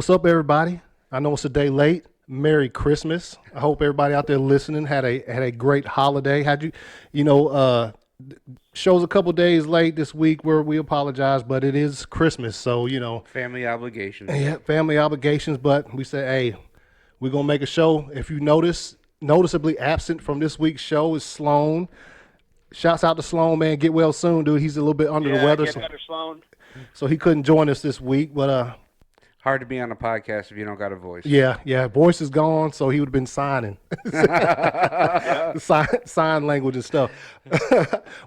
What's up, everybody? I know it's a day late. Merry Christmas. I hope everybody out there listening had a great holiday. Show's a couple days late this week where we apologize, but it is Christmas, so Family obligations. yeah, family obligations. But we said, hey, we're gonna make a show. If you noticeably absent from this week's show is Sloan. Shouts out to Sloan, man. Get well soon, dude. He's a little bit under the weather, Get better, Sloan. so he couldn't join us this week. But Hard to be on a podcast if you don't got a voice. yeah, voice is gone, so he would have been signing, sign language and stuff.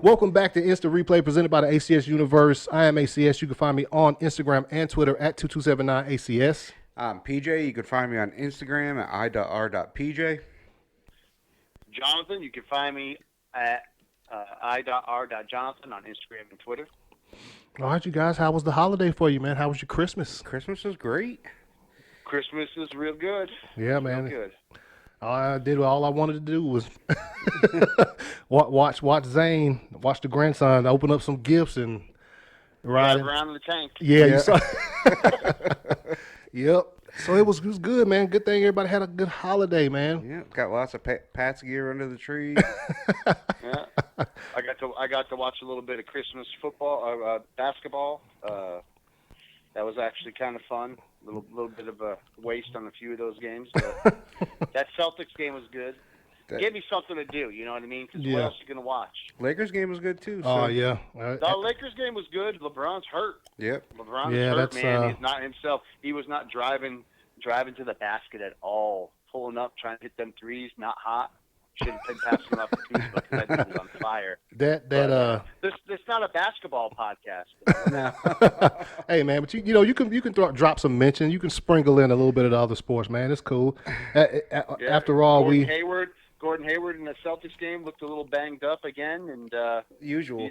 Welcome back to Instant Replay presented by the ACS Universe. I am ACS. You can find me on Instagram and Twitter at 2279ACS. I'm PJ. You can find me on Instagram at i.r.pj. Jonathan, you can find me at i.r.jonathan on Instagram and Twitter. All right, you guys, how was the holiday for you, man? How was your Christmas? Christmas was great. Christmas is real good. Yeah, man. Real good. All I wanted to do was watch Zane, watch the grandson open up some gifts and ride around in the tank. Yeah, you saw. Yep. So it was good, man. Good thing everybody had a good holiday, man. Yeah, got lots of Pat's gear under the tree. Yeah, I got to watch a little bit of Christmas football, basketball. That was actually kind of fun. A little bit of a waste on a few of those games. But that Celtics game was good. Gave me something to do. You know what I mean? Because what else are you gonna watch? Lakers game was good too. Oh yeah. The Lakers game was good. LeBron's hurt. Yep. LeBron's hurt, man. He's not himself. He was not driving to the basket at all. Pulling up, trying to hit them threes, not hot. Should have been passing off the Kuzma because that dude was on fire. This not a basketball podcast. No. Hey man, but you can drop some mention. You can sprinkle in a little bit of the other sports, man. It's cool. After all, Gordon Hayward in the Celtics game looked a little banged up again, and usual.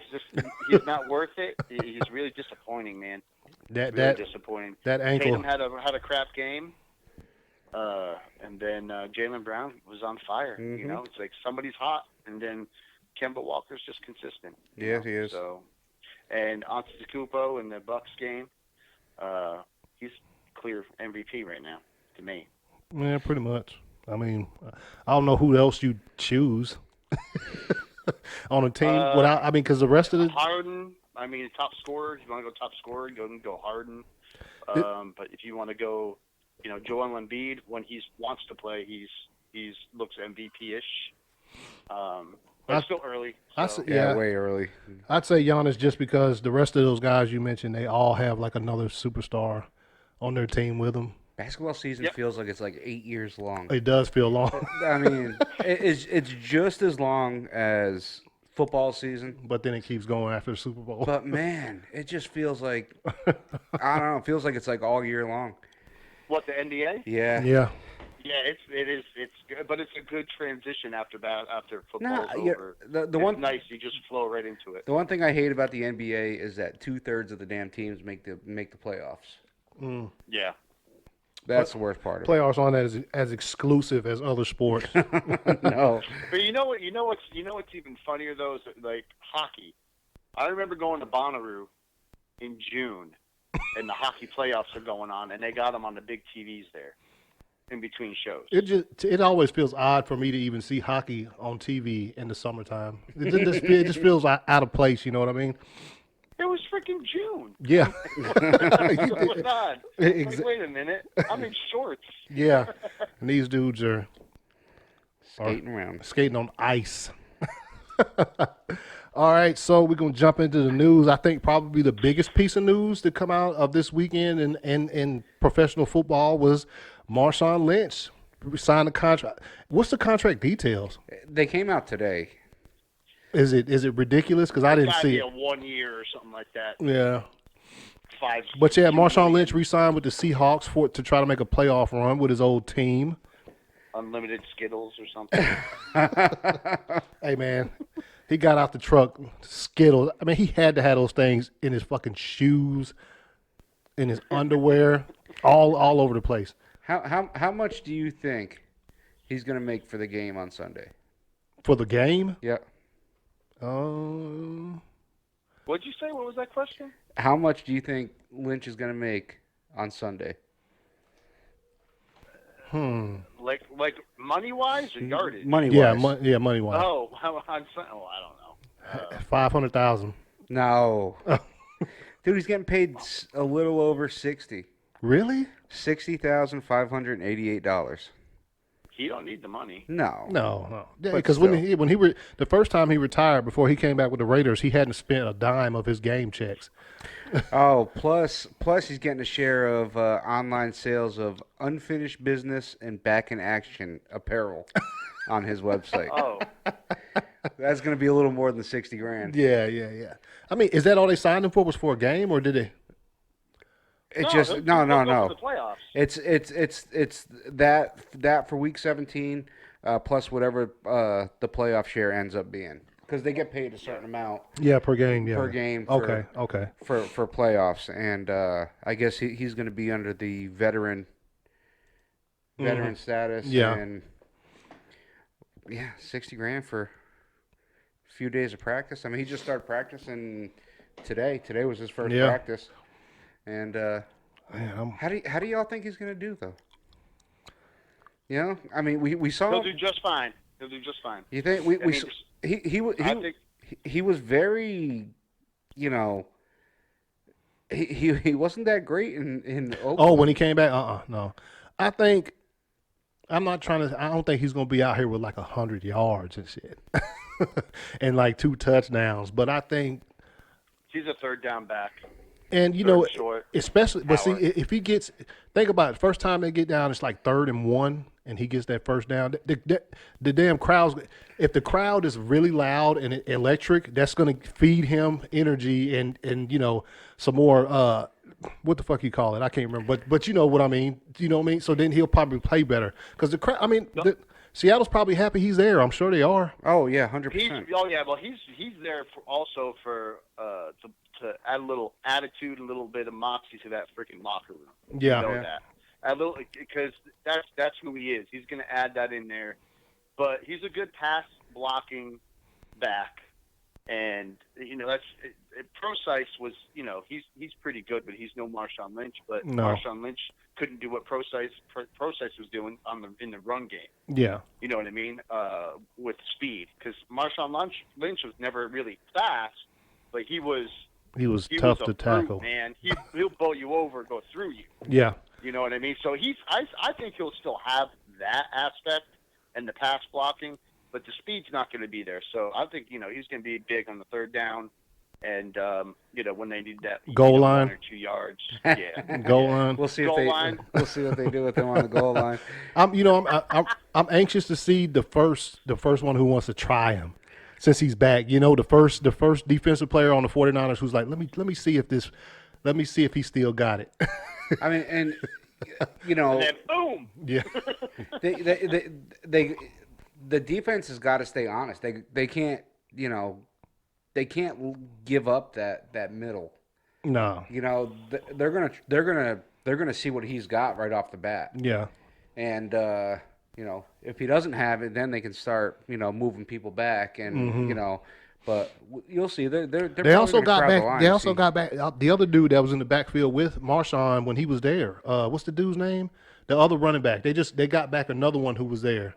He's not worth it. He's really disappointing, man. Really disappointing. That ankle. Tatum had a crap game, and then Jaylen Brown was on fire. Mm-hmm. You know, it's like somebody's hot, and then Kemba Walker's just consistent. Yeah, he is. So, and Antetokounmpo in the Bucks game, he's clear MVP right now to me. Yeah, pretty much. I mean, I don't know who else you choose on a team because the rest of the Harden. I mean, top scorer. If you want to go top scorer, go Harden. But if you want to go, Joel Embiid, when he wants to play, he's looks MVP-ish. But it's still early. So. Way early. I'd say Giannis just because the rest of those guys you mentioned, they all have like another superstar on their team with them. Basketball season feels like it's like 8 years long. It does feel long. I mean, it's just as long as football season. But then it keeps going after the Super Bowl. But man, it just feels like, I don't know, it feels like it's like all year long. What, the NBA? Yeah. Yeah. Yeah, it's good, but it's a good transition after football's over. It's nice, you just flow right into it. The one thing I hate about the NBA is that 2/3 of the damn teams make the playoffs. Mm. Yeah. That's the worst part of playoffs aren't as exclusive as other sports. No. But you know what's even funnier though is like hockey. I remember going to Bonnaroo in June, and the hockey playoffs are going on, and they got them on the big TVs there, in between shows. It always feels odd for me to even see hockey on TV in the summertime. It just feels out of place. You know what I mean? It was freaking June. Yeah. What's going on? Like, wait a minute. I'm in shorts. Yeah. And these dudes are skating on ice. All right, so we're going to jump into the news. I think probably the biggest piece of news to come out of this weekend in professional football was Marshawn Lynch signed a contract. What's the contract details? They came out today. Is it ridiculous? Because I didn't see it. 1 year or something like that. Yeah. 5. But yeah, Marshawn Lynch re-signed with the Seahawks to try to make a playoff run with his old team. Unlimited Skittles or something. Hey man, he got out the truck, Skittles. I mean, he had to have those things in his fucking shoes, in his underwear, all over the place. How much do you think he's going to make for the game on Sunday? For the game? Yeah. What'd you say? What was that question? How much do you think Lynch is going to make on Sunday? Like money wise or yardage? Money Yeah, wise. money wise. Oh, I don't know. 500,000. No. Dude, he's getting paid a little over 60. Really? $60,588. He don't need the money. No. No. Yeah, But because still. the first time he retired before he came back with the Raiders, he hadn't spent a dime of his game checks. Oh, plus he's getting a share of online sales of unfinished business and back in action apparel on his website. Oh, That's going to be a little more than 60 grand. Yeah. I mean, is that all they signed him for? Was for a game, or did they? they'll go for the playoffs. It's that for week 17 plus whatever the playoff share ends up being, because they get paid a certain amount Yeah, per game. Yeah, per game. Okay. For playoffs, and I guess he's going to be under the veteran status. Yeah. And 60 grand for a few days of practice. I mean, he just started practicing today. Today was his first practice. And how do y'all think he's going to do, though? You know, I mean, we saw He'll him. do just fine. You think he was very, you know, he wasn't that great in Oakland. Oh, when he came back, no. I don't think he's gonna be out here with like 100 yards and shit, and like 2 touchdowns. But I think He's a third down back. And you Third know, and short. especially, but see, Power. if he gets, think about it. First time they get down, it's like 3rd and 1, and he gets that first down. The damn crowd's. If the crowd is really loud and electric, that's going to feed him energy and you know some more. What the fuck you call it? I can't remember. But you know what I mean. You know what I mean. So then he'll probably play better because the crowd. I mean, Seattle's probably happy he's there. I'm sure they are. Oh yeah, 100%. Well, he's there also for to add a little attitude, a little bit of moxie to that freaking locker room. Yeah. You know that. A little, because that's who he is. He's going to add that in there. But he's a good pass blocking back, and you know Procise was, you know, he's pretty good, but he's no Marshawn Lynch. But No. Marshawn Lynch couldn't do what Procise was doing in the run game. Yeah. You know what I mean? With speed, because Marshawn Lynch was never really fast, but he was tough a to brute, tackle. man. He'll bowl you over, go through you. Yeah. You know what I mean? So I think he'll still have that aspect and the pass blocking, but the speed's not going to be there. So I think, you know, he's going to be big on the 3rd down, and you know, when they need that Goal line. 1 or 2 yards. Yeah. Goal line. We'll see Goal line. We'll see what they do with him on the goal line. I'm anxious to see the first one who wants to try him since he's back. You know, the first defensive player on the 49ers who's like, let me see if he still got it. I mean, and you know, And then boom. Yeah. the defense has got to stay honest. They can't, you know, they can't give up that middle. No. You know, they're gonna see what he's got right off the bat. Yeah. And you know, if he doesn't have it, then they can start, you know, moving people back, and you know. But you'll see. They also got back. They also got back the other dude that was in the backfield with Marshawn when he was there. What's the dude's name? The other running back. They got back another one who was there.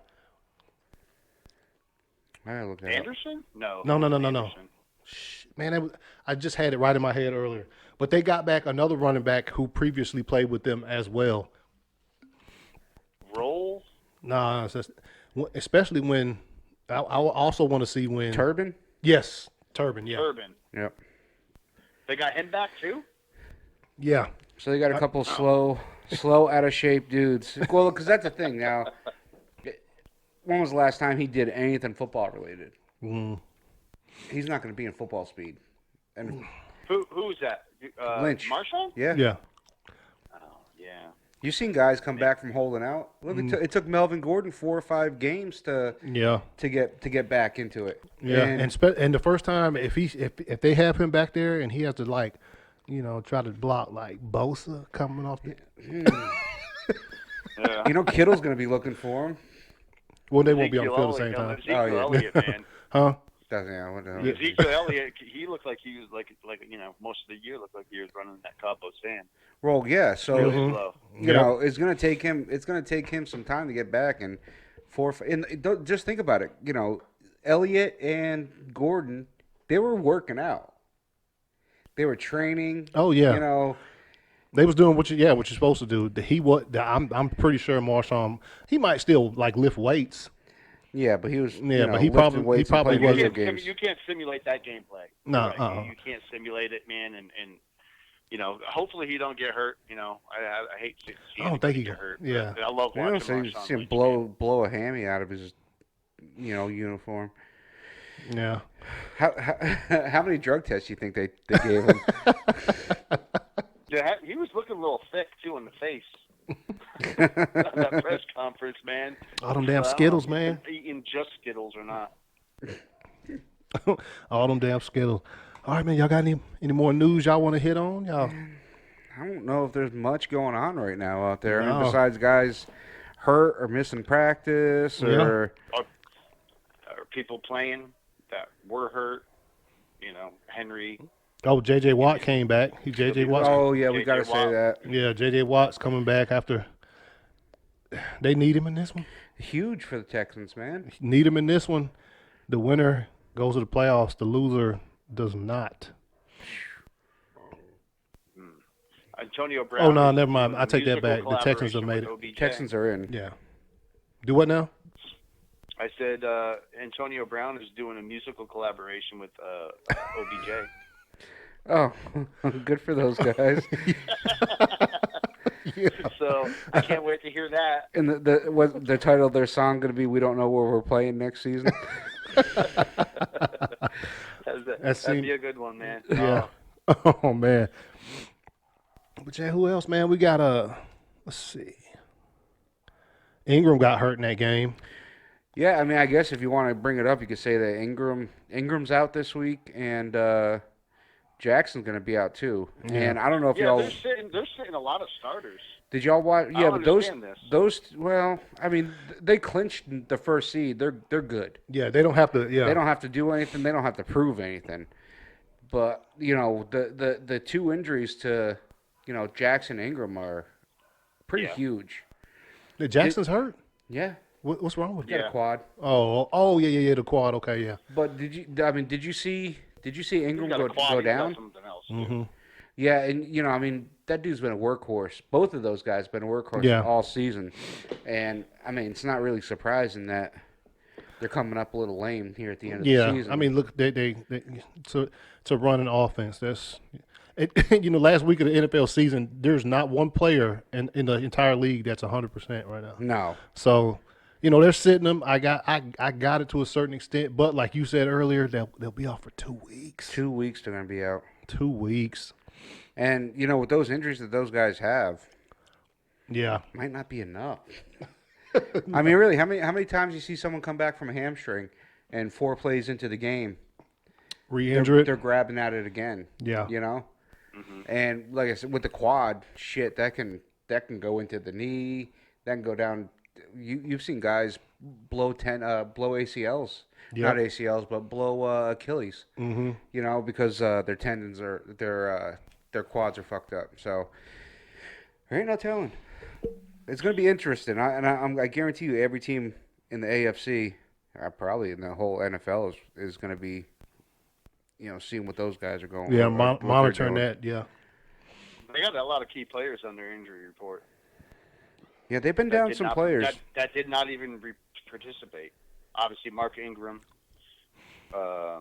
I gotta look that up. Anderson? No. No. Anderson. Man, I just had it right in my head earlier. But they got back another running back who previously played with them as well. Roll? Nah, especially when I also want to see when Turbin? Yes, Turbin. Yeah, Urban. Yep. They got him back too? yeah. So they got a couple slow, out of shape dudes. Well, because that's the thing now. When was the last time he did anything football related? He's not going to be in football speed. And Who's that? Lynch. Marshawn? yeah. Yeah. Oh, yeah. You've seen guys come back from holding out. Look, it took Melvin Gordon 4 or 5 games to get back into it. Yeah, and the first time if they have him back there and he has to like, you know, try to block like Bosa coming off the Yeah. you know, Kittle's going to be looking for him. well, they won't be on the field at the same time. Ezekiel Oh, yeah. Elliott, man. Huh? Yeah, what the hell? Ezekiel Elliott, he looked like he was like most of the year looked like he was running that Cabo sand. Well, yeah. So Really slow. you know, it's gonna take him. It's gonna take him some time to get back and just think about it. You know, Elliott and Gordon, they were working out. They were training. Oh yeah. You know, they was doing what you're supposed to do. I'm pretty sure Marshawn, he might still like lift weights. yeah, but he was. Yeah, but he probably wasn't. You can't simulate that gameplay. No, right. You can't simulate it, man. And you know, hopefully he don't get hurt. You know, I hate to see him get hurt. Yeah, I love watching Marshawn. See him blow a hammy out of his, uniform. Yeah. How many drug tests do you think they gave him? Yeah, he was looking a little thick too in the face. That press conference, man. All them damn Skittles, man. Eating just Skittles or not. All them damn Skittles. All right, man. Y'all got any more news y'all want to hit on? Y'all. I don't know if there's much going on right now out there. No. I mean, besides guys hurt or missing practice or people playing that were hurt. You know, Henry. Oh, J.J. Watt came back. J.J. Watt. Oh, yeah, we got to say that. Yeah, J.J. Watt's coming back after they need him in this one. Huge for the Texans, man. Need him in this one. The winner goes to the playoffs. The loser does not. Antonio Brown. Oh, no, never mind. I take that back. The Texans have made it. OBJ. Texans are in. Yeah. Do what now? I said Antonio Brown is doing a musical collaboration with OBJ. Oh, good for those guys. Yeah. So I can't wait to hear that. And the title of their song going to be "We Don't Know Where We're Playing Next Season." That'd be a good one, man. Yeah. Oh man. But yeah, who else, man? We got let's see. Ingram got hurt in that game. Yeah, I mean, I guess if you want to bring it up, you could say that Ingram's out this week, and Jackson's going to be out too. Yeah. And I don't know if y'all. They're sitting a lot of starters. Did y'all watch? Yeah, but those. Well, I mean, they clinched the first seed. They're good. Yeah, they don't have to. Yeah, they don't have to do anything. They don't have to prove anything. But the two injuries to Jackson Ingram are pretty huge. The Jackson's hurt. Yeah. What's wrong with that? Got a quad. Oh, yeah, the quad. Okay, yeah. But did you see Ingram go down? Something else. Mm-hmm. Yeah, and I mean, that dude's been a workhorse. Both of those guys been a workhorse all season, and I mean, it's not really surprising that they're coming up a little lame here at the end of the season. Yeah, I mean, look, it's a running offense. That's last week of the NFL season, there's not one player in the entire league that's 100% right now. No. So. They're sitting them. I got it to a certain extent, but like you said earlier, they'll be out for 2 weeks. 2 weeks they're gonna be out. 2 weeks. And with those injuries that those guys have, might not be enough. I mean, really, how many times you see someone come back from a hamstring, and 4 plays into the game, re-injure it, they're grabbing at it again. Yeah. Mm-hmm. And like I said, with the quad, shit, that can go into the knee. That can go down. You've seen guys blow ACLs, not ACLs, but blow Achilles. Mm-hmm. Because their tendons their quads are fucked up. So there ain't no telling. It's going to be interesting. I guarantee you, every team in the AFC, probably in the whole NFL, is going to be, seeing what those guys are going. Yeah, monitoring that. Yeah. They got a lot of key players on their injury report. Yeah, they've been down some players. That did not even participate. Obviously, Mark Ingram. Let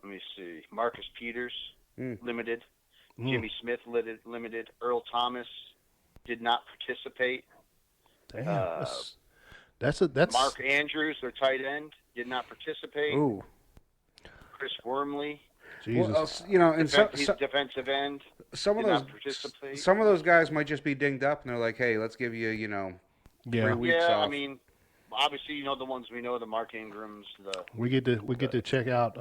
me see. Marcus Peters, limited. Jimmy Smith, limited. Earl Thomas did not participate. Damn, that's Mark Andrews, their tight end, did not participate. Ooh. Chris Wormley. Jesus. And defensive end. Some of those guys might just be dinged up, and they're like, "Hey, let's give you, 3 weeks off." Yeah, I mean, obviously, the ones we know, the Mark Ingrams, we get to check out.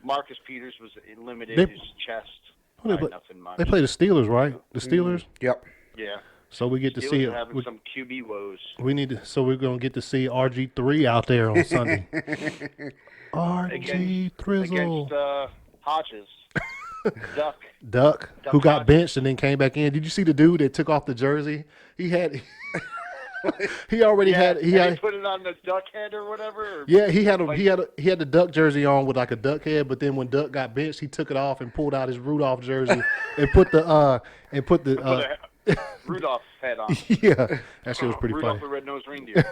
Marcus Peters was limited. His chest. Nothing much. They play the Steelers, right? The Steelers. Yep. Yeah. So we get to see it. Having some QB woes. So we're gonna get to see RG3 out there on Sunday. RG Thrizzle. Against Hodges. Duck, who got Hodges. benched and then came back in. Did you see the dude that took off the jersey? He had, he already had, he and had. put it on the duck head or whatever. Or Yeah, he had the Duck jersey on with like a duck head, but then when Duck got benched, he took it off and pulled out his Rudolph jersey and put the Rudolph head on. yeah, that shit was pretty Rudolph funny. the Red-Nosed Reindeer.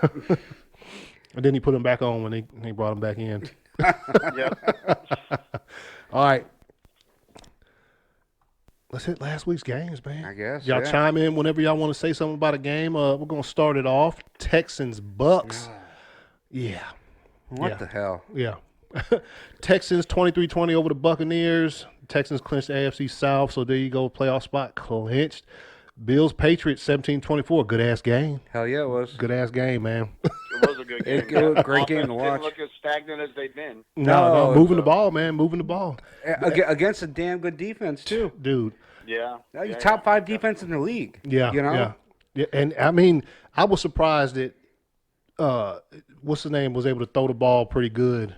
And then he put him back on when they brought him back in. Yep. All right. Let's hit last week's games, man. I guess, Y'all yeah. chime in whenever y'all want to say something about a game. We're going to start it off. Texans, Bucks. Yeah. What the hell? Yeah. Texans 23-20 over the Buccaneers. Texans clinched the AFC South, so there you go. Playoff spot clinched. Bills, Patriots 17-24. Good-ass game. Hell yeah, it was. Good-ass game, man. It was a good game. It was a great game to Offense watch. Didn't look as stagnant as they've been. No, moving the ball, man. Moving the ball. Against a damn good defense, too. Dude. Yeah. Top 5 defense in the league. Yeah, You know? yeah. And I mean, I was surprised that what's his name was able to throw the ball pretty good.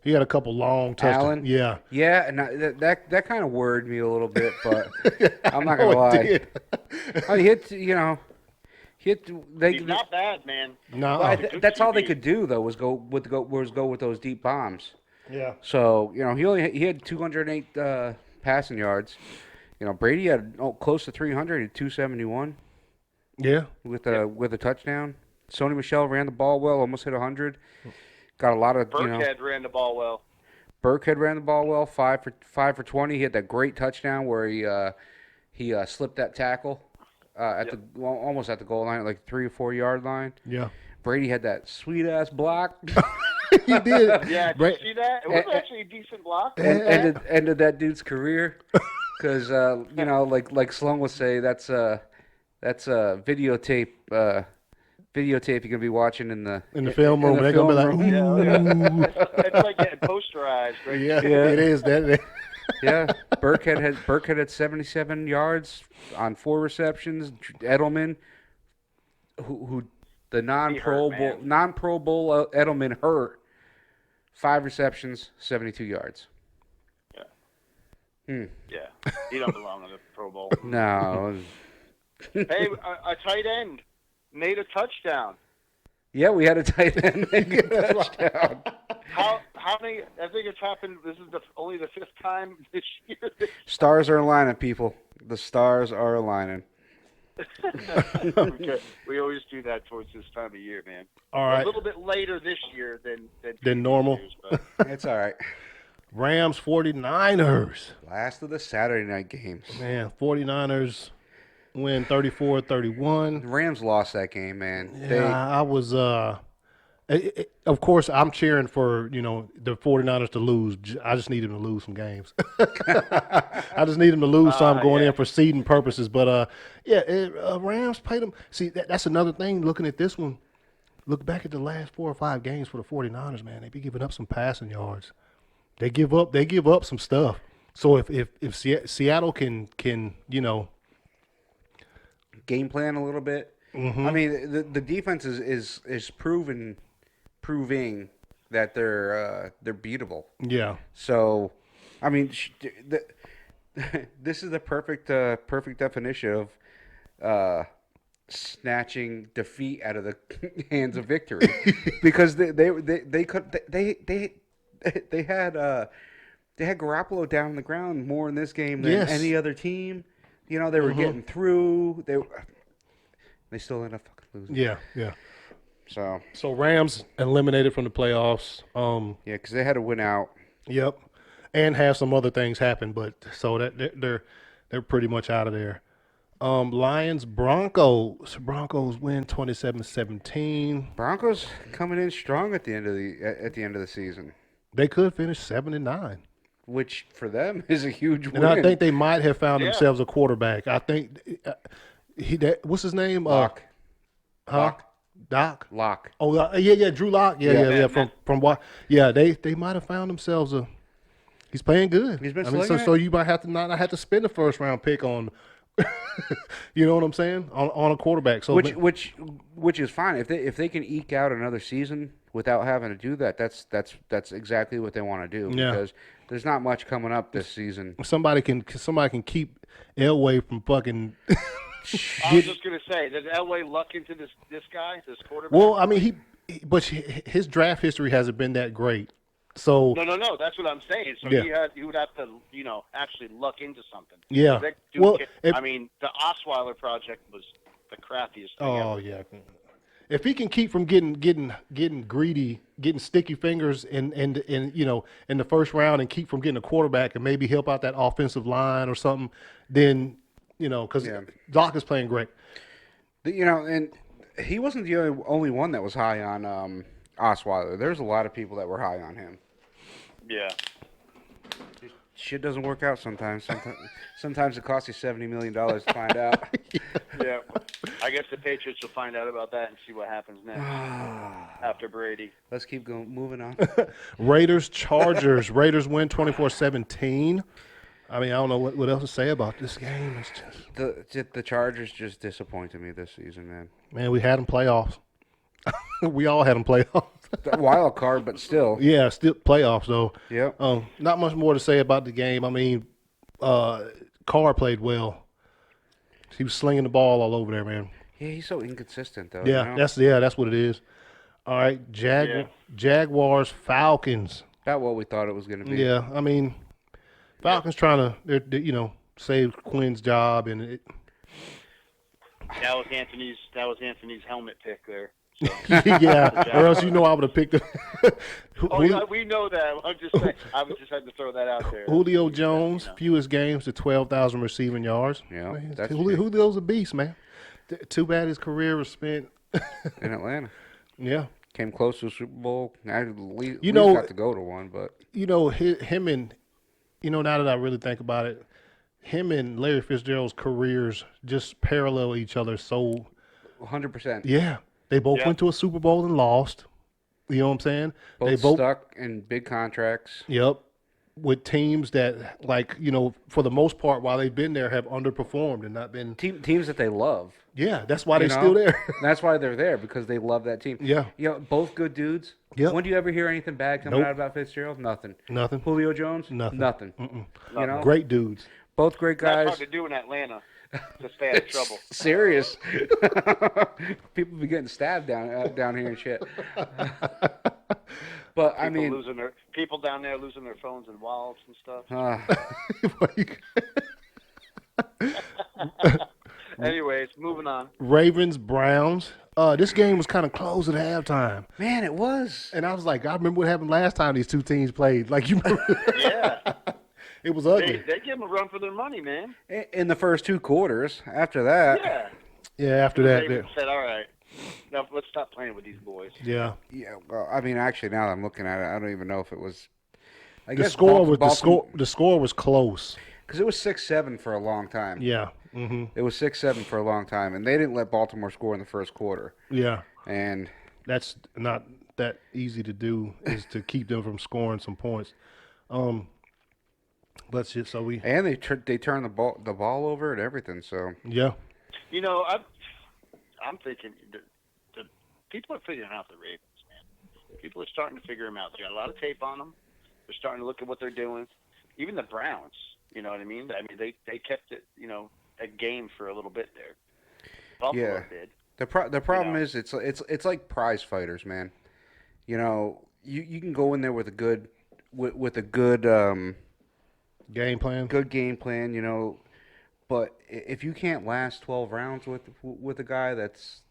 He had a couple long touchdowns. Allen? Yeah. Yeah, and that kind of worried me a little bit, but I'm not going to Oh, lie. it did. I hit, they, He's not bad, man. No. that's all they could do, though, was go with those deep bombs. Yeah. So, he had 208 passing yards. Brady had close to 300, he had 271 Yeah. with a touchdown. Sony Michel ran the ball well, almost hit 100. Got a lot of Burkhead ran the ball well. Burkhead ran the ball well, 5 for 20. He had that great touchdown where he slipped that tackle almost at the goal line, like 3 or 4 yard line. Yeah. Brady had that sweet ass block. He did. Yeah, did you see that? It was actually a decent block. ended that dude's career because like Sloan would say, that's a videotape. Videotape you're gonna be watching in the film room. They're gonna be like, Yeah. It's like getting posterized, right? yeah, it is. That. yeah. Burkhead had 77 yards on 4 receptions. Edelman, who the non-Pro Bowl Edelman hurt, 5 receptions, 72 yards. Yeah. He don't belong in the Pro Bowl. No. Hey, a tight end made a touchdown. Yeah, we had a tight end make a touchdown. How many? I think it's happened. This is only the 5th time this year. Stars are aligning, people. The stars are aligning. We always do that towards this time of year, man. All right. A little bit later this year than normal. Years, but It's all right. Rams 49ers. Last of the Saturday night games. Man, 49ers win 34-31. The Rams lost that game, man. I was of course I'm cheering for, the 49ers to lose. I just need them to lose some games. I just need them to lose some going in for seeding purposes, but Rams played them. See, that's another thing looking at this one. Look back at the last 4 or 5 games for the 49ers, man. They be giving up some passing yards. They give up some stuff. So if Seattle can game plan a little bit. Mm-hmm. I mean, the defense is proving that they're beatable. Yeah. So, I mean, this is the perfect definition of snatching defeat out of the hands of victory, because they had Garoppolo down on the ground more in this game than any other team. They were getting through. They still end up fucking losing. Yeah. So Rams eliminated from the playoffs. yeah, because they had to win out. Yep, and have some other things happen, but so that they're pretty much out of there. Lions Broncos win 27-17. Broncos coming in strong at the end of the season. They could finish 7-9, which for them is a huge win. and I think they might have found themselves a quarterback. I think what's his name? Locke. Doc. Locke. Oh yeah, Drew Lock. Yeah. From what? Yeah, they might have found themselves a. He's playing good. He's been so you might have to not have to spend a first round pick on. You know what I'm saying? On a quarterback. So which is fine if they can eke out another season without having to do that, that's exactly what they want to do Yeah. because there's not much coming up this season. Somebody can keep Elway from fucking. I was just gonna say, does Elway luck into this guy, this quarterback? Well, I mean, but his draft history hasn't been that great. So No. That's what I'm saying. So Yeah. he would have to, actually luck into something. Yeah. That dude Well, I mean, the Osweiler project was the crappiest thing oh ever. yeah. If he can keep from getting greedy, getting sticky fingers in the first round, and keep from getting a quarterback, and maybe help out that offensive line or something, then because Doc is playing great. And he wasn't the only one that was high on Osweiler. There's a lot of people that were high on him. Yeah. Shit doesn't work out sometimes. Sometimes it costs you $70 million to find out. Yeah. I guess the Patriots will find out about that and see what happens next after Brady. Let's keep moving on. Raiders, Chargers. Raiders win 24-17. I mean, I don't know what else to say about this game. It's just The Chargers just disappointed me this season, man. we had them playoffs. We all had them playoffs. The wild card, but still. Yeah, still playoffs though. Yep. Not much more to say about the game. I mean, Carr played well. He was slinging the ball all over there, man. Yeah, he's so inconsistent though. Yeah, that's what it is. All right, Jaguars, Falcons. About what we thought it was going to be. Yeah, I mean, Falcons trying to save Quinn's job, and That was Anthony's helmet pick there. So. yeah, or else I would have picked him. We know that. I'm just saying. I just had to throw that out there. Julio Jones, fewest games to 12,000 receiving yards. Yeah, Man, that's Julio's a beast, man. Too bad his career was spent in Atlanta. Yeah, came close to a Super Bowl. I at least got to go to one, but him and now that I really think about it, him and Larry Fitzgerald's careers just parallel each other so 100%. Yeah. They both went to a Super Bowl and lost. You know what I'm saying? Both they both stuck in big contracts. Yep. With teams that, for the most part, while they've been there, have underperformed and not been teams that they love. Yeah, that's why they're still there. That's why they're there, because they love that team. Yeah. Both good dudes. Yep. When do you ever hear anything bad coming out about Fitzgerald? Nothing. Julio Jones? Nothing. Great dudes. Both great guys. That's hard to do in Atlanta to stay out of trouble. Serious. People be getting stabbed down here and shit. But I mean, people down there losing their phones and wallets and stuff. Anyways, moving on. Ravens, Browns. This game was kind of close at halftime. Man, it was. And I was like, I remember what happened last time these two teams played. Like, you remember? Yeah. It was ugly. They give them a run for their money, man. In the first two quarters. After that. Yeah. Yeah, after that. They said, all right, now let's stop playing with these boys. Yeah. Yeah, well, I mean, actually, now that I'm looking at it, I don't even know if it was. The score was close. Because it was 6-7 for a long time. Yeah. Mm-hmm. It was 6-7 for a long time, and they didn't let Baltimore score in the first quarter. Yeah. And that's not that easy to do, is to keep them from scoring some points. But shit, so we and they turned the ball over and everything. So yeah. I'm thinking the people are figuring out the Ravens, man. People are starting to figure them out. They got a lot of tape on them. They're starting to look at what they're doing. Even the Browns, you know what I mean? I mean, they kept it, a game for a little bit there. Buffalo did. The problem is it's like prize fighters, man. You can go in there with a good game plan. Good game plan, but if you can't last 12 rounds with a guy that's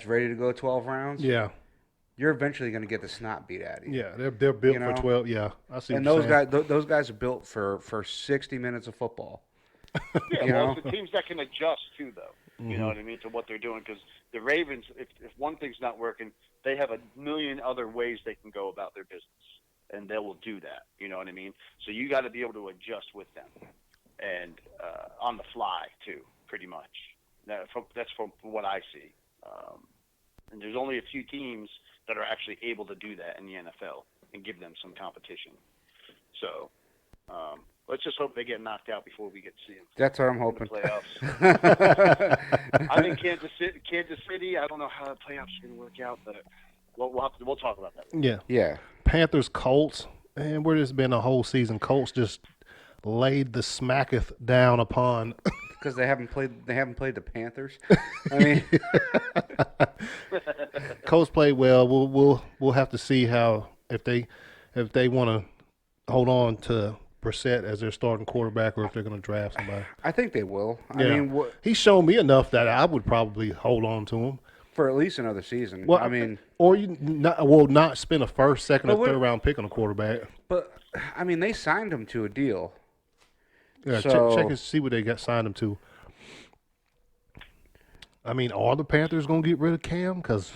ready to go 12 rounds, yeah, you're eventually going to get the snot beat out of you. Yeah, they're built for 12. Yeah, I see. And those guys are built for 60 minutes of football. Yeah, well, it's the teams that can adjust too, though. Mm-hmm. You know what I mean, to what they're doing. Because the Ravens, if one thing's not working, they have a million other ways they can go about their business, and they will do that. You know what I mean? So you got to be able to adjust with them, and on the fly too, pretty much. That's from what I see. And there's only a few teams that are actually able to do that in the NFL and give them some competition. So let's just hope they get knocked out before we get to see them. That's what I'm hoping. In the playoffs. I think Kansas City. I don't know how the playoffs are going to work out, but we'll talk about that. Yeah. Yeah. Panthers, Colts, and where it's been a whole season. Colts just laid the smacketh down upon. Because they haven't played the Panthers. I mean, Colts played well. We'll have to see how if they want to hold on to Brissett as their starting quarterback or if they're going to draft somebody. I think they will. Yeah. I mean, he's shown me enough that I would probably hold on to him. for at least another season. Well, I mean, or you not spend a first, second, or But what- third round pick on a quarterback. but I mean, they signed him to a deal. Yeah, So- check and see what they got signed him to. I mean, are the Panthers gonna get rid of Cam? Because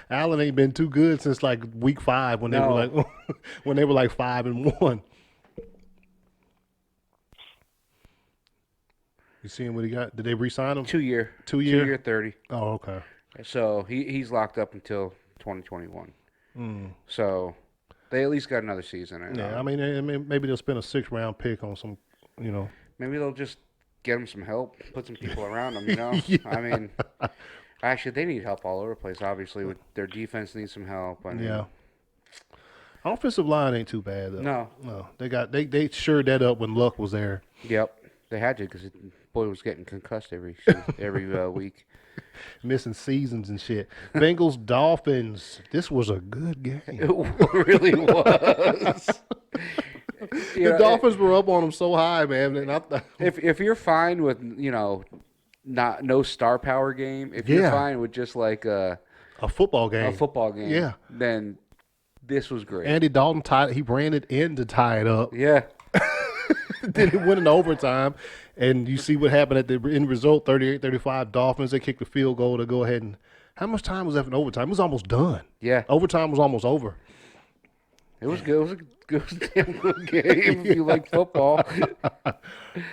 Allen ain't been too good since like week 5 when they were No. like when they were like 5-1. You seeing what he got? Did they re-sign him? 2 year. 2 year? 2 year 30. Oh, okay. So he's locked up until 2021. So they at least got another season. And, Yeah, I mean, maybe they'll spend a 6th round pick on some, maybe they'll just get him some help, put some people around him. You know, Yeah. I mean, actually, they need help all over the place. Obviously, with their defense needs some help. I mean, Yeah. Offensive line ain't too bad though. No. They shored that up when Luck was there. Yep, they had to because boy was getting concussed every week. Missing seasons and shit. Bengals, Dolphins. This was a good game. It really was. You The know, Dolphins were up on them so high, man. And if you're fine with no star power game, if you're Yeah. fine with just like a football game. a football game, Yeah. then this was great. Andy Dalton he ran it in to tie it up. Yeah, Then it went in overtime. And you see what happened at the end result, 38-35 Dolphins. They kicked the field goal to go ahead and how much time was left in overtime? It was almost done. yeah, Overtime was almost over. it was good. It was a damn good game if you like football.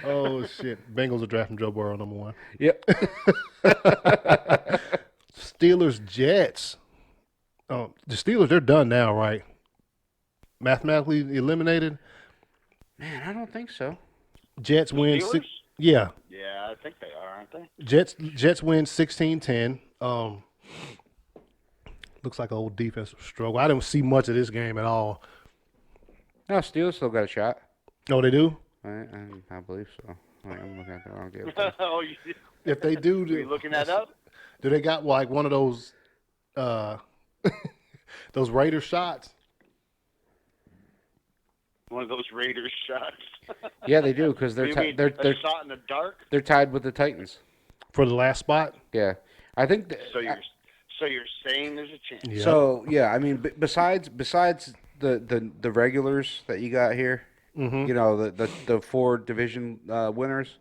Oh shit. Bengals are drafting Joe Burrow #1. Yep. Steelers, Jets. The Steelers, they're done now, right? Mathematically eliminated. Man, I don't think so. Jets win Steelers? Yeah. Yeah, I think they are, aren't they? Jets win 16-10. Looks like an old defensive struggle. I didn't see much of this game at all. No, Steelers still got a shot. Oh, they do? I believe so. Wait, I'm looking at the wrong game. Oh, If they do, are you looking that up? do they got like one of those those Raider shots? One of those Raiders shots. Yeah, they do because You mean they're a shot in the dark? they're tied with the Titans. For the last spot? Yeah, I think. So you're saying there's a chance? Yeah. So yeah, I mean, besides the regulars that you got here, you know the 4 division winners,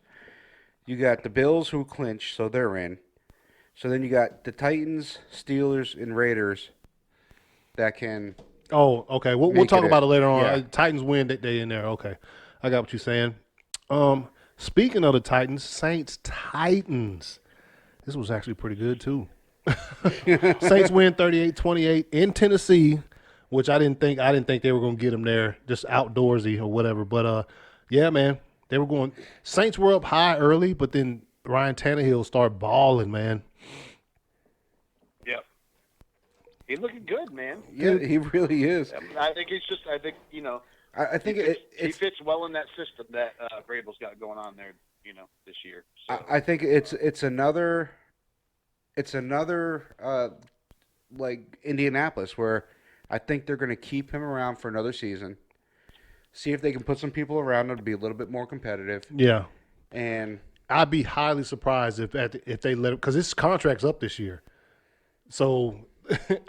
you got the Bills who clinch, so they're in. So then you got the Titans, Steelers, and Raiders that can. Oh, okay. We'll Make talk it about it later on. yeah. Titans win, they in there. Okay. I got what you're saying. Speaking of the Titans, Saints Titans. This was actually pretty good too. Saints win 38-28 in Tennessee, which I didn't think they were going to get them there, just outdoorsy or whatever. But yeah, man, they were going. Saints were up high early, but then Ryan Tannehill started balling, man. Yep. He's looking good, man. Yeah, he really is. I think it's just. I think I think he it's. fits well in that system that Vrabel's got going on there. This year. So. I think it's another like Indianapolis where I think they're going to keep him around for another season. See if they can put some people around him to be a little bit more competitive. Yeah. And I'd be highly surprised if they let him, because his contract's up this year. So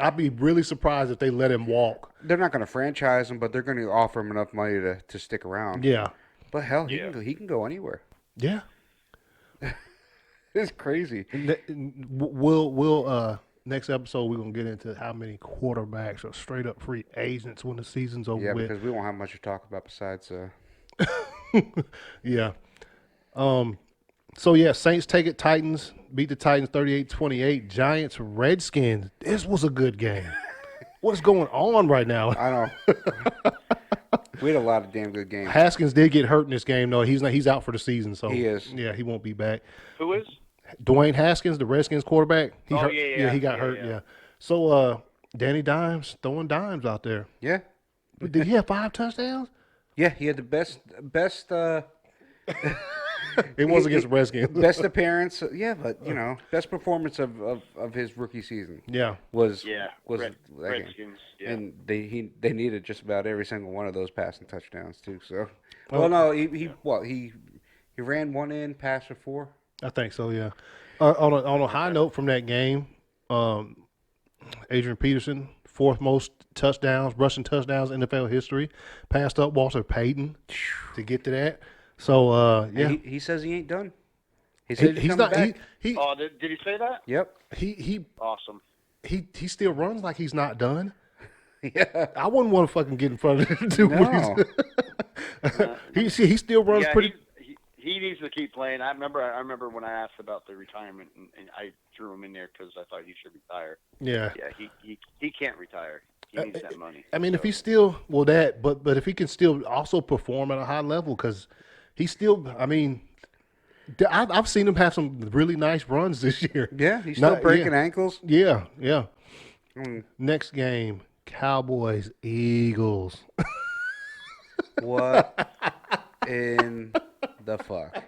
I'd be really surprised if they let him walk. they're not going to franchise him, but they're going to offer him enough money to stick around. Yeah. But hell, he can go anywhere. Yeah. It's crazy. We'll next episode we're gonna get into how many quarterbacks are straight up free agents when the season's over Yeah, with. because we won't have much to talk about besides. Yeah. So yeah, Saints take it. Titans beat the Titans 38-28. Giants Redskins. This was a good game. What's going on right now? I know. We had a lot of damn good games. Haskins did get hurt in this game though. He's out for the season, so He is. Yeah, he won't be back. Who is? Dwayne Haskins, the Redskins quarterback. He hurt. yeah. He got hurt. Yeah. So Danny Dimes throwing dimes out there. Yeah. Did he have 5 touchdowns? Yeah, he had the best. It was against the Redskins. Best appearance. Yeah, but best performance of his rookie season. Yeah. Was that game. Redskins. Yeah. And they needed just about every single one of those passing touchdowns too. So, well, no, he ran one in, passed for 4. I think so. Yeah. On a high note from that game, Adrian Peterson, 4th most rushing touchdowns in NFL history, passed up Walter Payton to get to that. So yeah, he says he ain't done. He said he's not. back. Did he say that? Yep. He Awesome. he still runs like he's not done. Yeah. I wouldn't want to fucking get in front of him too. No. He still runs pretty. He needs to keep playing. I remember when I asked about the retirement, and I threw him in there because I thought he should retire. Yeah. Yeah. He can't retire. He needs that money. I mean, if he's still but if he can still also perform at a high level, because he's still. I mean, I've seen him have some really nice runs this year. Yeah, he's still breaking ankles. Yeah. Next game, Cowboys, Eagles. What in the fuck?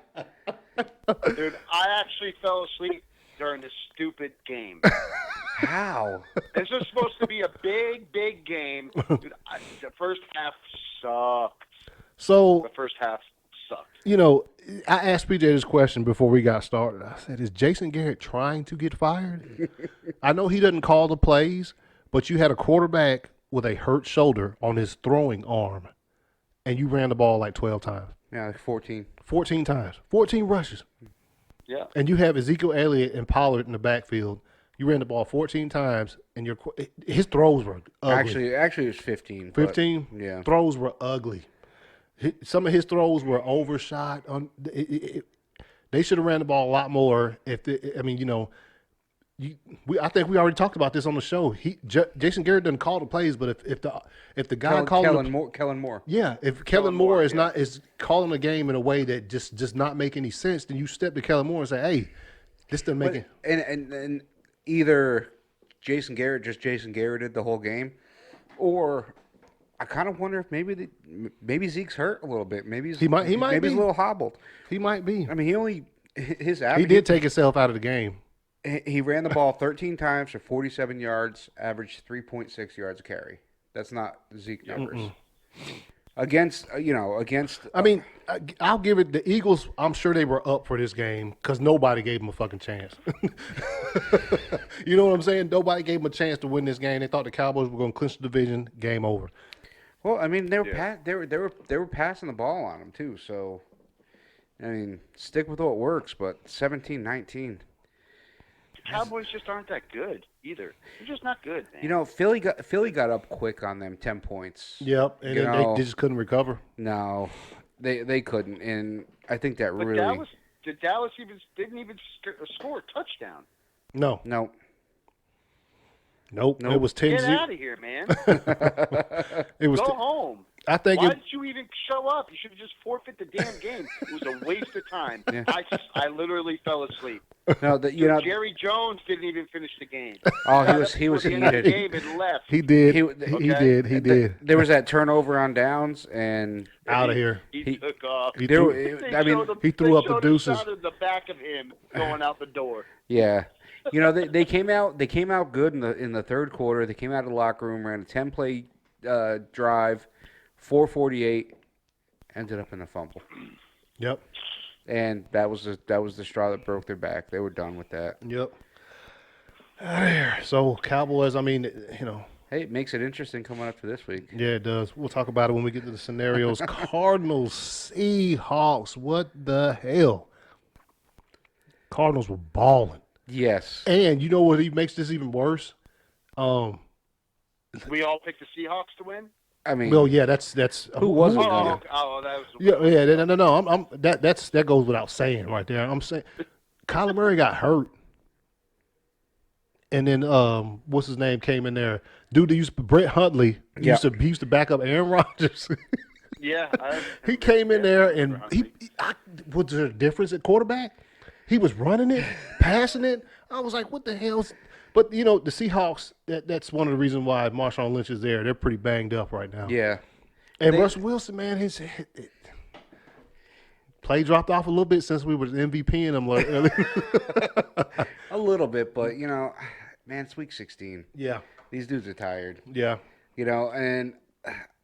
Dude, I actually fell asleep during this stupid game. How? This is supposed to be a big game. Dude, the first half sucked. So the first half sucked. I asked PJ this question before we got started. I said, is Jason Garrett trying to get fired? I know he doesn't call the plays, but you had a quarterback with a hurt shoulder on his throwing arm, and you ran the ball like 12 times. Yeah, like 14. 14 times. 14 rushes. Yeah. And you have Ezekiel Elliott and Pollard in the backfield. You ran the ball 14 times, and his throws were ugly. Actually, it was 15. 15? Yeah. Throws were ugly. Some of his throws were overshot. They should have ran the ball a lot more. I think we already talked about this on the show. Jason Garrett doesn't call the plays, but if the guy Kellen Moore. Yeah, if Kellen Moore is calling a game in a way that just does not make any sense, then you step to Kellen Moore and say, "Hey, this doesn't make it." And either Jason Garretted the whole game, or I kind of wonder if maybe Zeke's hurt a little bit. Maybe he might maybe be he's a little hobbled. He might be. I mean, he did take himself out of the game. He ran the ball 13 times for 47 yards, averaged 3.6 yards a carry. That's not Zeke numbers. Against. I mean, I'll give it the Eagles. I'm sure they were up for this game because nobody gave them a fucking chance. You know what I'm saying? Nobody gave them a chance to win this game. They thought the Cowboys were going to clinch the division. Game over. Well, I mean, they were passing the ball on them too. So, I mean, stick with what works. But 17-19. The Cowboys just aren't that good either. They're just not good, man. Philly got up quick on them, 10 points. Yep, and they just couldn't recover. No, they couldn't, and I think that but really. Dallas didn't even score a touchdown. No. Nope. It was 10-0. Get out of here, man. Go home. I think. Why did you even show up? You should have just forfeit the damn game. It was a waste of time. Yeah. I literally fell asleep. No, Jerry Jones didn't even finish the game. Oh, he was heated. The game and left. He did. He did. There was that turnover on downs and out of here. He took off. He threw up the deuces. They showed the back of him going out the door. Yeah. They came out good in the third quarter. They came out of the locker room, ran a 10-play drive, 4:48, ended up in a fumble. Yep. And that was the straw that broke their back. They were done with that. Yep. So Cowboys, I mean, Hey, it makes it interesting coming up to this week. Yeah, it does. We'll talk about it when we get to the scenarios. Cardinals, Seahawks. What the hell? Cardinals were balling. Yes. And you know what makes this even worse? We all picked the Seahawks to win? I mean, well, yeah, that's who was it? That was no. That goes without saying right there. I'm saying Kyler Murray got hurt, and then what's his name came in there? Brett Huntley used to back up Aaron Rodgers. Yeah, he came in there and was there a difference at quarterback? He was running it, passing it. I was like, what the hell? But, the Seahawks, that's one of the reasons why Marshawn Lynch is there. They're pretty banged up right now. Yeah. And Russell Wilson, man, his play dropped off a little bit since we were MVPing him. A little bit, but, man, it's week 16. Yeah. These dudes are tired. Yeah. And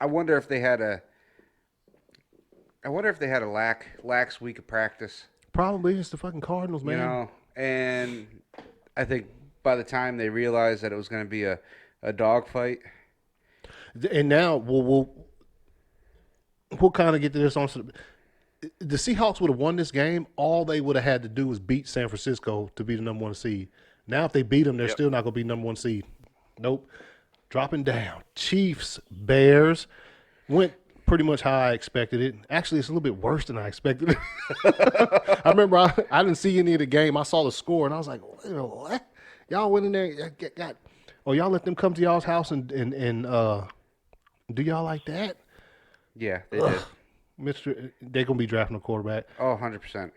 I wonder if they had a lax week of practice. Probably. It's the fucking Cardinals, man. And I think by the time they realized that it was going to be a dogfight. And now we'll kind of get to this on. The Seahawks would have won this game. All they would have had to do was beat San Francisco to be the number 1 seed. Now, if they beat them, they're still not going to be number 1 seed. Nope. Dropping down. Chiefs, Bears went pretty much how I expected it. Actually, it's a little bit worse than I expected it. I remember I didn't see any of the game. I saw the score, and I was like, what? Y'all went in there, y'all let them come to y'all's house and do y'all like that? Yeah, they did. They're going to be drafting a quarterback. Oh, 100%.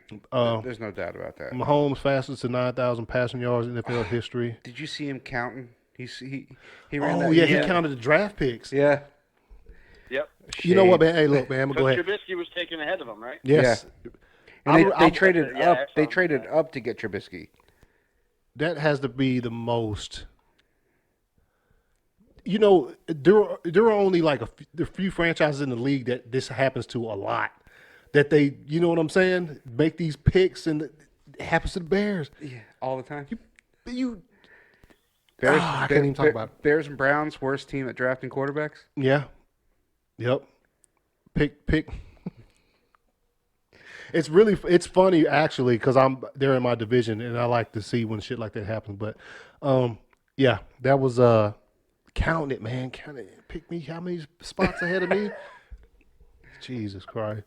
There's no doubt about that. Mahomes fastest to 9,000 passing yards in NFL history. Did you see him counting? He ran that. Oh, yeah, he counted the draft picks. Yeah. Yep. You know what, man? Hey, look, man, I'm going to go ahead. Trubisky was taken ahead of him, right? Yes. Yeah. And they traded yeah, up. They something traded like up to get Trubisky. That has to be the most. There are only like a few franchises in the league that this happens to a lot. That they, you know what I'm saying, make these picks, and it happens to the Bears. Yeah, all the time. Bears, I can't even talk about it. Bears and Browns, worst team at drafting quarterbacks. Yeah. Yep. Pick. It's funny actually because they're in my division and I like to see when shit like that happens. But yeah, that was counting it, man. Count it. Pick me. How many spots ahead of me? Jesus Christ.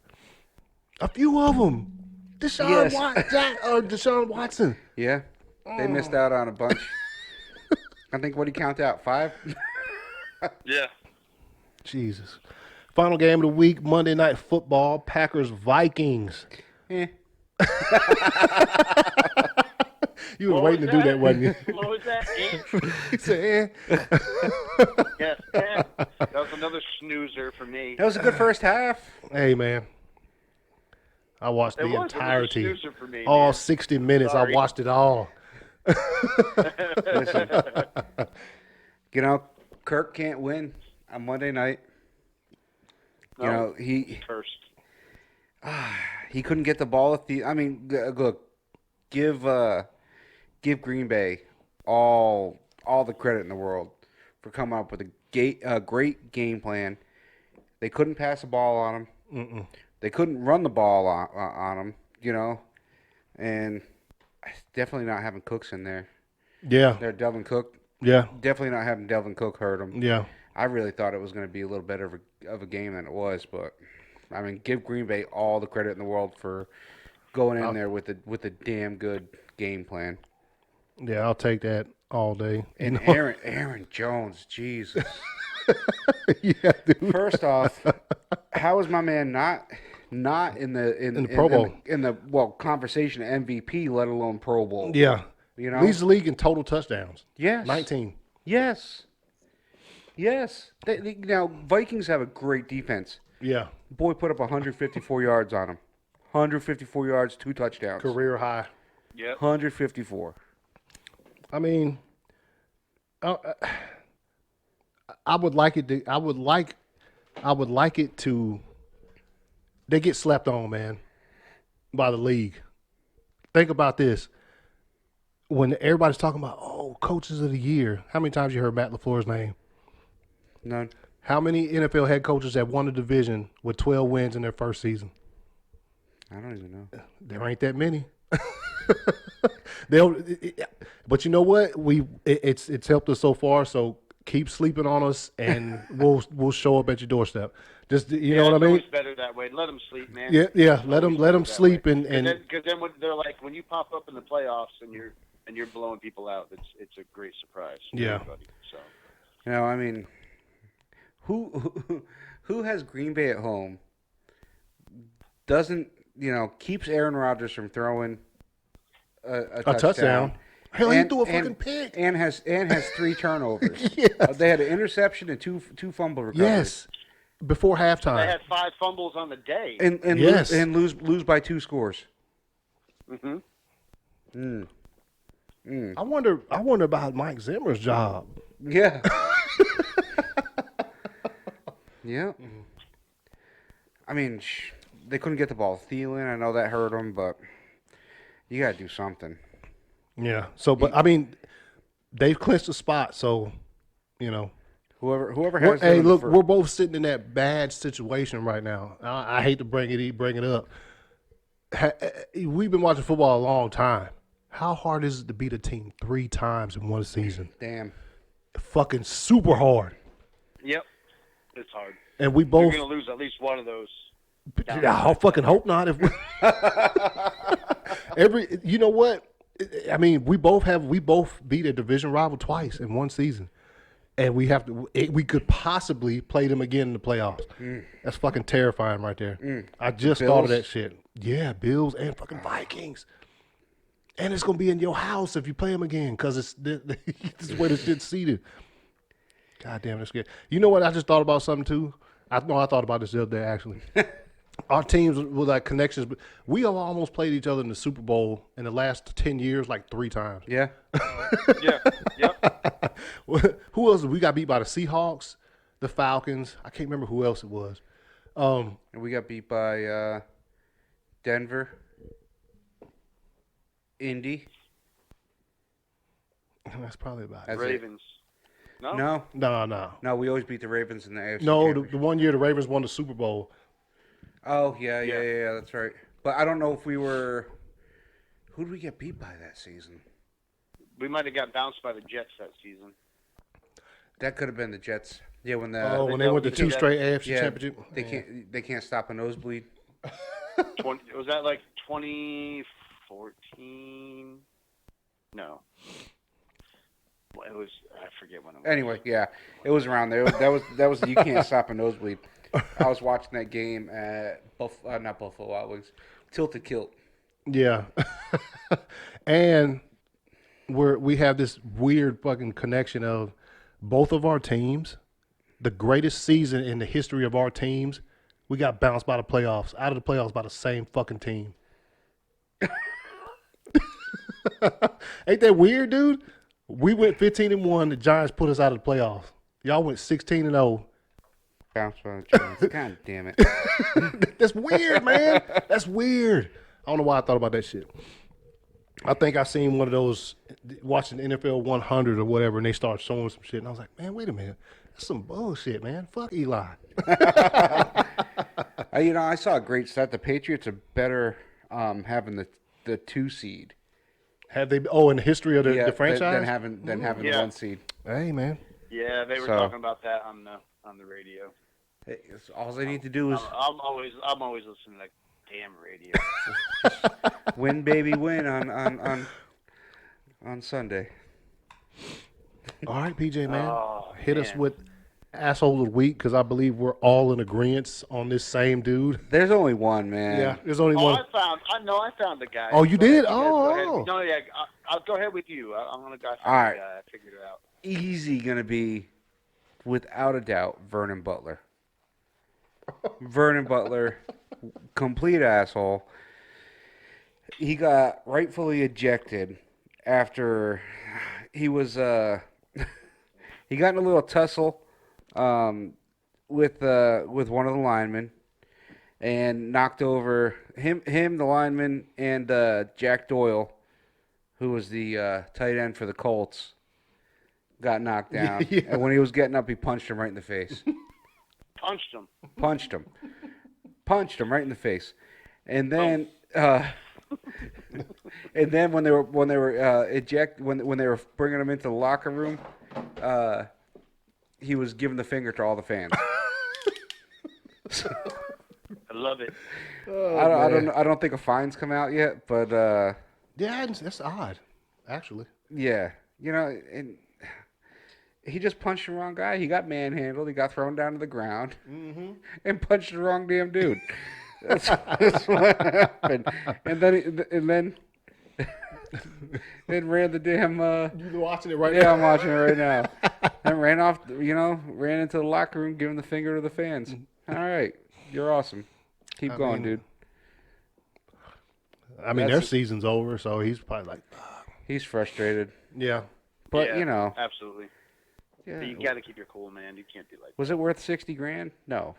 A few of them. Deshaun Watson. Yeah, they missed out on a bunch. I think what did he count out? 5. Yeah. Jesus. Final game of the week, Monday Night Football, Packers-Vikings. Eh. You were waiting to do that, wasn't you? What was that? He said, Yes. That was another snoozer for me. That was a good first half. Hey, man. I watched the entirety. Snoozer for me, all man. 60 minutes. Sorry. I watched it all. Listen, Kirk can't win on Monday night. No, He cursed. he couldn't get the ball at the. I mean, look, give Green Bay all the credit in the world for coming up with a great game plan. They couldn't pass the ball on him. Mm-mm. They couldn't run the ball on him. And definitely not having Cooks in there. Yeah. They're Delvin Cook. Yeah. Definitely not having Delvin Cook hurt him. Yeah. I really thought it was going to be a little better of a game than it was, but I mean, give Green Bay all the credit in the world for going in there with a damn good game plan. Yeah, I'll take that all day. And Aaron Jones, Jesus. Yeah, dude. First off, how is my man not in the Pro Bowl in the conversation MVP, let alone Pro Bowl? Yeah. Leads the league in total touchdowns. Yes. 19. Yes. Now Vikings have a great defense. Yeah. Boy put up 154 yards on him. 154 yards, 2 touchdowns. Career high. Yep. 154. I mean, I would like it to. I would like it to. They get slept on, man, by the league. Think about this. When everybody's talking about, coaches of the year, how many times you heard Matt LaFleur's name? None. How many NFL head coaches have won a division with 12 wins in their first season? I don't even know. There ain't that many. But you know what? It's helped us so far. So keep sleeping on us, and we'll show up at your doorstep. Just you know what I mean? It's better that way. Let them sleep, man. Yeah. Let them sleep, and because then when they're like when you pop up in the playoffs and you're blowing people out, it's a great surprise. For everybody, so. I mean, who has Green Bay at home? Doesn't keeps Aaron Rodgers from throwing a touchdown. Hell, he threw a fucking and, pick. and has 3 turnovers. Yes. They had an interception and two fumble recoveries. Yes, before halftime. They had 5 fumbles on the day. And Yes. lose by 2 scores. Mm-hmm. I wonder about Mike Zimmer's job. Yeah. Yeah. I mean, they couldn't get the ball. Thielen, I know that hurt them, but you got to do something. Yeah. So, but I mean, they've clinched the spot. So, Whoever has. Hey, look, we're both sitting in that bad situation right now. I hate to bring it up. We've been watching football a long time. How hard is it to beat a team 3 times in one season? Damn. Fucking super hard. Yep. It's hard. And we both. You're going to lose at least one of those. I fucking hope not. If you know what? I mean, we both beat a division rival twice in one season, and we could possibly play them again in the playoffs. That's fucking terrifying right there. I just thought of that shit. Yeah, Bills and fucking Vikings, and it's gonna be in your house if you play them again because it's this is where the shit's seated. God damn, that's good. You know what? I just thought about something too. I thought about this the other day actually. Our teams with like connections, but we have almost played each other in the Super Bowl in the last 10 years like 3 times. Yeah. Yeah. Yep. Who else? We got beat by the Seahawks, the Falcons. I can't remember who else it was. And we got beat by Denver, Indy. That's probably about it. That's Ravens. No? No, we always beat the Ravens in the AFC. No, the Championship. one year the Ravens won the Super Bowl. Oh, yeah, that's right. But I don't know if we were... Who did we get beat by that season? We might have got bounced by the Jets that season. That could have been the Jets. Yeah, when they went to 2 straight AFC yeah, championship. They can't stop a nosebleed. Was that like 2014? No. It was. I forget when it was. Anyway, yeah, it was around there. That was you can't stop a nosebleed. I was watching that game at not Buffalo Wild Wings, Tilted Kilt. Yeah, and we have this weird fucking connection of both of our teams, the greatest season in the history of our teams. We got bounced by the playoffs, out of the playoffs by the same fucking team. Ain't that weird, dude? We went 15-1. The Giants put us out of the playoffs. Y'all went 16-0. Bounce by the Giants. God damn it. That's weird, man. That's weird. I don't know why I thought about that shit. I think I seen one of those watching NFL 100 or whatever, and they start showing some shit, and I was like, man, wait a minute. That's some bullshit, man. Fuck Eli. I saw a great stat. The Patriots are better having the 2 seed. Have they? Oh, in the history of the franchise, than having the 1 seed. Hey, man. Yeah, they were talking about that on the radio. Hey, all they need to do is I'm always listening to damn radio. win, baby, win on Sunday. All right, PJ, man. Hit us man. with asshole of the week because I believe we're all in agreement on this same dude. There's only one, man. Yeah, there's only one. I found the guy. Oh, you Go did? ahead. Oh. Go ahead. No, yeah. I'll go ahead with you. I'm gonna go. All right. I figured it out. Easy gonna be, without a doubt, Vernon Butler. Vernon Butler, complete asshole. He got rightfully ejected after he was he got in a little tussle with one of the linemen and knocked over him the lineman, and Jack Doyle, who was the tight end for the Colts, got knocked down. Yeah. And when he was getting up, he punched him right in the face. Punched him. Punched him right in the face, and then and then when they were when they were bringing him into the locker room, he was giving the finger to all the fans. I love it. I don't think a fine's come out yet, but Yeah, that's odd, actually. yeah, and he just punched the wrong guy. He got manhandled. He got thrown down to the ground and punched the wrong damn dude. That's what happened. And then and ran the damn. You watching it right Yeah, now? I'm watching it right now. And ran off, ran into the locker room, giving the finger to the fans. All right, you're awesome. Keep going, dude. I mean, their season's over, so he's probably like, he's frustrated. Yeah. But, Absolutely. Yeah. But you got to keep your cool, man. You can't be like Was it worth $60,000? No.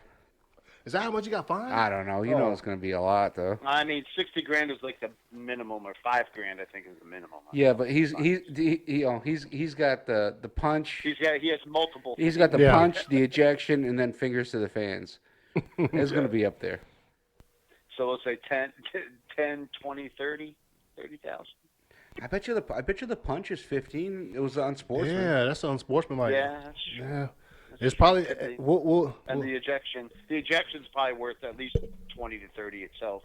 Is that how much you got fined? I don't know. You know it's going to be a lot, though. I mean, $60,000 is like the minimum, or $5,000 I think is the minimum. Yeah, but he's got the punch. He has multiple. He's got the punch, the ejection, and then fingers to the fans. It's going to be up there. So let's say 10, 20, 30, 30,000. I bet you the punch is 15. It was unsportsmanlike. Yeah, that's unsportsmanlike. Yeah, that's true. Yeah. It's probably and the ejection's probably worth at least 20 to 30 itself.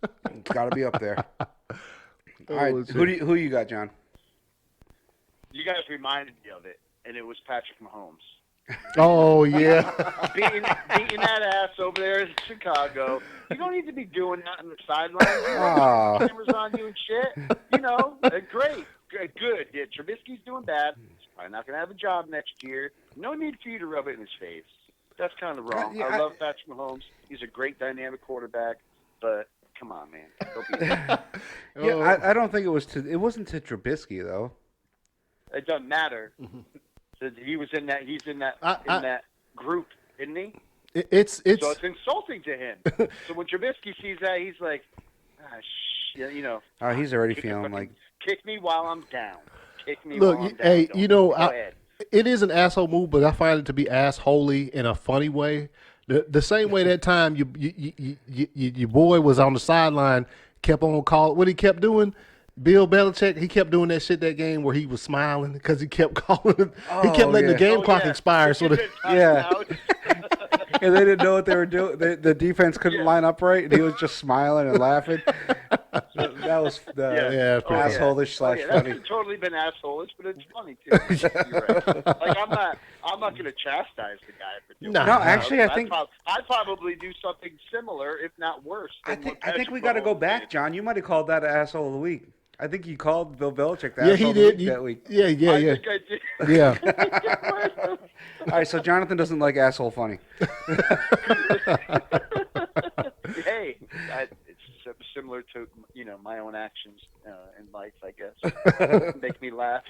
It's got to be up there. All right, who you got, John? You guys reminded me of it, and it was Patrick Mahomes. Oh yeah, beating that ass over there in Chicago. You don't need to be doing that on the sideline. Cameras on you and shit. Great, good. Yeah, Trubisky's doing bad. He's probably not going to have a job next year. No need for you to rub it in his face. That's kind of wrong. I love Patrick Mahomes. He's a great dynamic quarterback, but come on, man. Don't be I don't think it wasn't to Trubisky though. It doesn't matter. So he was in that. He's in that group, isn't he? It's so it's insulting to him. So when Trubisky sees that, he's like, he's already feeling like kick me while I'm down. Kick me look, while I'm hey, down. Go ahead. It is an asshole move, but I find it to be assholey in a funny way. The same way that time your boy was on the sideline, kept on calling. What he kept doing, Bill Belichick, he kept doing that shit that game where he was smiling because he kept calling him. He kept letting the game clock expire. So and they didn't know what they were doing. The defense couldn't line up right, and he was just smiling and laughing. That was asshole-ish / funny. That's totally been asshole-ish, but it's funny too. You're right. Like I'm not going to chastise the guy for doing No, actually, I think I'd probably do something similar, if not worse. I think we got to go back, John. You might have called that an asshole of the week. I think you called Bill Belichick that asshole of the week that week. I think I did. Yeah. All right, so Jonathan doesn't like asshole funny. Hey, it's similar to my own actions in life, I guess. Make me laugh.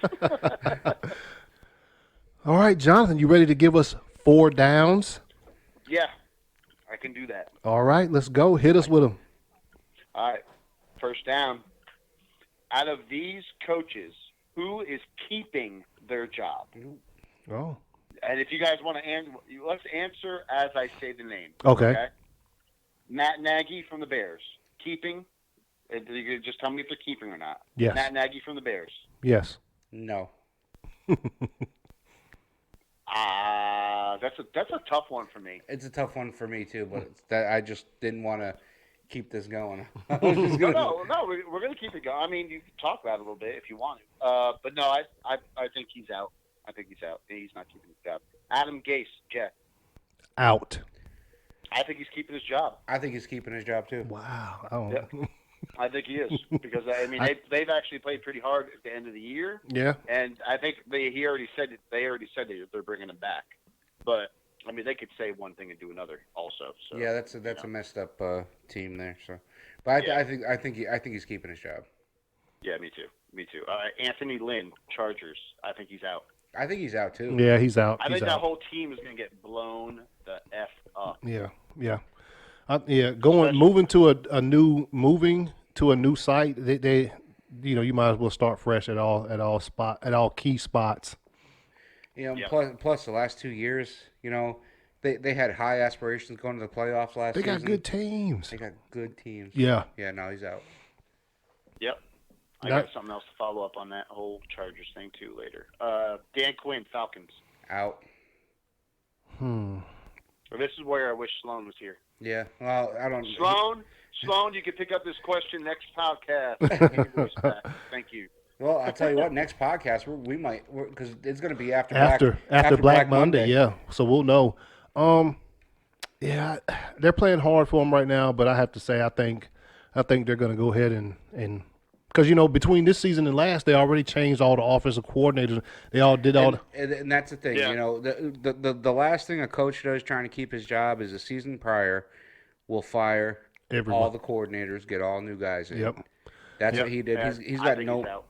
All right, Jonathan, you ready to give us 4 downs? Yeah, I can do that. All right, let's go. Hit us with them. All right, first down. Out of these coaches, who is keeping their job? Oh. And if you guys want to answer, let's answer as I say the name. Okay. Matt Nagy from the Bears. Keeping? You can just tell me if they're keeping or not. Yes. Matt Nagy from the Bears. Yes. No. That's a tough one for me. It's a tough one for me too, but I just didn't want to keep this going. No, we're going to keep it going. I mean, you can talk about it a little bit if you want to. But no, I think he's out. I think he's out. He's not keeping his job. Adam Gase, Jeff. Out. I think he's keeping his job. I think he's keeping his job too. Wow. Yeah. I think he is because they've actually played pretty hard at the end of the year. Yeah. And I think they already said they're bringing him back. But I mean, they could say one thing and do another also. So yeah, that's a messed up team there. So, but I think he's keeping his job. Yeah, me too. Anthony Lynn, Chargers. I think he's out. I think he's out too. Yeah, he's out. I think that whole team is going to get blown the F up. Yeah. Moving to a new site. They you might as well start fresh at all key spots. Plus the last 2 years, they had high aspirations going to the playoffs last season. They got good teams. Yeah. Yeah, now he's out. Yep. I got something else to follow up on that whole Chargers thing too later. Dan Quinn, Falcons. Out. Well, this is where I wish Sloan was here. Yeah. Well, I don't. Sloan, you can pick up this question next podcast. Thank you. Well, I'll tell you what. Next podcast, we might because it's going to be after Black Monday. Yeah, so we'll know. Yeah, they're playing hard for them right now, but I have to say, I think they're going to go ahead and Because, between this season and last, they already changed all the offensive coordinators. They all did all and that's the thing, Yeah. the last thing a coach does trying to keep his job is the season prior will fire Everyone. all the coordinators, get all new guys in. Yep. That's what he did. And He's I got think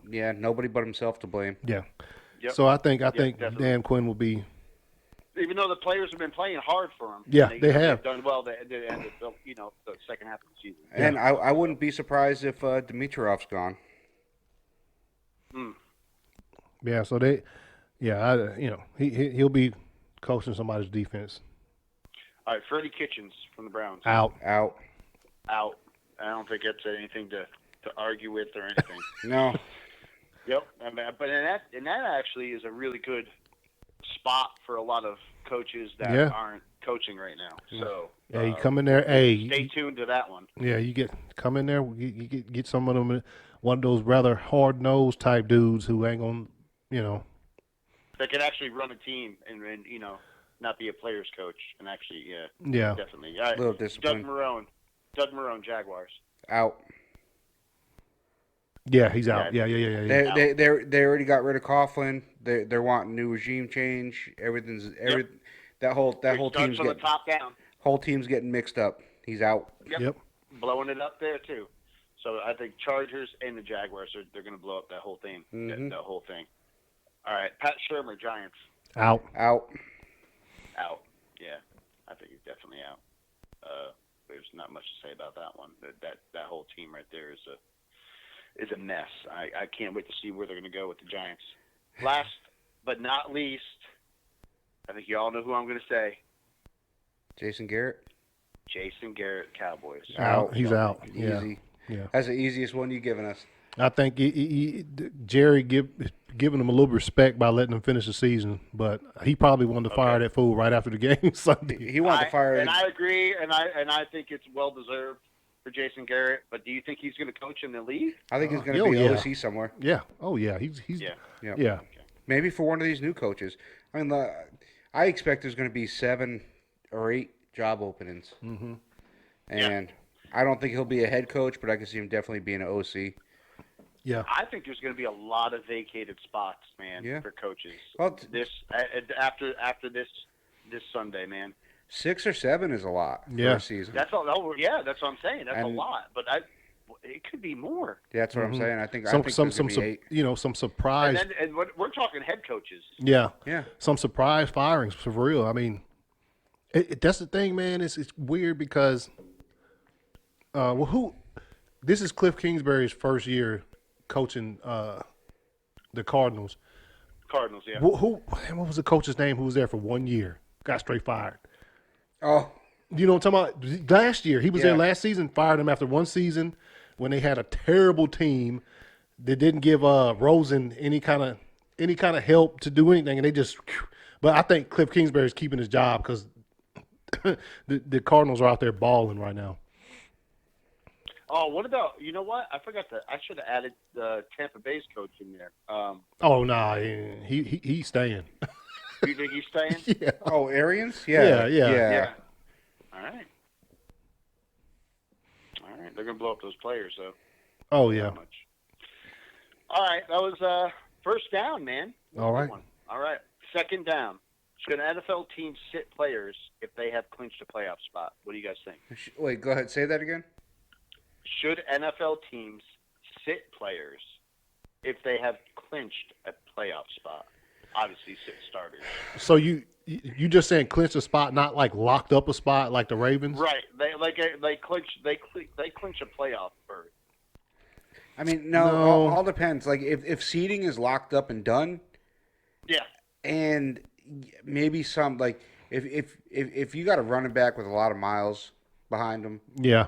he's out. nobody but himself to blame. Yeah. Yep. So I think definitely. Dan Quinn will be. Even though the players have been playing hard for him. Yeah, and they have. They've done well the end of the second half of the season. And I wouldn't be surprised if Dimitrov's gone. Yeah. So he'll be coaching somebody's defense. All right, Freddie Kitchens from the Browns. Out. Out. I don't think that's anything to argue with or anything. No. Yep. But that actually is a really good spot for a lot of coaches that aren't coaching right now. So Yeah, you come in there. Hey, stay tuned to that one. Yeah, come in there. You get some of them. One of those rather hard nosed type dudes who ain't gonna, That can actually run a team and not be a player's coach and actually definitely. All right. Little discipline. Doug Marone, Jaguars. Out. Yeah, he's out. Yeah. They already got rid of Coughlin. They're wanting new regime change. That whole team's from the top down. Whole team's getting mixed up. He's out. Yep. Blowing it up there too. So I think Chargers and the Jaguars they're going to blow up that whole thing. Mm-hmm. The whole thing. All right, Pat Shurmur, Giants. Out. Out. Yeah, I think he's definitely out. There's not much to say about that one. That whole team right there is a mess. I can't wait to see where they're going to go with the Giants. Last but not least, I think you all know who I'm going to say. Jason Garrett. Jason Garrett, Cowboys. Out. He's out. Easy. Yeah. That's the easiest one you've given us. I think Jerry giving him a little respect by letting him finish the season, but he probably wanted to fire that fool right after the game Sunday. He wanted to fire. And I agree, and I think it's well deserved for Jason Garrett. But do you think he's going to coach in the league? I think he's going to be OC somewhere. Yeah. Oh yeah. He's Yeah. Yeah. Maybe for one of these new coaches. I mean, I expect there's going to be 7 or 8 job openings. Mm-hmm. And I don't think he'll be a head coach, but I can see him definitely being an OC. Yeah. I think there's going to be a lot of vacated spots, man, for coaches. Well, after this Sunday, man. 6 or 7 is a lot for a season. That's all. Yeah, that's what I'm saying. That's a lot, but it could be more. That's what I'm saying. I think some surprise. And we're talking head coaches. Yeah. Yeah. Some surprise firings for real. I mean, that's the thing, man. It's weird because, this is Cliff Kingsbury's first year coaching the Cardinals. Cardinals, yeah. What was the coach's name who was there for 1 year? Got straight fired. Oh. You know what I'm talking about? Last year. He was there last season, fired him after one season when they had a terrible team that didn't give Rosen any kind of help to do anything, and they just. But I think Cliff Kingsbury is keeping his job because the Cardinals are out there balling right now. Oh, what about, you know what? I should have added the Tampa Bay's coach in there. He's staying. You think he's staying? Yeah. Oh, Arians? Yeah. All right. They're going to blow up those players, though. Oh, yeah. All right. That was first down, man. All right. All right. Second down. Should NFL teams sit players if they have clinched a playoff spot? What do you guys think? Wait, go ahead. Say that again. Should NFL teams sit players if they have clinched a playoff spot? Obviously, sit starters. So you just saying clinch a spot, not like locked up a spot like the Ravens? Right. They clinch a playoff berth. I mean, no. All depends. Like if seeding is locked up and done. Yeah. And maybe some like if you got a running back with a lot of miles behind him. Yeah.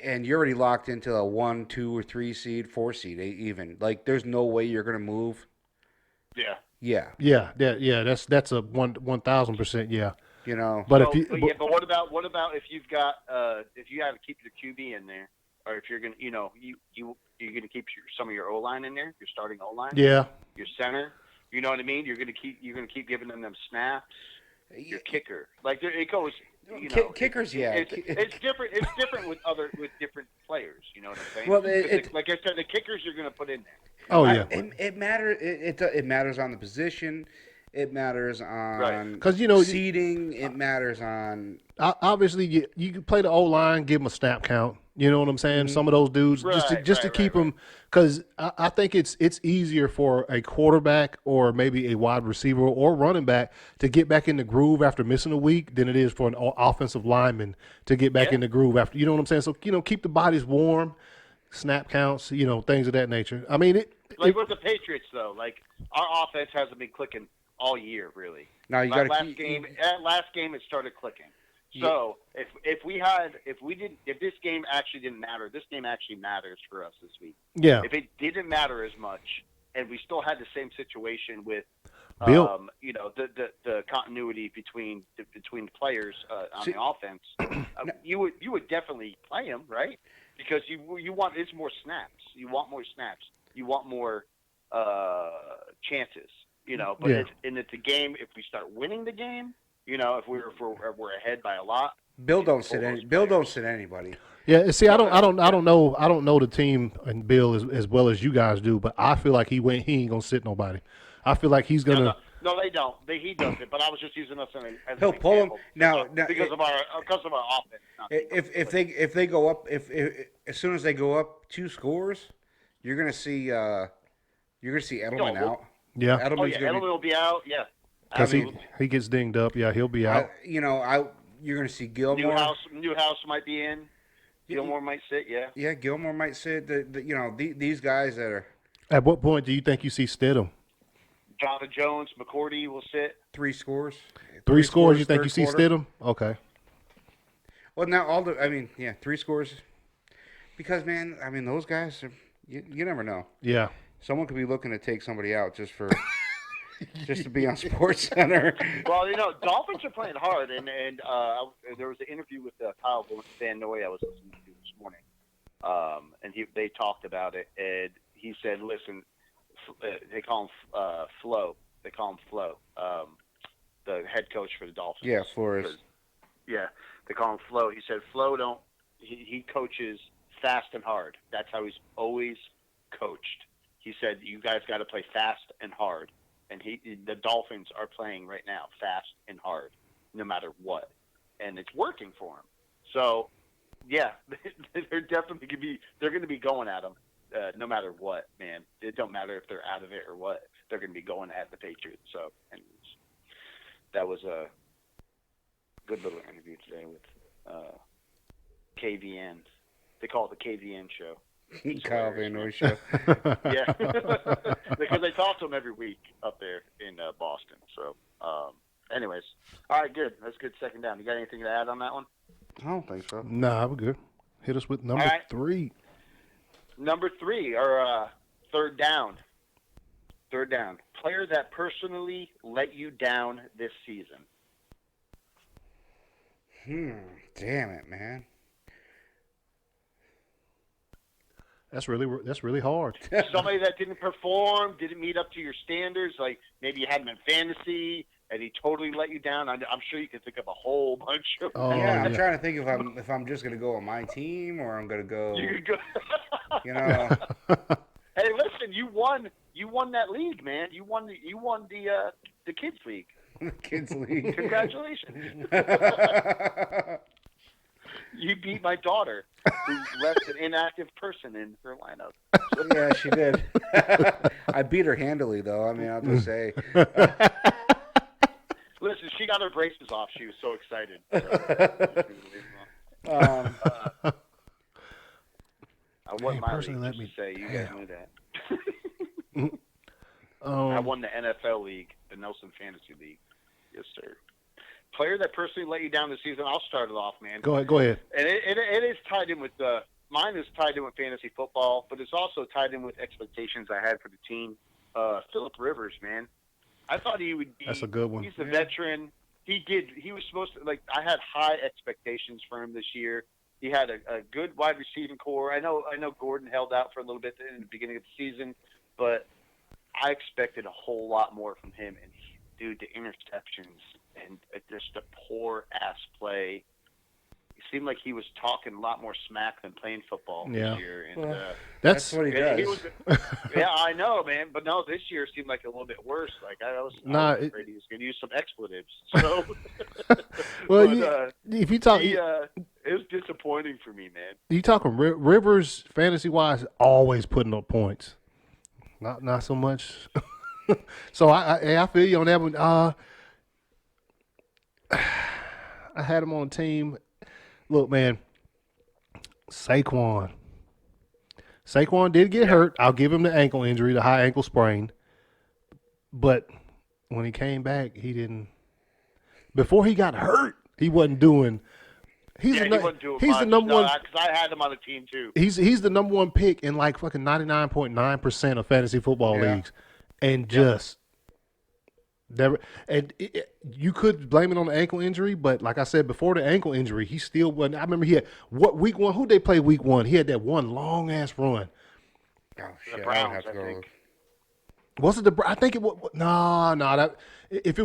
And you're already locked into a 1, 2, or 3 seed, 4 seed, even. Like, there's no way you're going to move. Yeah. Yeah. Yeah. That's a 1,000%. Yeah. You know. But but what about if you've got if you have to keep your QB in there, or if you're gonna you're gonna keep some of your O line in there, your starting O line. Yeah. Your center. You know what I mean? You're gonna keep giving them snaps. Your kicker, like it goes Kickers, yeah. It's different. It's different with different players. You know what I'm saying? Well, like I said, the kickers you're going to put in there. Oh yeah, it matters. It matters on the position. It matters on because seeding. It matters on obviously you can play the O line, give them a snap count. You know what I'm saying? Some of those dudes just to keep them, because I think it's easier for a quarterback or maybe a wide receiver or running back to get back in the groove after missing a week than it is for an offensive lineman to get back in the groove after. You know what I'm saying? So keep the bodies warm, snap counts, things of that nature. I mean, with the Patriots though, like our offense hasn't been clicking all year really. Now you got last game it started clicking. So if this game actually didn't matter, this game actually matters for us this week. Yeah. If it didn't matter as much, and we still had the same situation with, Bill. the continuity between the players on the offense, you would definitely play him, right? Because you want more snaps. You want more snaps. You want more chances. But it's a game. If we start winning the game. If we're ahead by a lot, Bill don't sit anybody. Yeah, see, I don't know the team and Bill as well as you guys do, but I feel like he ain't gonna sit nobody. I feel like he's gonna. No, they don't. He doesn't. But I was just using us as he'll an pull example. him because of our offense. If they go up, if as soon as they go up 2 scores, you're gonna see Edelman out. Yeah. Edelman will be out. Yeah. Because he gets dinged up. Yeah, he'll be out. You're going to see Gilmore. Newhouse might be in. Gilmore might sit, yeah. Yeah, Gilmore might sit. These guys that are. At what point do you think you see Stidham? Jonathan Jones, McCourty will sit. 3 scores. 3 scores, you think you see Stidham? Okay. Well, now 3 scores. Because, man, those guys, you never know. Yeah. Someone could be looking to take somebody out just for... just to be on Sports Center. Well, Dolphins are playing hard, and there was an interview with Kyle Van Noy I was listening to this morning, and they talked about it, and he said, "Listen, they call him Flo. They call him Flo, the head coach for the Dolphins. Yeah, Flores. Yeah, they call him Flo. He said Flo he coaches fast and hard. That's how he's always coached. He said you guys got to play fast and hard." And the Dolphins are playing right now fast and hard, no matter what, and it's working for them. So, yeah, they're definitely going to be going at them, no matter what, man. It don't matter if they're out of it or what. They're going to be going at the Patriots. So, anyways, that was a good little interview today with KVN. They call it the KVN show. Kyle Van Noy show. Yeah, because they talk to him every week up there in Boston. So, anyways, all right, good. That's good. Second down. You got anything to add on that one? I don't think so. Nah, we're good. Hit us with number 3. Number 3, or third down. Third down. Player that personally let you down this season. Damn it, man. That's really hard. Somebody that didn't perform, didn't meet up to your standards. Like maybe you had him in fantasy, and he totally let you down. I'm sure you can think of a whole bunch of. I'm trying to think if I'm just going to go on my team or I'm going to go. You could go. Hey, listen, you won that league, man. You won the kids league. Kids league. Congratulations. You beat my daughter, who left an inactive person in her lineup. Yeah, she did. I beat her handily, though. I'll just say. Listen, she got her braces off. She was so excited. I won my league, just to say. You guys knew that. I won the NFL league, the Nelson Fantasy League. Yes, sir. Player that personally let you down this season, I'll start it off, man. Go ahead. And it is tied in with mine is tied in with fantasy football, but it's also tied in with expectations I had for the team. Phillip Rivers, man. I thought he would be. That's a good one. He's a veteran. He was supposed to, I had high expectations for him this year. He had a good wide receiving core. I know Gordon held out for a little bit in the beginning of the season, but I expected a whole lot more from him. And dude, the interceptions and just a poor ass play. It seemed like he was talking a lot more smack than playing football this year. And that's what he does. Yeah, I know, man. But no, this year seemed like a little bit worse. Like I was afraid he was going to use some expletives. So, well, if you talk, it was disappointing for me, man. You talking Rivers fantasy wise, always putting up points. Not so much. So I feel you on that one. I had him on the team. Look, man, Saquon did get hurt. I'll give him the ankle injury, the high ankle sprain. But when he came back, he didn't. Before he got hurt, he wasn't doing. He wasn't doing he's much. the number one because I had him on the team too. He's the number one pick in like fucking 99.9% of fantasy football leagues, and just never. And you could blame it on the ankle injury, but like I said before, the ankle injury, he still wasn't. I remember he had week one? Who they play week one? He had that one long ass run. Oh shit! The Browns, I think. Was it the? I think it was. No. That if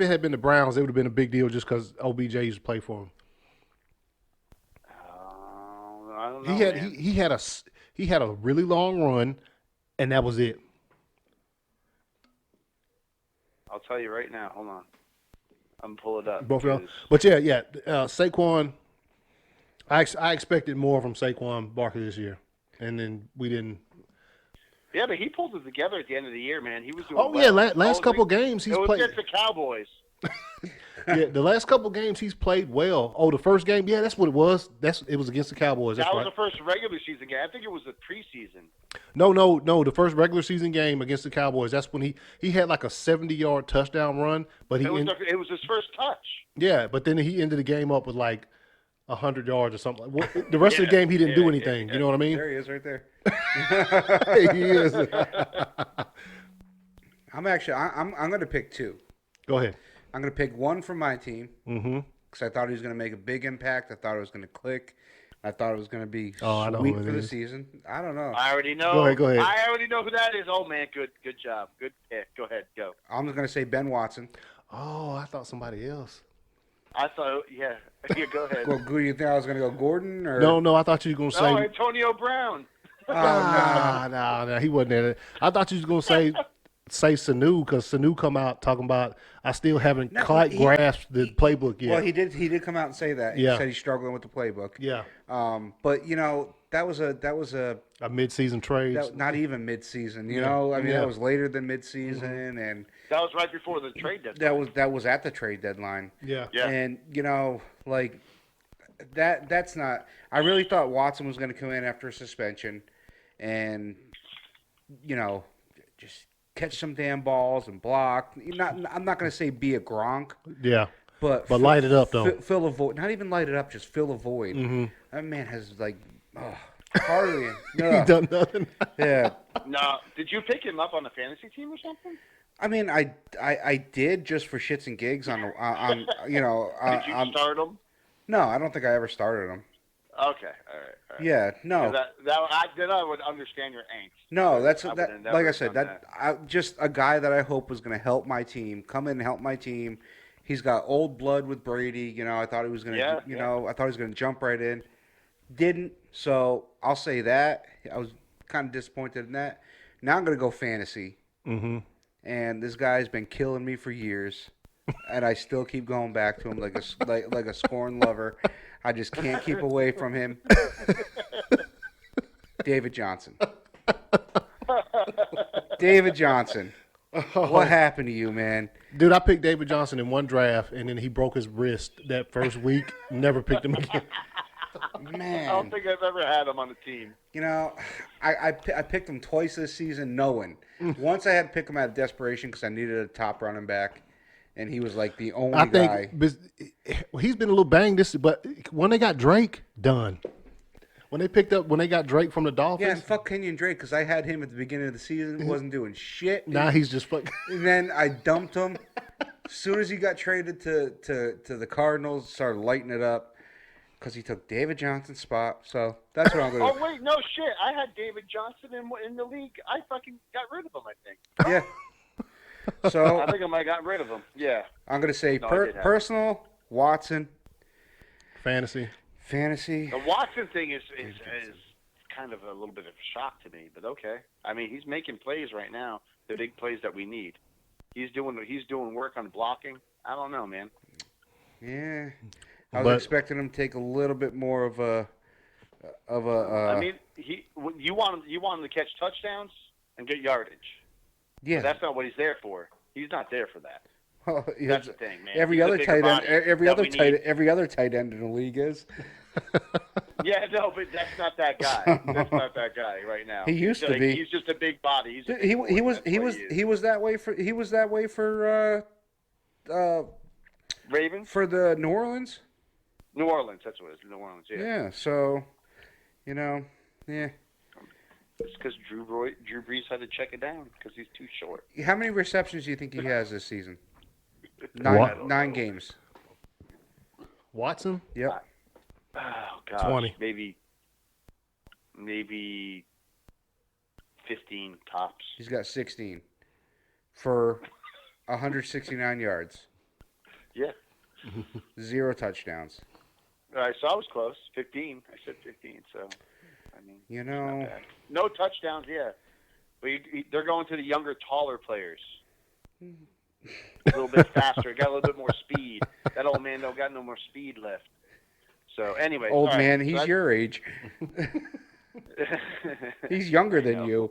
it had been the Browns, it would have been a big deal just because OBJ used to play for him. I don't know, he had a really long run, and that was it. I'll tell you right now. Hold on, I'm gonna pull it up. Both of y'all. But yeah. Saquon. I expected more from Saquon Barkley this year, and then we didn't. Yeah, but he pulled it together at the end of the year, man. He was doing well. Yeah, last couple games he's played. It was against the Cowboys. Yeah, the last couple games he's played well. Oh, the first game, yeah, that's what it was. It was against the Cowboys. That's that was right. The first regular season game. I think it was the preseason. No. The first regular season game against the Cowboys. That's when he had like a 70-yard touchdown run, but it was his first touch. Yeah, but then he ended the game up with like 100 yards or something. Well, the rest of the game he didn't do anything. You know what I mean? There he is, right there. He is. I'm going to pick two. Go ahead. I'm going to pick one from my team. Mm-hmm. Because I thought he was going to make a big impact. I thought it was going to click. I thought it was going to be I know sweet who it for the is. season. I don't know. I already know. Go ahead. I already know who that is. Oh, man, good job. Good pick. Go ahead, go. I'm just going to say Ben Watson. Oh, I thought somebody else. I thought, yeah, go ahead. Well, who do you think I was going to go, Gordon? Or? No, I thought you were going to say. No, Antonio Brown. No, he wasn't there. I thought you was going to say Sanu, because Sanu come out talking about I still haven't quite grasped the playbook yet. Well, he did come out and say that. He said he's struggling with the playbook. Yeah. But that was a mid-season trade. Not even mid-season. That was later than mid-season, and that was right before the trade deadline. That was at the trade deadline. Yeah. And that's not. I really thought Watson was going to come in after a suspension, and just catch some damn balls and block. I'm not going to say be a Gronk. Yeah. But light it up though. Fill a void. Not even light it up. Just fill a void. Mm-hmm. That man has hardly. He's done nothing. Yeah. No. Did you pick him up on the fantasy team or something? I mean, I did just for shits and gigs on Did you start him? No, I don't think I ever started him. Okay, all right. Yeah, no. Then I would understand your angst. No, like I said, just a guy that I hope was going to help my team, come in and help my team. He's got old blood with Brady. I thought he was going to, I thought he was going to jump right in. Didn't, so I'll say that. I was kind of disappointed in that. Now I'm going to go fantasy. Mm-hmm. And this guy's been killing me for years, and I still keep going back to him like a scorned lover. I just can't keep away from him. David Johnson. David Johnson. What happened to you, man? Dude, I picked David Johnson in one draft, and then he broke his wrist that first week. Never picked him again. Man. I don't think I've ever had him on the team. I picked him twice this season knowing. Once I had to pick him out of desperation because I needed a top running back, and he was like the only guy. He's been a little banged but when they got Drake, done. When they got Drake from the Dolphins. Yeah, and fuck Kenyon Drake, because I had him at the beginning of the season, wasn't doing shit. Now he's just fucking. And then I dumped him. As soon as he got traded to the Cardinals, started lighting it up. Because he took David Johnson's spot, so that's what I'm going to do. Oh, wait, no shit. I had David Johnson in the league. I fucking got rid of him, I think. Yeah. So I think I might have got rid of him. Yeah. I'm going to say No, I did have personal, Watson, Fantasy. fantasy. The Watson thing is kind of a little bit of a shock to me, but okay. I mean, he's making plays right now, the big plays that we need. He's doing work on blocking. I don't know, man. Yeah. I was But- expecting him to take a little bit more of a I mean, you want him to catch touchdowns and get yardage. yeah. But that's not what he's there for. He's not there for that. Well, That's the thing, man. Every He's a other bigger tight end, body every that other we tight, need. every other tight end in the league is. Yeah, no, but that's not that guy. That's not that guy right now. He used to be. He's just a big body. He's a He big boy. he was That's he what was is. he was that way for Ravens, for the New Orleans. New Orleans. That's what it is. New Orleans. Yeah. Yeah. So, yeah. It's because Drew Brees had to check it down because he's too short. How many receptions do you think he has this season? What? Nine games. Watson? Yep. Oh gosh, 20. maybe 15 tops. He's got 16 for 169 yards, Yeah. 0 touchdowns. All right, so I was close. 15. I said 15. So, I mean, You not know, bad. No touchdowns. Yeah, but they're going to the younger, taller players. A little bit faster. Got a little bit more speed. That old man don't got no more speed left. So anyway, old all right, man, so he's that's- your age. He's younger than know. you.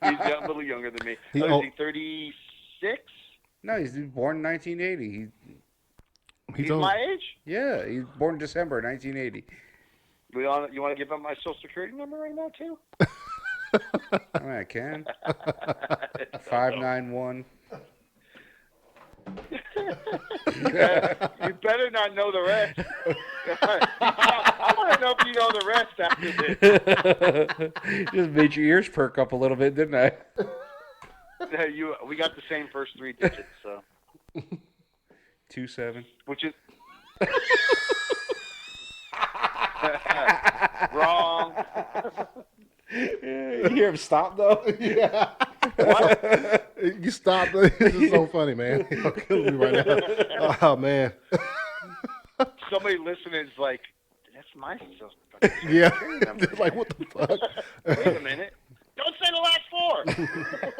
He's a little younger than me. He Is old- he 36? No, he's born in 1980. He's old. my age. Yeah, he's born in December 1980. You want to give up my social security number right now too? I mean, I can. 591. You better not know the rest. I want to know if you know the rest after this. Just made your ears perk up a little bit, didn't I? We got the same first 3 digits, so 27. which is wrong. You hear him stop though? Yeah. You stop. This is so funny, man. You're killing me right now. Oh, man. Somebody listening is like, "That's my social Yeah. security number." It's like, what the fuck? Wait a minute. Don't say the last 4.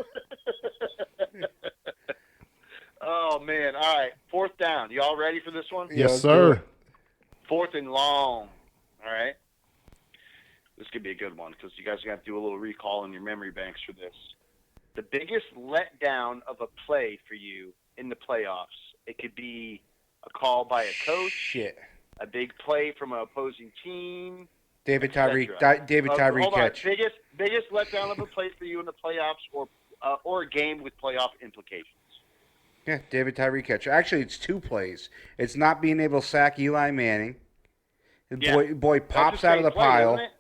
Oh man! All right, 4th down. You all ready for this one? Yeah, Yes, let's do sir. it. 4th and long. All right. This could be a good one because you guys are going to do a little recall in your memory banks for this. The biggest letdown of a play for you in the playoffs. It could be a call by a coach, Shit. a big play from an opposing team. David etc. Tyree. David Tyree Hold on. catch. Biggest letdown of a play for you in the playoffs, or a game with playoff implications. Yeah, David Tyree catch. Actually, it's 2 plays. It's not being able to sack Eli Manning. The Yeah. boy That's pops the out of same the play, pile. isn't it?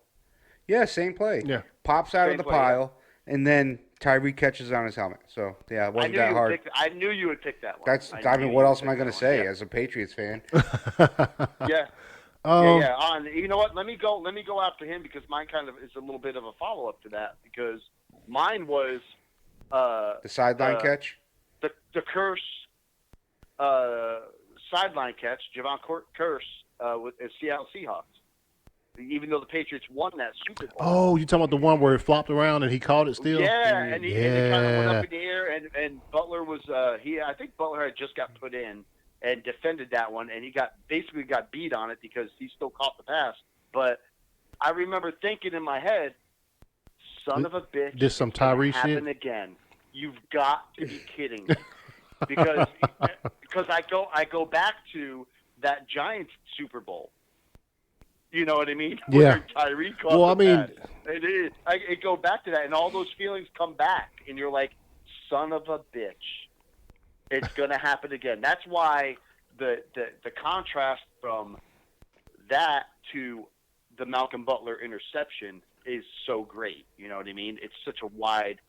Yeah, same play. Yeah. Pops out Same of the play, yeah. pile, and then Tyree catches on his helmet. So, yeah, it wasn't that hard. I knew you would pick that one. I knew mean, what you else would am I pick going to that one, say yeah. as a Patriots fan? Yeah. Um, Yeah. You know what? Let me go after him because mine kind of is a little bit of a follow up to that because mine was The sideline catch? the curse sideline catch, Javon Curse with the Seattle Seahawks. Even though the Patriots won that Super Bowl. Oh, you talking about the one where it flopped around and he caught it still? Yeah, and he kind of went Yeah. up in the air, and Butler was I think Butler had just got put in and defended that one, and he basically got beat on it because he still caught the pass. But I remember thinking in my head, "Son of a bitch, Did some it's gonna Tyree happen shit? again? You've got to be kidding me!" because I go back to that Giants Super Bowl. You know what I mean? Yeah. Where Tyree caught Well, I the mean- pass. It is. It go back to that, and all those feelings come back, and you're like, "Son of a bitch, it's gonna happen again." That's why the contrast from that to the Malcolm Butler interception is so great. You know what I mean? It's such a wide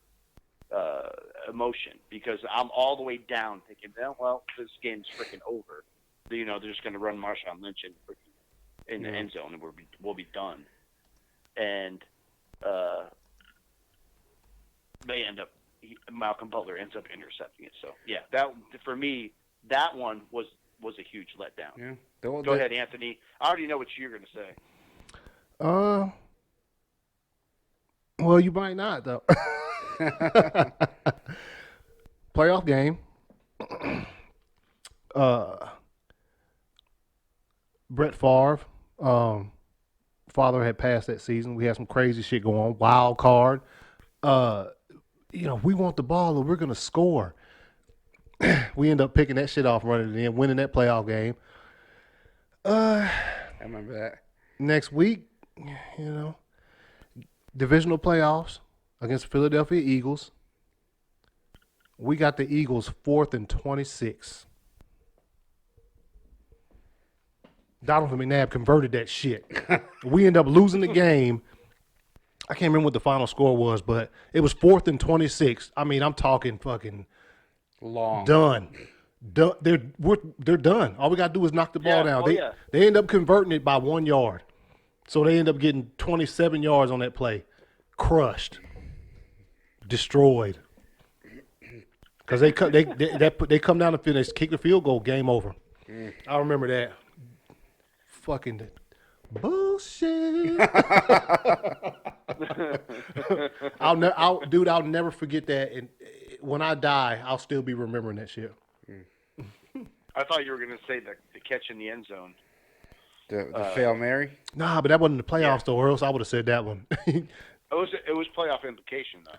emotion because I'm all the way down thinking, well, this game's freaking over. You know, they're just gonna run Marshawn Lynch in the end zone, and we'll be done. And they end up, Malcolm Butler ends up intercepting it. So yeah, that for me, that one was a huge letdown. Yeah. Go ahead, Anthony. I already know what you're going to say. Well, you might not though. Playoff game. Brett Favre, father had passed that season. We had some crazy shit going on. Wild card. We want the ball or we're gonna score. We end up picking that shit off, running it in, winning that playoff game. I remember that. Next week, divisional playoffs against the Philadelphia Eagles. We got the Eagles 4th and 26. Donovan McNabb converted that shit. We end up losing the game. I can't remember what the final score was, but it was 4th and 26. I mean, I'm talking fucking Long. done. They're done. All we got to do is knock the ball down. They end up converting it by 1 yard. So they end up getting 27 yards on that play. Crushed. Destroyed. Because they come down the field, they kick the field goal, game over. I remember that. Fucking bullshit. I'll never forget that. And when I die, I'll still be remembering that shit. I thought you were going to say the catch in the end zone. The Fail Mary? Nah, but that wasn't the playoffs though, or else I would have said that one. It was playoff implication though.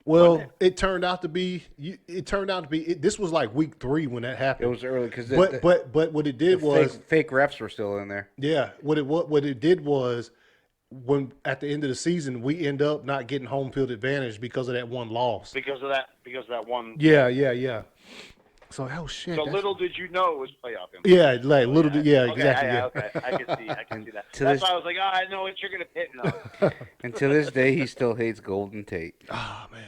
Well, it turned out to be. This was like week 3 when that happened. It was early because but what it did was fake refs were still in there. Yeah, what it did was when at the end of the season we end up not getting home field advantage because of that one loss. Because of that one. Yeah. So shit. So little did you know it was playoff implication. Yeah, like little. Yeah, okay, exactly. Okay, I can see that. That's why I was like, I know what you're gonna hit now. And to this day, he still hates Golden Tate. Oh man.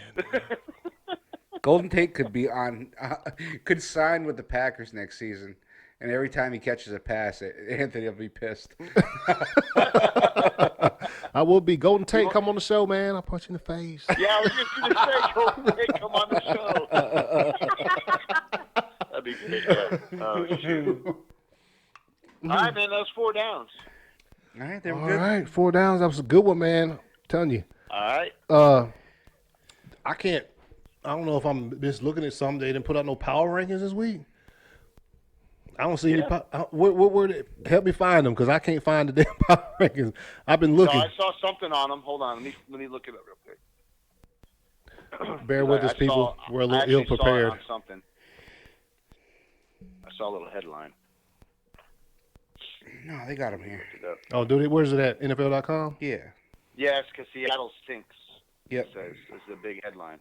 Golden Tate could sign with the Packers next season, and every time he catches a pass, Anthony will be pissed. I will be. Golden Tate, come on the show, man. I'll punch you in the face. Yeah, I was just gonna say, Golden Tate, come on the show. That'd be great. Yeah. Oh shoot! All right, man. Those 4 downs. All right, they were All good. right, 4 downs. That was a good one, man. I'm telling you. All right. I don't know if I'm just looking at something. They didn't put out no power rankings this week. I don't see any. What were they? Help me find them because I can't find the damn power rankings. I've been looking. No, I saw something on them. Hold on. Let me look it up real quick. Bear with us, people. We're a little ill prepared. Something. I saw a little headline. No, they got him here. Oh, do they? Where's it at? NFL.com? Yeah. Yes, because Seattle stinks. Yep. It's a big headline.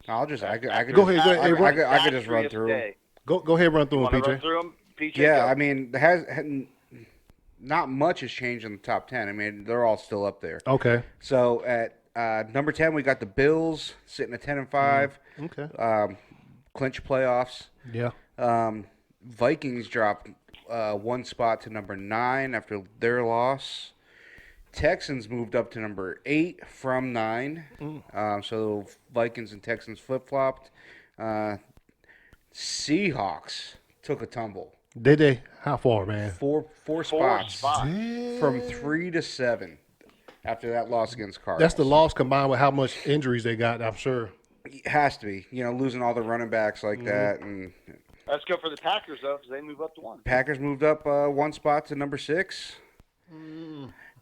I could Go ahead. I could just run through them. Go ahead, run through them, PJ. Run through them, PJ? Yeah, I mean, not much has changed in the top 10. I mean, they're all still up there. Okay. So at number 10, we got the Bills sitting at 10-5. Okay. Clinch playoffs. Yeah. Vikings dropped 1 spot to number 9 after their loss. Texans moved up to number 8 from 9. So Vikings and Texans flip-flopped. Seahawks took a tumble. Did they? How far, man? Four spots from 3 to 7 after that loss against Cardinals. That's the loss combined with how much injuries they got, I'm sure. It has to be. Losing all the running backs like that. And That's good for the Packers, though, because they move up to 1. Packers moved up 1 spot to number 6.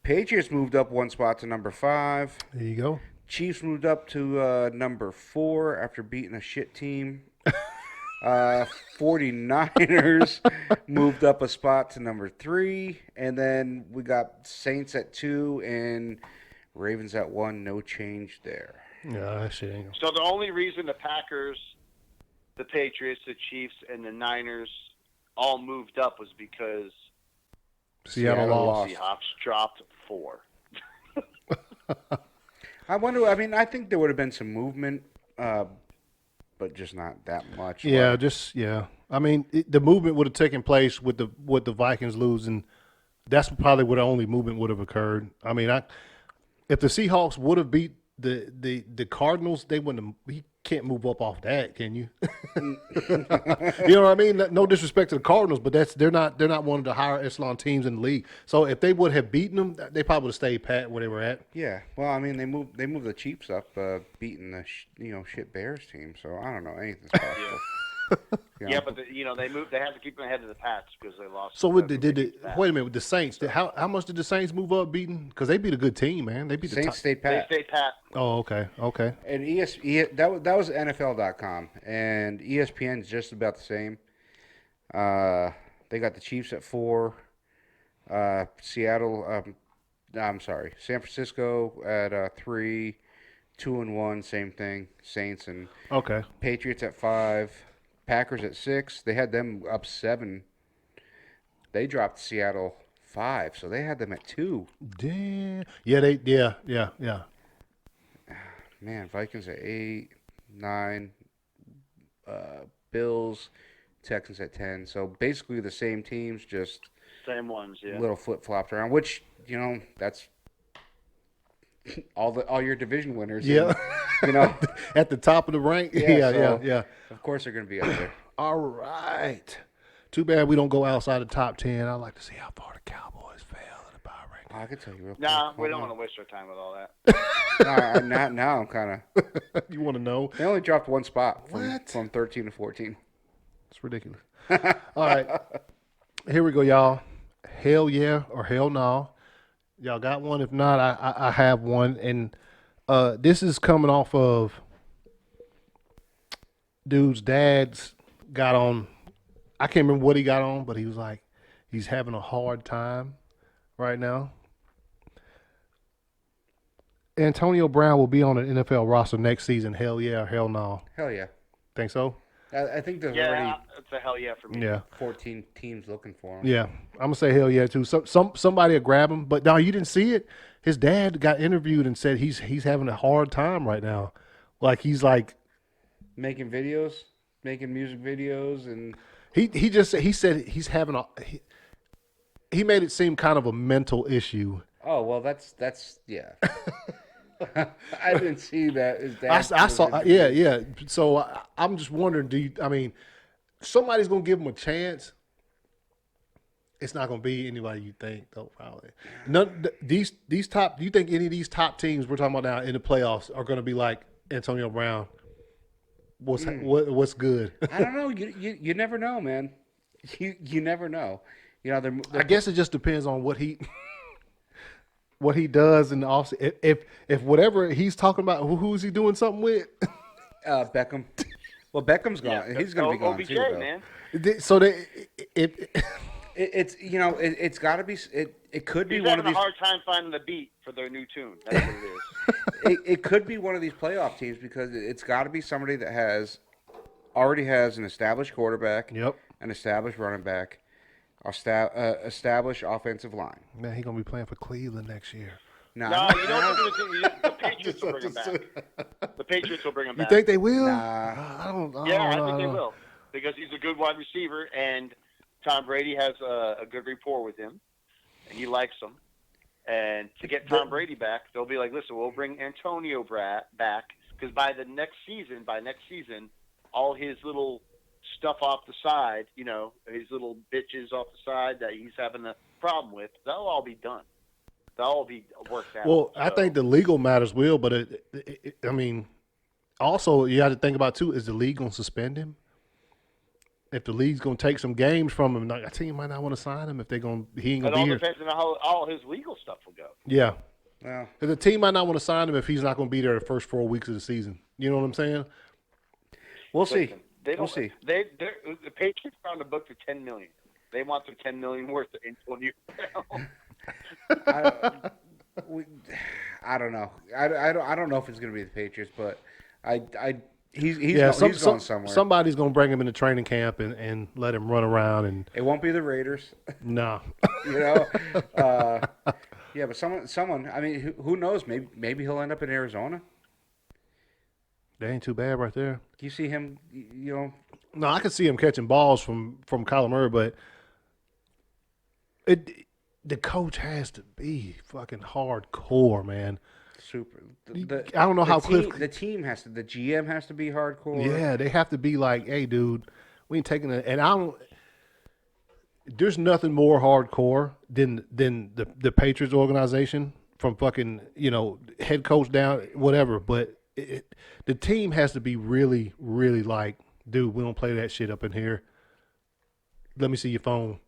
Patriots moved up 1 spot to number 5. There you go. Chiefs moved up to number 4 after beating a shit team. 49ers moved up a spot to number 3. And then we got Saints at 2 and Ravens at 1. No change there. Yeah, that shit ain't. So the only reason the Packers, the Patriots, the Chiefs, and the Niners all moved up was because Seattle lost. Seahawks dropped 4. I wonder. I mean, I think there would have been some movement, but just not that much. Yeah, I mean, the movement would have taken place with the Vikings losing. That's probably where the only movement would have occurred. I mean, if the Seahawks would have beat the Cardinals, they wouldn't. He can't move up off that, can you? You know what I mean? No disrespect to the Cardinals, but they're not one of the higher echelon teams in the league. So if they would have beaten them, they probably would have stayed pat where they were at. Yeah. Well, I mean, they moved the Chiefs up, beating the shit Bears team. So I don't know, anything's possible. Yeah, but they moved. They had to keep them ahead of the Pats because they lost. So wait a minute, with the Saints, how much did the Saints move up beating? Because they beat a good team, man. They beat the Saints stayed pat. They stayed pat. Oh, okay. And that was NFL.com, and ESPN's just about the same. They got the Chiefs at 4, Seattle. I'm sorry, San Francisco at 3, 2-1, same thing. Saints and Patriots at 5, Packers at 6. They had them up 7. They dropped Seattle 5, so they had them at 2. Damn. Yeah. Man, Vikings at 8, 9, Bills, Texans at 10. So basically the same teams, just same ones, yeah. Little flip-flopped around, which, that's all your division winners. Yeah. At the top of the rank. Yeah. Of course they're going to be up there. All right. Too bad we don't go outside the top 10. I'd like to see how far the Cowboys fell in the power ranking. I can tell you real quick. Nah, we don't want to waste our time with all that. Now I'm kind of. You want to know? They only dropped one spot from 13 to 14. It's ridiculous. All right. Here we go, y'all. Hell yeah or hell no. Y'all got one? If not, I have one. And this is coming off of dude's dad's got on. I can't remember what he got on, but he was like, he's having a hard time right now. Antonio Brown will be on an NFL roster next season. Hell yeah or hell no? Hell yeah. Think so? I think there's Yeah, already it's a hell yeah for me. Yeah. 14 teams looking for him. Yeah, I'm gonna say hell yeah too. Somebody will grab him, but no, you didn't see it. His dad got interviewed and said he's having a hard time right now. Like he's like making videos, making music videos, and he said he's having he made it seem kind of a mental issue. Oh well, that's yeah. I didn't see that. His dad I saw yeah. So I'm just wondering, somebody's gonna give him a chance? It's not gonna be anybody you think though, probably. These top. Do you think any of these top teams we're talking about now in the playoffs are gonna be like Antonio Brown? What's good? I don't know. You never know, man. You never know. They're I guess it just depends on what he does in the offseason. If whatever he's talking about, who's he doing something with? Beckham. Well, Beckham's gone. Yeah, he's going to be gone OBJ, too, though. man. So it's got to be. It could be He's one of having these. a hard time finding the beat for their new tune. That's what it is. It could be one of these playoff teams because it's got to be somebody that already has an established quarterback, an established running back, established offensive line. Man, he's gonna be playing for Cleveland next year. No, you know what they're going to do? The Patriots will bring him back. The Patriots will bring him back. You think they will? Nah. I don't I think they will because he's a good wide receiver and Tom Brady has a good rapport with him and he likes him. And to get Tom Brady back, they'll be like, listen, we'll bring Antonio back because by next season, all his little stuff off the side, his little bitches off the side that he's having a problem with, they'll all be done. They'll all be worked out. Well, I think the legal matters will, but also you have to think about too: is the league going to suspend him? If the league's going to take some games from him, a team might not want to sign him if he ain't going to be here. It all depends on how all his legal stuff will go. Yeah. Well, the team might not want to sign him if he's not going to be there the first 4 weeks of the season. You know what I'm saying? We'll see. We'll see. The Patriots found a book for $10 million. They want their $10 million worth of Antonio Brown. I don't know. I don't know if it's going to be the Patriots, but he's going somewhere. Somebody's going to bring him into training camp and let him run around. And it won't be the Raiders. No. Yeah, but someone. I mean, who knows? Maybe he'll end up in Arizona. That ain't too bad right there. You see him, No, I could see him catching balls from Kyler Murray, but the coach has to be fucking hardcore, man. Super. I don't know how the team has to. The GM has to be hardcore. Yeah, they have to be like, hey, dude, we ain't taking it. And I don't. There's nothing more hardcore than the Patriots organization, from fucking head coach down, whatever. But the team has to be really, really like, dude, we don't play that shit up in here. Let me see your phone.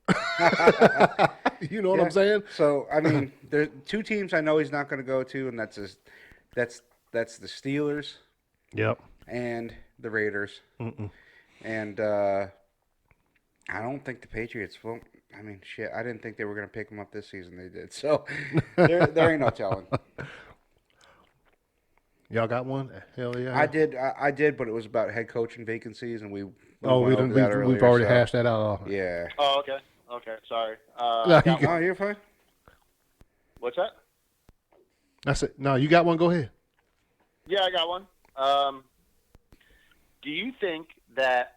You know what I'm saying? So I mean, there's two teams I know he's not going to go to, and that's the Steelers. Yep. And the Raiders. And I don't think the Patriots will. I mean, shit. I didn't think they were going to pick him up this season. They did. So there ain't no telling. Y'all got one? Hell yeah. I did, but it was about head coaching vacancies, and we've already hashed that out. Yeah. Oh, okay. Sorry. You're fine. What's that? That's it. No, you got one. Go ahead. Yeah, I got one. Do you think that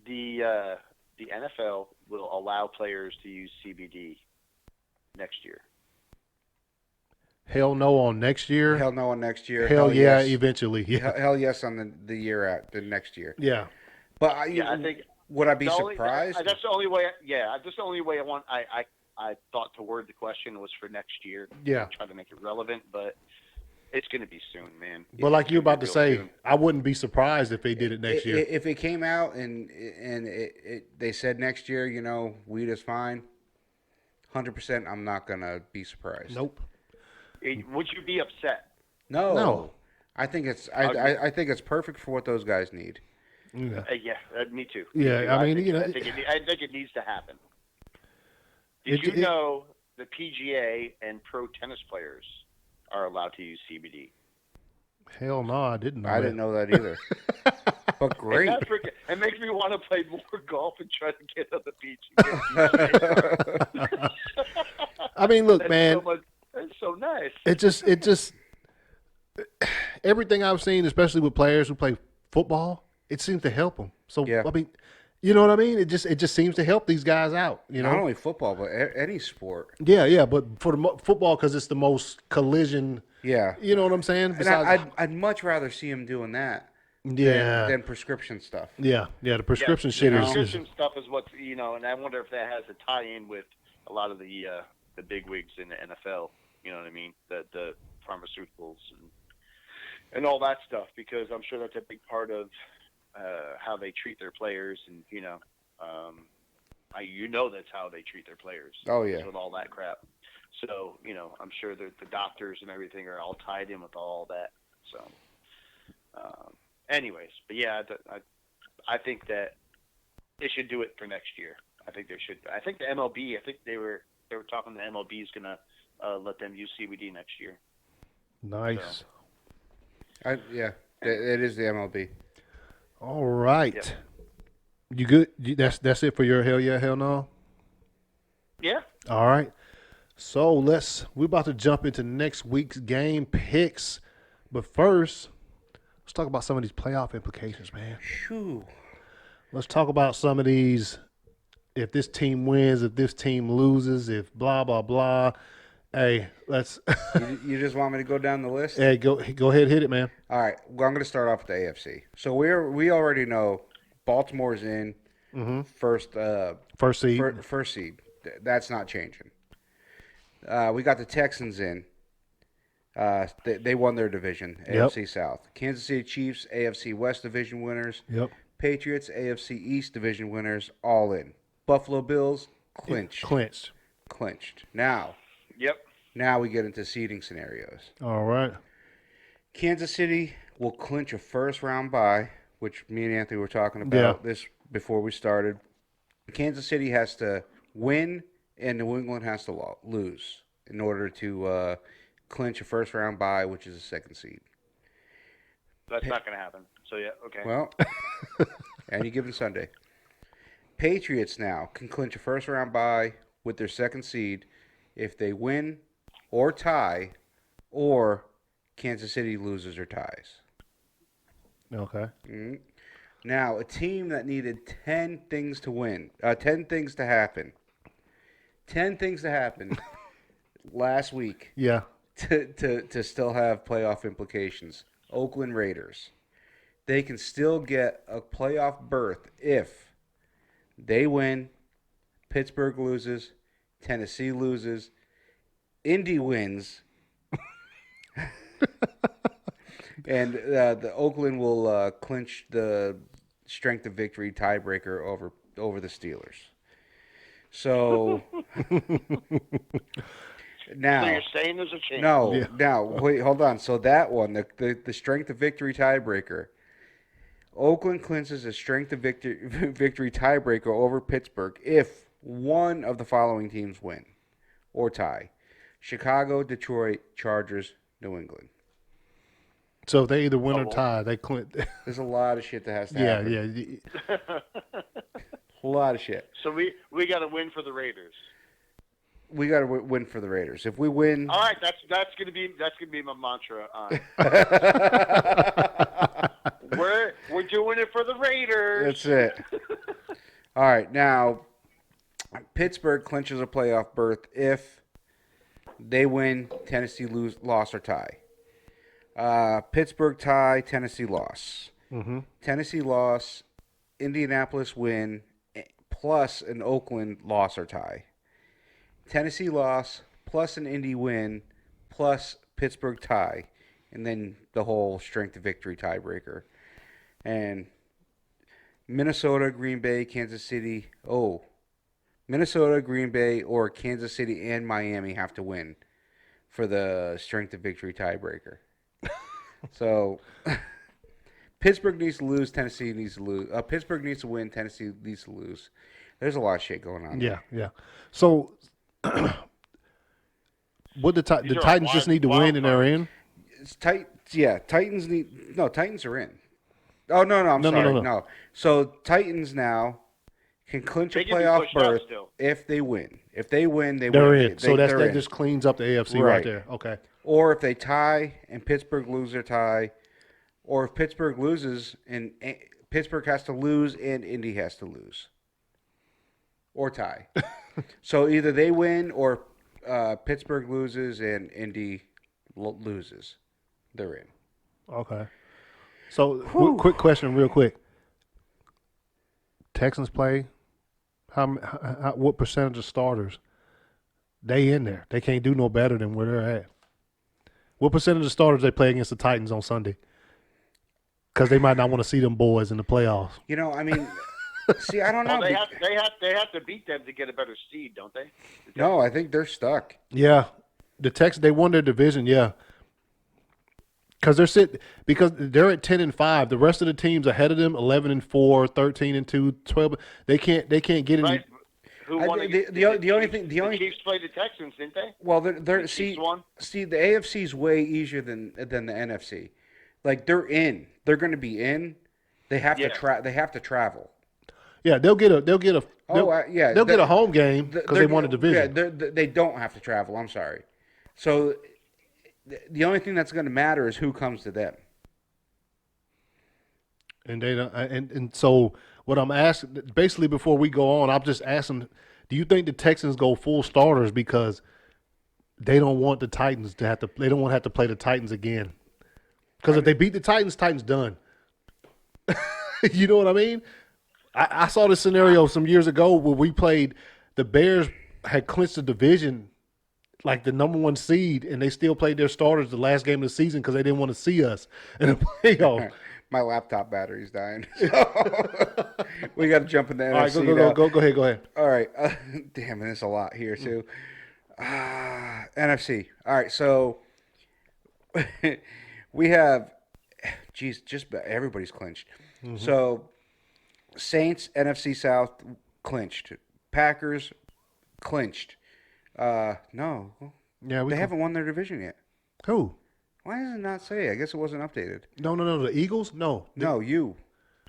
the NFL will allow players to use CBD next year? Hell no on next year. Hell no on next year. Hell yeah, yes. Eventually. Yeah. Hell yes on the next year. Yeah. But I think. Would I be surprised? That's the only way. That's the only way I thought to word the question was for next year. Yeah. Try to make it relevant, but it's going to be soon, man. But like you're about to say, soon. I wouldn't be surprised if they did it next year. If it came out and they said next year, weed is fine, 100%, I'm not going to be surprised. Nope. Would you be upset? No. I think it's perfect for what those guys need. Yeah. Me too. Yeah, I mean, I think it needs to happen. Did you know the PGA and pro tennis players are allowed to use CBD? Hell no, I didn't know I didn't know that either. But great. It makes me want to play more golf and try to get on the PGA. I mean, look, man. It's so nice. It just everything I've seen, especially with players who play football, it seems to help them. So yeah. I mean, you know what I mean? It just seems to help these guys out. Not only football, but any sport. Yeah, but for the football, because it's the most collision. Yeah, you know what I'm saying. Besides, I'd much rather see him doing that. Yeah. Than prescription stuff. Yeah. The prescription shit is. Prescription stuff is what's and I wonder if that has a tie-in with a lot of the bigwigs in the NFL. You know what I mean? The pharmaceuticals and all that stuff, because I'm sure that's a big part of how they treat their players, and that's how they treat their players. Oh yeah, with all that crap. So I'm sure that the doctors and everything are all tied in with all that. So, anyways, but yeah, I think that they should do it for next year. I think they should. I think the MLB. I think they were talking. The MLB is gonna let them use CBD next year. Nice. So. It is the MLB. All right. Yep. You good? That's it for your hell yeah, hell no? Yeah. All right. So we're about to jump into next week's game picks. But first, let's talk about some of these playoff implications, man. Whew. Let's talk about some of these. If this team wins, if this team loses, if blah, blah, blah. Hey, let's. You just want me to go down the list? Hey, go ahead, hit it, man. All right. Well, I'm going to start off with the AFC. So we already know Baltimore's in first seed. First seed. That's not changing. We got the Texans in. They won their division, AFC South. Kansas City Chiefs, AFC West division winners. Yep. Patriots, AFC East division winners, all in. Buffalo Bills, clinched. Now. Yep. Now we get into seeding scenarios. All right. Kansas City will clinch a first-round bye, which me and Anthony were talking about this before we started. Kansas City has to win, and New England has to lose in order to clinch a first-round bye, which is a second seed. That's not going to happen. So, yeah, okay. Well, any given Sunday. Patriots now can clinch a first-round bye with their second seed if they win or tie, or Kansas City loses or ties. Okay. Mm-hmm. Now, a team that needed 10 things to win, 10 things to happen last week. Yeah. to still have playoff implications. Oakland Raiders. They can still get a playoff berth if they win, Pittsburgh loses, Tennessee loses, Indy wins, and the Oakland will clinch the strength of victory tiebreaker over the Steelers. So now, So you're saying there's a chance? no, now wait, hold on. So that one, the strength of victory tiebreaker, Oakland clinches a strength of victory tiebreaker over Pittsburgh if one of the following teams win or tie: Chicago, Detroit, Chargers, New England. So if they either win or tie, they clinch. There's a lot of shit that has to happen. Yeah. A lot of shit. So we got to win for the Raiders. We got to win for the Raiders. If we win, all right, that's gonna be my mantra. We're doing it for the Raiders. That's it. All right, now Pittsburgh clinches a playoff berth if they win, Tennessee loss, or tie. Pittsburgh tie, Tennessee loss. Mm-hmm. Tennessee loss, Indianapolis win, plus an Oakland loss or tie. Tennessee loss, plus an Indy win, plus Pittsburgh tie, and then the whole strength of victory tiebreaker. And Minnesota, Green Bay, Kansas City. Oh, Minnesota, Green Bay, or Kansas City and Miami have to win for the strength of victory tiebreaker. So Pittsburgh needs to lose. Tennessee needs to lose. Pittsburgh needs to win. Tennessee needs to lose. There's a lot of shit going on. Yeah. So what the Titans just need to win and they're in? It's tight. Yeah, Titans are in. Oh no, I'm sorry. No. So Titans now can clinch a playoff berth if they win. If they win, they're in. So that just cleans up the AFC right there. Okay. Or if they tie and Pittsburgh lose their tie, or if Pittsburgh loses and Pittsburgh has to lose and Indy has to lose, or tie. So either they win or Pittsburgh loses and Indy loses. They're in. Okay. So quick question, real quick. Texans play. What percentage of starters? They in there. They can't do no better than where they're at. What percentage of starters they play against the Titans on Sunday? Because they might not want to see them boys in the playoffs. You know, I mean, see, I don't know. Well, they have to beat them to get a better seed, don't they? No, I think they're stuck. Yeah, the Texans, they won their division. Yeah, because they're at 10-5. The rest of the teams ahead of them 11-4, 13-2, 12. They can't get any. Who won the only thing the Chiefs played the Texans, didn't they? Well, the AFC is way easier than the NFC. Like they're in. They're going to be in. They have to They have to travel. Yeah, they'll get a home game because they won a division. Yeah, they don't have to travel. I'm sorry. So the only thing that's going to matter is who comes to them. And they don't. And so what I'm asking, basically, before we go on, I'm just asking: do you think the Texans go full starters because they don't want the Titans to have to? They don't want to have to play the Titans again. Because if they beat the Titans done. You know what I mean? I saw this scenario some years ago where we played. The Bears had clinched the division, like the number 1 seed, and they still played their starters the last game of the season because they didn't want to see us in the playoffs. My laptop battery's dying. So we got to jump in the NFC. All right, go ahead. All right. Damn, there's a lot here, too. NFC. All right, so we have, just everybody's clinched. Mm-hmm. So Saints, NFC South, clinched. Packers, clinched. No. Yeah, they haven't won their division yet. Who? Why does it not say? I guess it wasn't updated. No. The Eagles? No. No, you.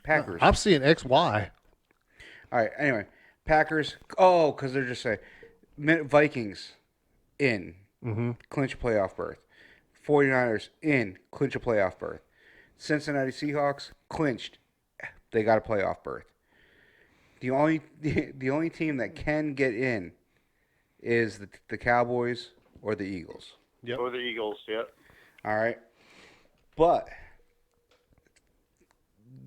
Packers. I'm seeing XY. All right. Anyway, Packers. Oh, because they're just saying Vikings in. Mm-hmm. Clinch a playoff berth. 49ers in. Clinch a playoff berth. Cincinnati Seahawks clinched. They got a playoff berth. The only team that can get in is the Cowboys or the Eagles. Yep. Or the Eagles, yep. All right. But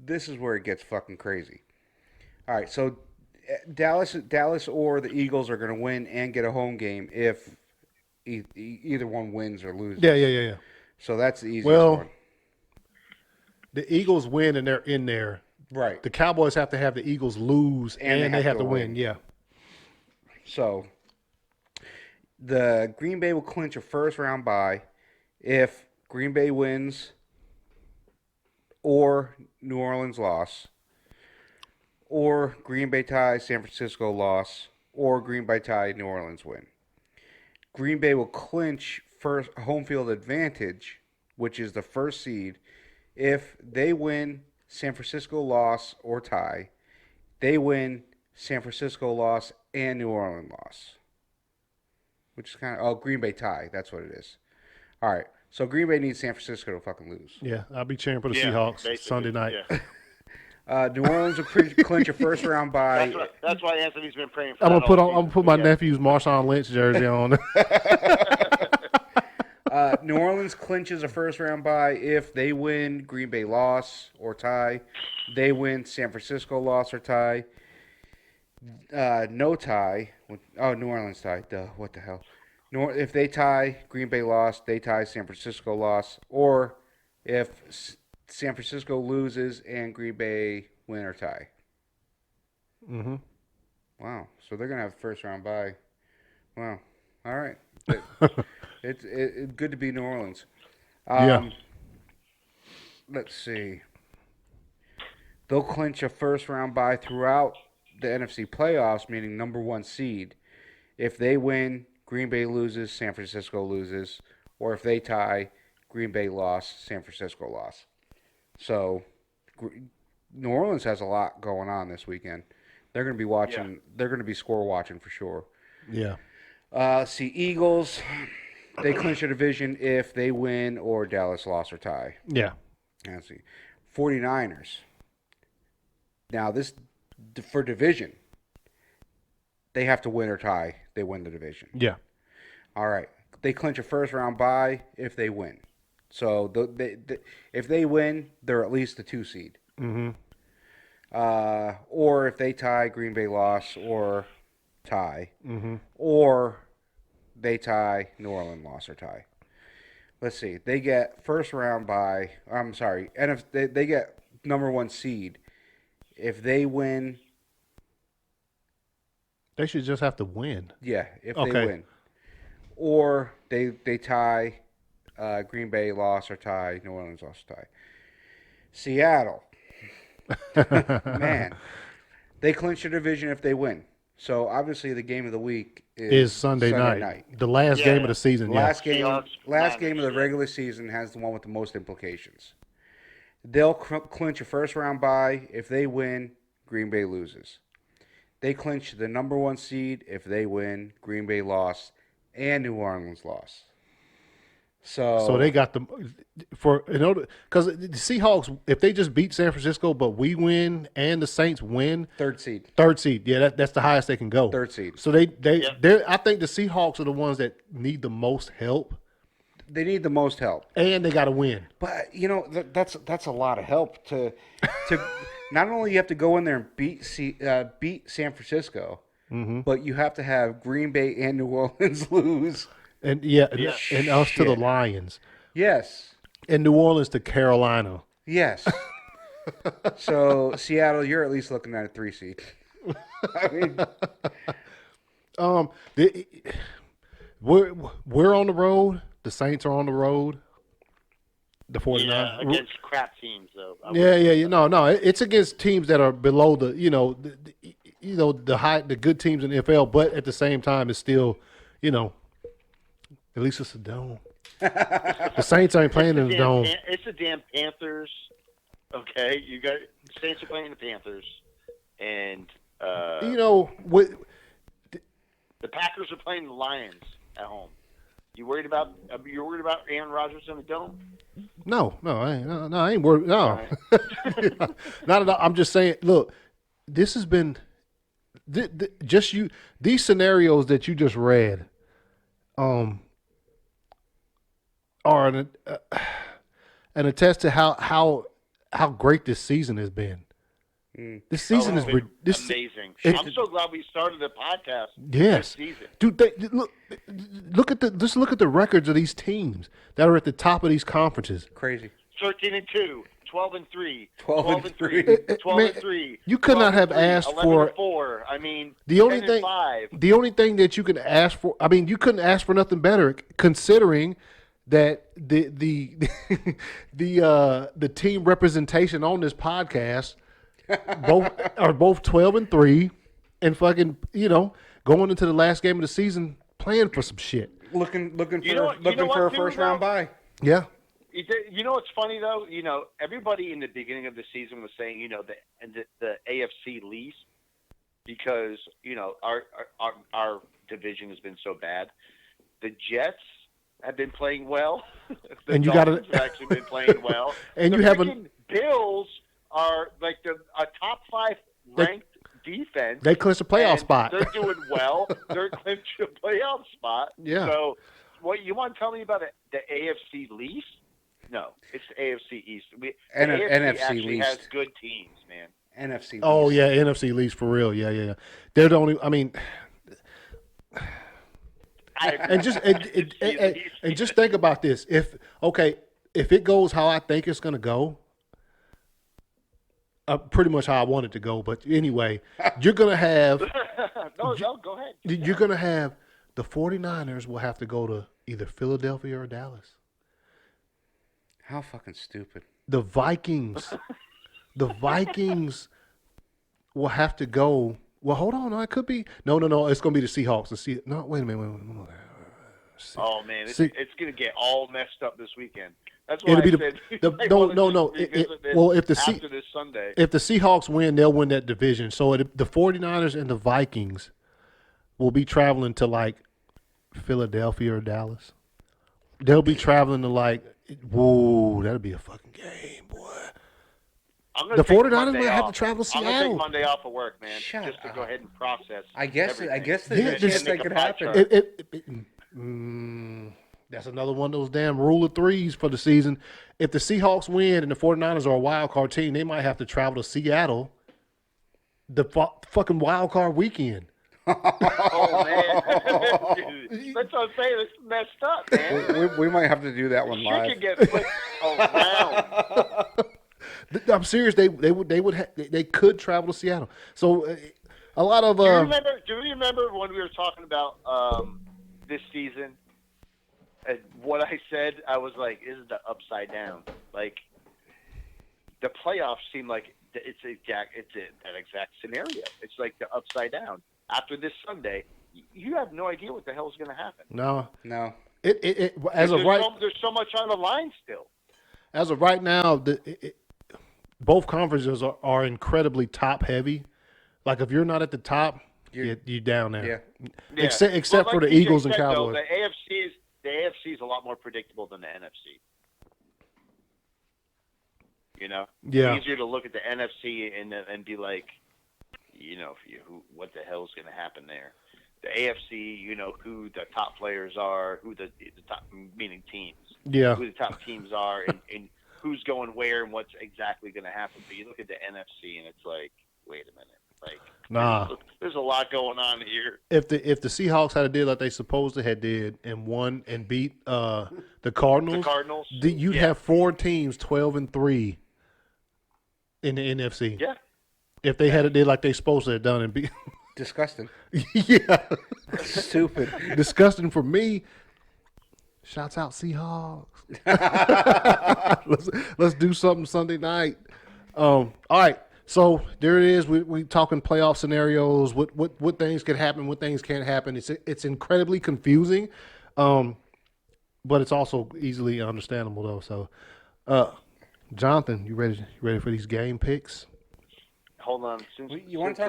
this is where it gets fucking crazy. All right, so Dallas or the Eagles are going to win and get a home game if either one wins or loses. Yeah. So that's the easiest one. The Eagles win and they're in there. Right. The Cowboys have to have the Eagles lose and they have to win. Yeah. So the Green Bay will clinch a first round bye if Green Bay wins or New Orleans loss, or Green Bay tie, San Francisco loss, or Green Bay tie, New Orleans win. Green Bay will clinch first home field advantage, which is the first seed, if they win, San Francisco loss or tie. They win, San Francisco loss and New Orleans loss. Which is kind of, Green Bay tie. That's what it is. All right. So Green Bay needs San Francisco to fucking lose. Yeah, I'll be cheering for the Seahawks basically, Sunday night. Yeah. New Orleans will clinch a first round bye. That's why Anthony's been praying for I'm that gonna put my nephew's Marshawn Lynch jersey on. New Orleans clinches a first round bye if they win, Green Bay loss or tie. They win, San Francisco loss or tie. No tie. New Orleans tie. Duh, what the hell? If they tie, Green Bay loss. They tie, San Francisco loss. Or if San Francisco loses and Green Bay win or tie. Mm-hmm. Wow. So they're gonna have a first round bye. Wow. All right. It's good to be New Orleans. Yeah. Let's see. They'll clinch a first round bye throughout the NFC playoffs, meaning number one seed. If they win, Green Bay loses, San Francisco loses, or if they tie, Green Bay loss, San Francisco loss. So, New Orleans has a lot going on this weekend. They're going to be watching. Yeah. They're going to be score watching for sure. Yeah. Eagles. They clinch a division if they win or Dallas loss or tie. Yeah. Let's see. 49ers. Now this for division. They have to win or tie. They win the division. Yeah. All right. They clinch a first round bye if they win. So if they win, they're at least the 2 seed. Mm-hmm. Or if they tie, Green Bay loss or tie. Mm-hmm. Or they tie, New Orleans loss or tie. Let's see. They get first round bye. I'm sorry. And if they get number 1 seed, if they win. They should just have to win. Yeah, if they win. Or they tie, Green Bay loss or tie, New Orleans loss or tie. Seattle. Man. They clinch the division if they win. So obviously the game of the week is Sunday night. The last game of the season. Last game of the regular season has the one with the most implications. They'll clinch a first round bye. If they win, Green Bay loses. They clinch the number 1 seed. If they win, Green Bay loss and New Orleans loss. So they got because the Seahawks, if they just beat San Francisco, but we win and the Saints win, third seed. Yeah, that's the highest they can go. Third seed. So I think the Seahawks are the ones that need the most help. They need the most help, and they got to win. But that's a lot of help to not only you have to go in there and beat San Francisco, mm-hmm. but you have to have Green Bay and New Orleans lose. And and us to the Lions. Yes. And New Orleans to Carolina. Yes. So Seattle, you're at least looking at a 3 seed. I mean, we're on the road. The Saints are on the road. The 49ers. Yeah, against crap teams though. Yeah. No. It's against teams that are below the the good teams in the NFL, but at the same time, it's still, at least it's a dome. The Saints ain't playing in the dome. It's the damn Panthers. Okay, you got Saints are playing the Panthers, and the Packers are playing the Lions at home. You're worried about Aaron Rodgers in the dome? No, I ain't worried. No, right. Not at all. I'm just saying. Look, this has been these scenarios that you just read. are an attest to how great this season has been. This season is amazing. I'm so glad we started the podcast. Yes, this season. Dude, look at the records of these teams that are at the top of these conferences. Crazy. 13-2, 12-3, 12-3, 12-3. You could not have asked for 11-4. I mean, the only 10-5. The only thing that you can ask for. I mean, you couldn't ask for nothing better, considering that the team representation on this podcast are both 12-3, and fucking going into the last game of the season playing for some shit. Looking for a first round bye. Yeah. You know what's funny though? Everybody in the beginning of the season was saying, the AFC least because our division has been so bad. The Jets have been playing well. And you Dolphins have actually been playing well. And you haven't. Bills are like a top 5 ranked defense. They clinched a playoff spot. They're doing well. They're clinching a playoff spot. Yeah. So, what you want to tell me about the AFC least? No, it's the AFC East. The AFC actually has good teams, man. NFC least. Oh yeah, NFC least for real. Yeah. They're the only. I mean. And just think about this. If it goes how I think it's going to go, pretty much how I want it to go. But anyway, you're going to have no, go ahead. You're going to have the 49ers will have to go to either Philadelphia or Dallas. How fucking stupid. The Vikings will have to go. Well, hold on. No, it could be. No. It's going to be the Seahawks. No, wait a minute. Oh man, it's going to get all messed up this weekend. That's why It'll I be said no. Well, if after this Sunday, if the Seahawks win, they'll win that division. So the 49ers and the Vikings will be traveling to like Philadelphia or Dallas. They'll be traveling to like, whoa, that'll be a fucking game, boy. The 49ers might have to travel to Seattle. I'm going to take Monday off of work, man, Shut just to up. go ahead and process. I guess there's a this chance that could happen. That's another one of those damn rule of threes for the season. If the Seahawks win and the 49ers are a wild card team, they might have to travel to Seattle the fucking wild card weekend. Oh, man. Dude, that's what I'm saying. It's messed up, man. We might have to do that one live. You could get flipped around. I'm serious. They could travel to Seattle. So a lot of. Do you remember when we were talking about this season? And what I said, I was like, "This is the upside down." Like the playoffs seem like that exact scenario. It's like the upside down. After this Sunday, you have no idea what the hell is going to happen. No. There's so much on the line still. As of right now, both conferences are incredibly top heavy. Like if you're not at the top, you're down there. Yeah. Except for the Eagles and Cowboys. Though, the AFC is a lot more predictable than the NFC. Yeah. It's easier to look at the NFC and be like, what the hell is going to happen there? The AFC, who the top players are, who the top, meaning teams. Yeah. Who the top teams are, and who's going where and what's exactly going to happen. But you look at the NFC, and it's like, wait a minute. Like, nah. There's a lot going on here. If the Seahawks had did like they supposed to had did and won and beat the Cardinals, you'd have 4 teams 12-3 in the NFC. Yeah. If they had did like they supposed to have done and beat. Disgusting. Yeah. Stupid. Disgusting for me. Shouts out Seahawks. let's do something Sunday night. All right. So there it is. We talking playoff scenarios. What things can happen? What things can't happen? It's incredibly confusing, but it's also easily understandable though. So, Jonathan, you ready for these game picks? Hold on. You want to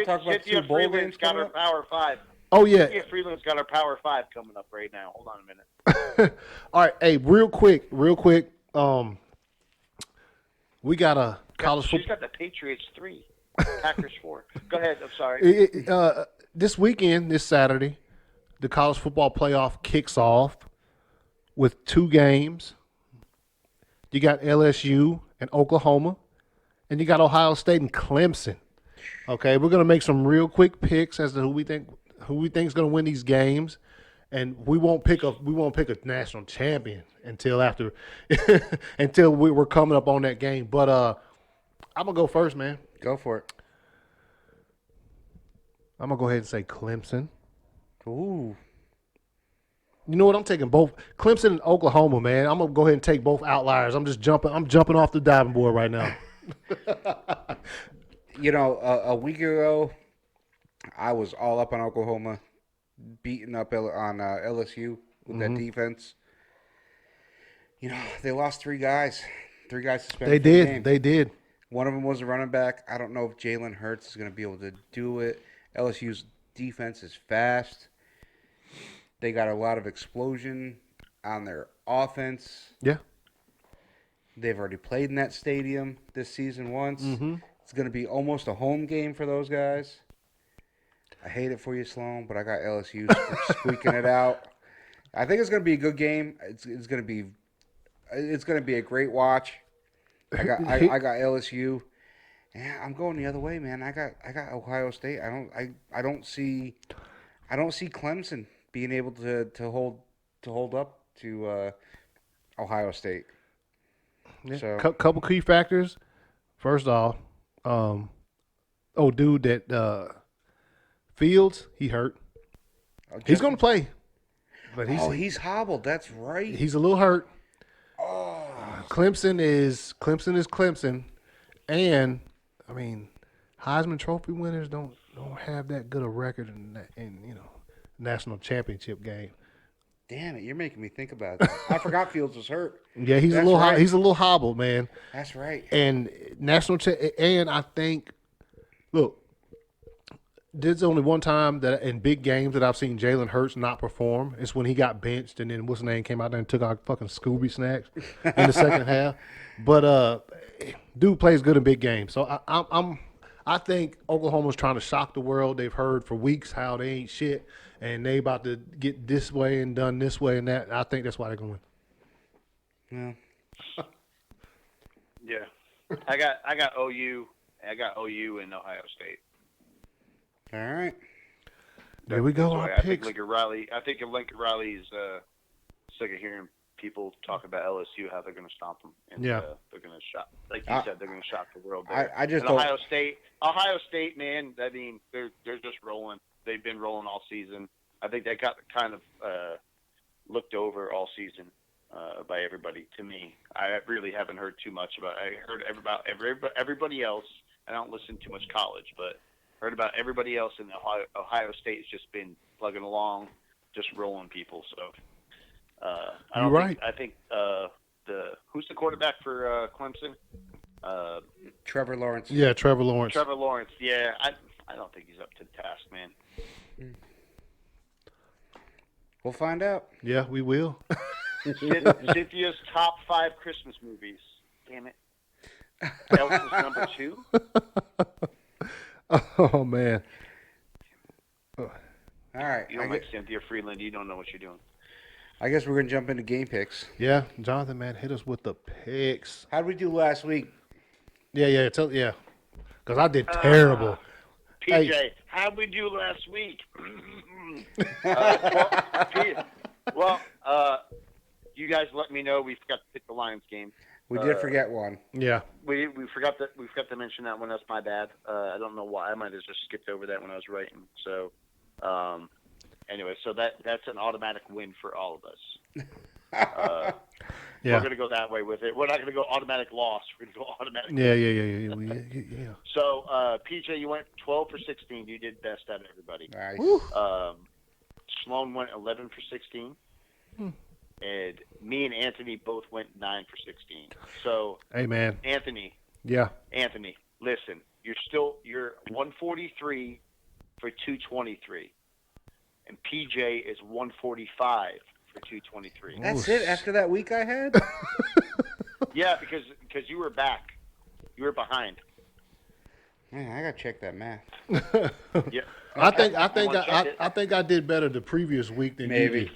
talk about 2 bowl games got coming our up? Power 5. Oh yeah. Cynthia Freeland's got our Power 5 coming up right now. Hold on a minute. All right. Hey, real quick. We got a college football. She's got the Patriots 3, Packers 4. Go ahead. I'm sorry. This weekend, this Saturday, the college football playoff kicks off. with 2 games. You got LSU and Oklahoma, and you got Ohio State and Clemson. Okay, we're gonna make some real quick picks as to who we think is gonna win these games, and we won't pick a national champion until after until we're coming up on that game. But I'm gonna go first, man. Go for it. I'm gonna go ahead and say Clemson. Ooh. You know what? I'm taking both Clemson and Oklahoma, man. I'm gonna go ahead and take both outliers. I'm jumping off the diving board right now. You know, a week ago, I was all up on Oklahoma, beating up on LSU with that defense. You know, they lost 3 guys. 3 guys suspended. They did. One of them was a running back. I don't know if Jalen Hurts is going to be able to do it. LSU's defense is fast. They got a lot of explosion on their offense. Yeah. They've already played in that stadium this season once. It's going to be almost a home game for those guys. I hate it for you, Sloan, but I got LSU squeaking it out. I think it's going to be a good game. It's going to be a great watch. I got LSU. Yeah, I'm going the other way, man. I got Ohio State. I don't see Clemson being able to hold up to Ohio State. Yeah. So Couple key factors. First off, that Fields, he hurt. He's going to play, but he's hobbled. That's right. He's a little hurt. Clemson is Clemson, and I mean, Heisman Trophy winners don't have that good a record in national championship game. Damn it! You're making me think about that. I forgot Fields was hurt. Yeah, he's a little hobbled, man. That's right. And and I think, look, there's only one time that in big games that I've seen Jalen Hurts not perform. It's when he got benched, and then what's his name came out there and took our fucking Scooby snacks in the second half. But dude plays good in big games. So I think Oklahoma's trying to shock the world. They've heard for weeks how they ain't shit, and they about to get this way and done this way and that. I think that's why they're going to win. Yeah. I got OU. I got OU and Ohio State. All right. There we go. I think Lincoln Riley is sick of hearing people talk about LSU, how they're going to stomp them. And, they're going to shock. Like you said, they're going to shock the world. I just don't. Ohio State, man. I mean, they're just rolling. They've been rolling all season. I think they got kind of looked over all season by everybody. To me, I really haven't heard too much about. I heard about everybody else. I don't listen too much college, but heard about everybody else in Ohio State has just been plugging along, just rolling people. So you're right. I think who's the quarterback for Clemson? Trevor Lawrence. Yeah, Trevor Lawrence. Trevor Lawrence. Yeah, I don't think he's up to the task, man. We'll find out. Yeah, we will. Cynthia's top 5 Christmas movies. Damn it. Elsa's number 2. Oh man. All right. You don't like Cynthia Freeland. You don't know what you're doing. I guess we're gonna jump into game picks. Yeah, Jonathan, man, hit us with the picks. How did we do last week? Yeah. Because I did terrible. PJ, how'd we do last week? You guys let me know. We forgot to pick the Lions game. We did forget one. Yeah. We forgot to mention that one. That's my bad. I don't know why. I might have just skipped over that when I was writing. So, anyway, so that's an automatic win for all of us. We're going to go that way with it. We're not going to go automatic loss. We're going to go automatic win. Yeah. So, PJ, you went 12 for 16. You did best out of everybody. Nice. Sloan went 11 for 16. And me and Anthony both went 9 for 16. So, hey, man. Anthony. Yeah. Anthony, listen. You're 143 for 223. And PJ is 145 for 223. That's it after that week I had? Yeah, because you were back. You were behind. Man, I gotta check that math. Yeah. I think I did better the previous week than you did.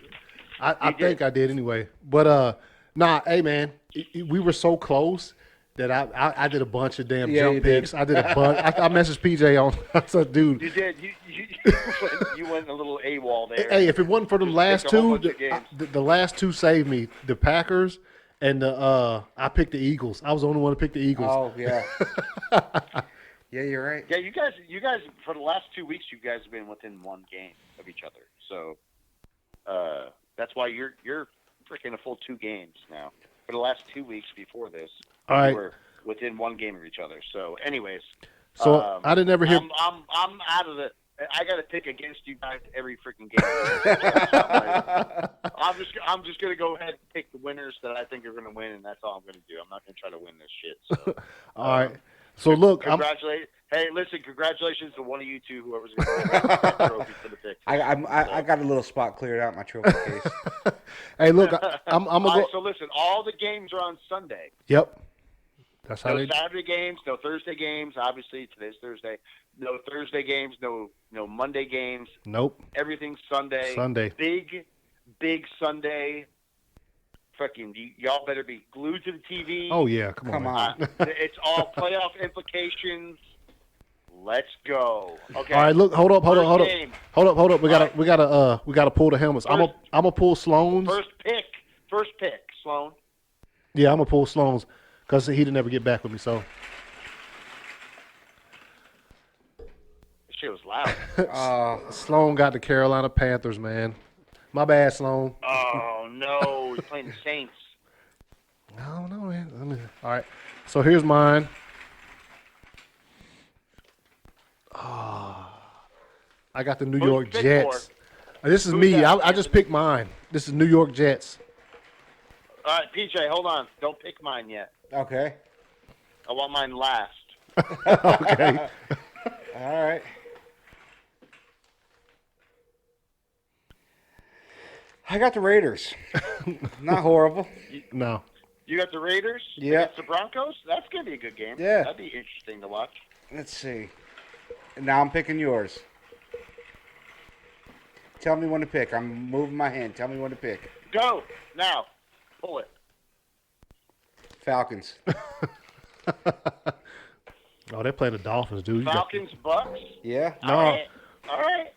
I think I did anyway. But nah, hey man, we were so close that I did a bunch of damn jump picks. I did a bunch. I messaged PJ on. I said, dude, You did. You went a little AWOL there. hey, if it wasn't for the Just last picked a whole two, bunch of games. the last two saved me. The Packers and I picked the Eagles. I was the only one to pick the Eagles. Oh yeah. Yeah, you're right. Yeah, you guys, for the last 2 weeks, you guys have been within one game of each other. So that's why you're freaking a full 2 games now. For the last 2 weeks before this, All right. you were within one game of each other. So, anyways, So I didn't ever hear. I'm out of the. I got to pick against you guys every freaking game. I'm just gonna go ahead and pick the winners that I think are gonna win, and that's all I'm gonna do. I'm not gonna try to win this shit. So. All right. So look, Hey, listen, congratulations to one of you two, whoever's going to win the trophy for the pick. I got a little spot cleared out in my trophy case. Hey, look, I'm gonna All go. right, so listen, all the games are on Sunday. Yep. That's how No they. Saturday games, no Thursday games. Obviously, today's Thursday. No Thursday games, no Monday games. Nope. Everything's Sunday. Sunday. Big Sunday. Fucking, y'all better be glued to the TV. Oh yeah, come on. It's all playoff implications. Let's go. Okay. All right, look, hold up. Game. Hold up. We gotta pull the helmets. I'm gonna pull Sloan's. First pick, Sloan. Yeah, I'm gonna pull Sloan's because he didn't ever get back with me. So Shit was loud. Sloan got the Carolina Panthers, man. My bad, Sloan. Oh no, he's playing the Saints. I don't know, man. All right, so here's mine. I got the New York Jets. This is me. I just picked mine. This is New York Jets. All right, PJ, hold on. Don't pick mine yet. Okay. I want mine last. Okay. All right. I got the Raiders. Not horrible. No. You got the Raiders Yeah. against the Broncos? That's going to be a good game. Yeah. That'd be interesting to watch. Let's see. Now I'm picking yours. Tell me when to pick. I'm moving my hand. Tell me when to pick. Go. Now. Pull it. Falcons. Oh, they're playing the Dolphins, dude. Falcons, Bucks? Yeah? No. All right.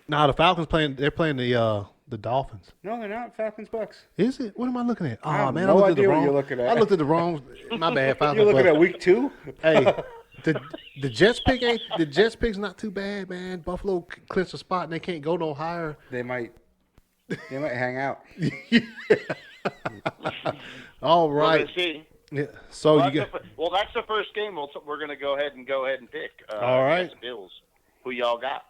Nah, the Falcons playing. They're playing the Dolphins. No, they're not. Falcons, Bucks. Is it? What am I looking at? Oh have man, no I looked at idea the what wrong. you're looking at. I looked at the wrong. My bad. Falcons, You're looking Bucks. at week 2? Hey, the Jets pick ain't the Jets pick's not too bad, man. Buffalo clinched a spot and they can't go no higher. They might hang out. All We're right. going to see. Yeah. So Well, you get. that's the first game. We're going to go ahead and pick. All right. against the Bills. Who y'all got?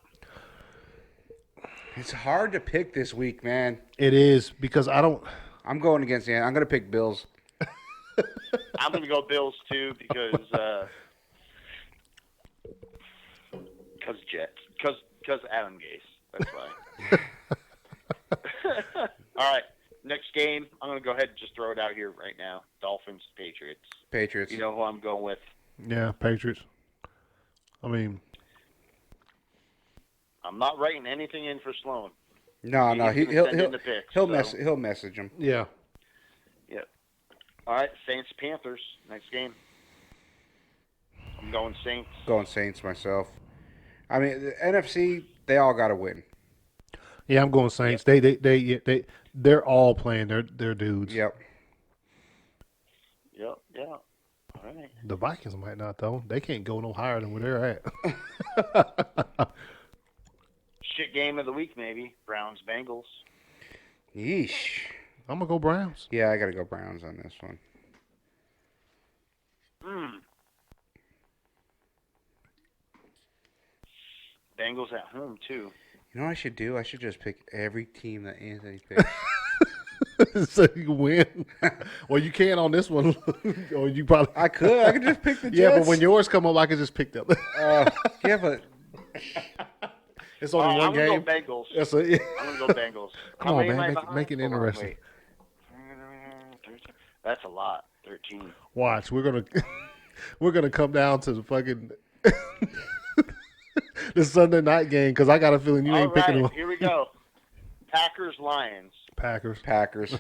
It's hard to pick this week, man. It is because I don't. I'm going against the. I'm going to pick Bills. I'm going to go Bills too because Jets. Because Adam Gase. That's why. All right. Next game, I'm going to go ahead and just throw it out here right now. Dolphins, Patriots. Patriots. You know who I'm going with? Yeah, Patriots. I mean, I'm not writing anything in for Sloan. No, He's gonna send in the picks, so. he'll message him. yeah. Yep. All right, Saints, Panthers. Next game. I'm going Saints. Going Saints myself. I mean, the NFC, they all got to win. Yeah, I'm going Saints. They're all playing their dudes. Yep. Yep. Yeah. All right. The Vikings might not though. They can't go no higher than where they're at. Shit game of the week, maybe. Browns, Bengals. Yeesh. I'm gonna go Browns. Yeah, I got to go Browns on this one. Bengals at home too. You know what I should do? I should just pick every team that Anthony picks. So you can win. Well, you can on this one. Or you probably. I could just pick the Jets. Yeah, but when yours come up, I can just pick them. Yeah, but It's only one I'm game. going to go Bengals. That's it. I'm going to go Bengals. Come How on, many man. am I Make behind? it Hold on, interesting. wait. 13. That's a lot. 13. Watch, we're gonna come down to the fucking the Sunday night game because I got a feeling you ain't picking All them. right, here we go. Packers, Lions. Packers. Packers.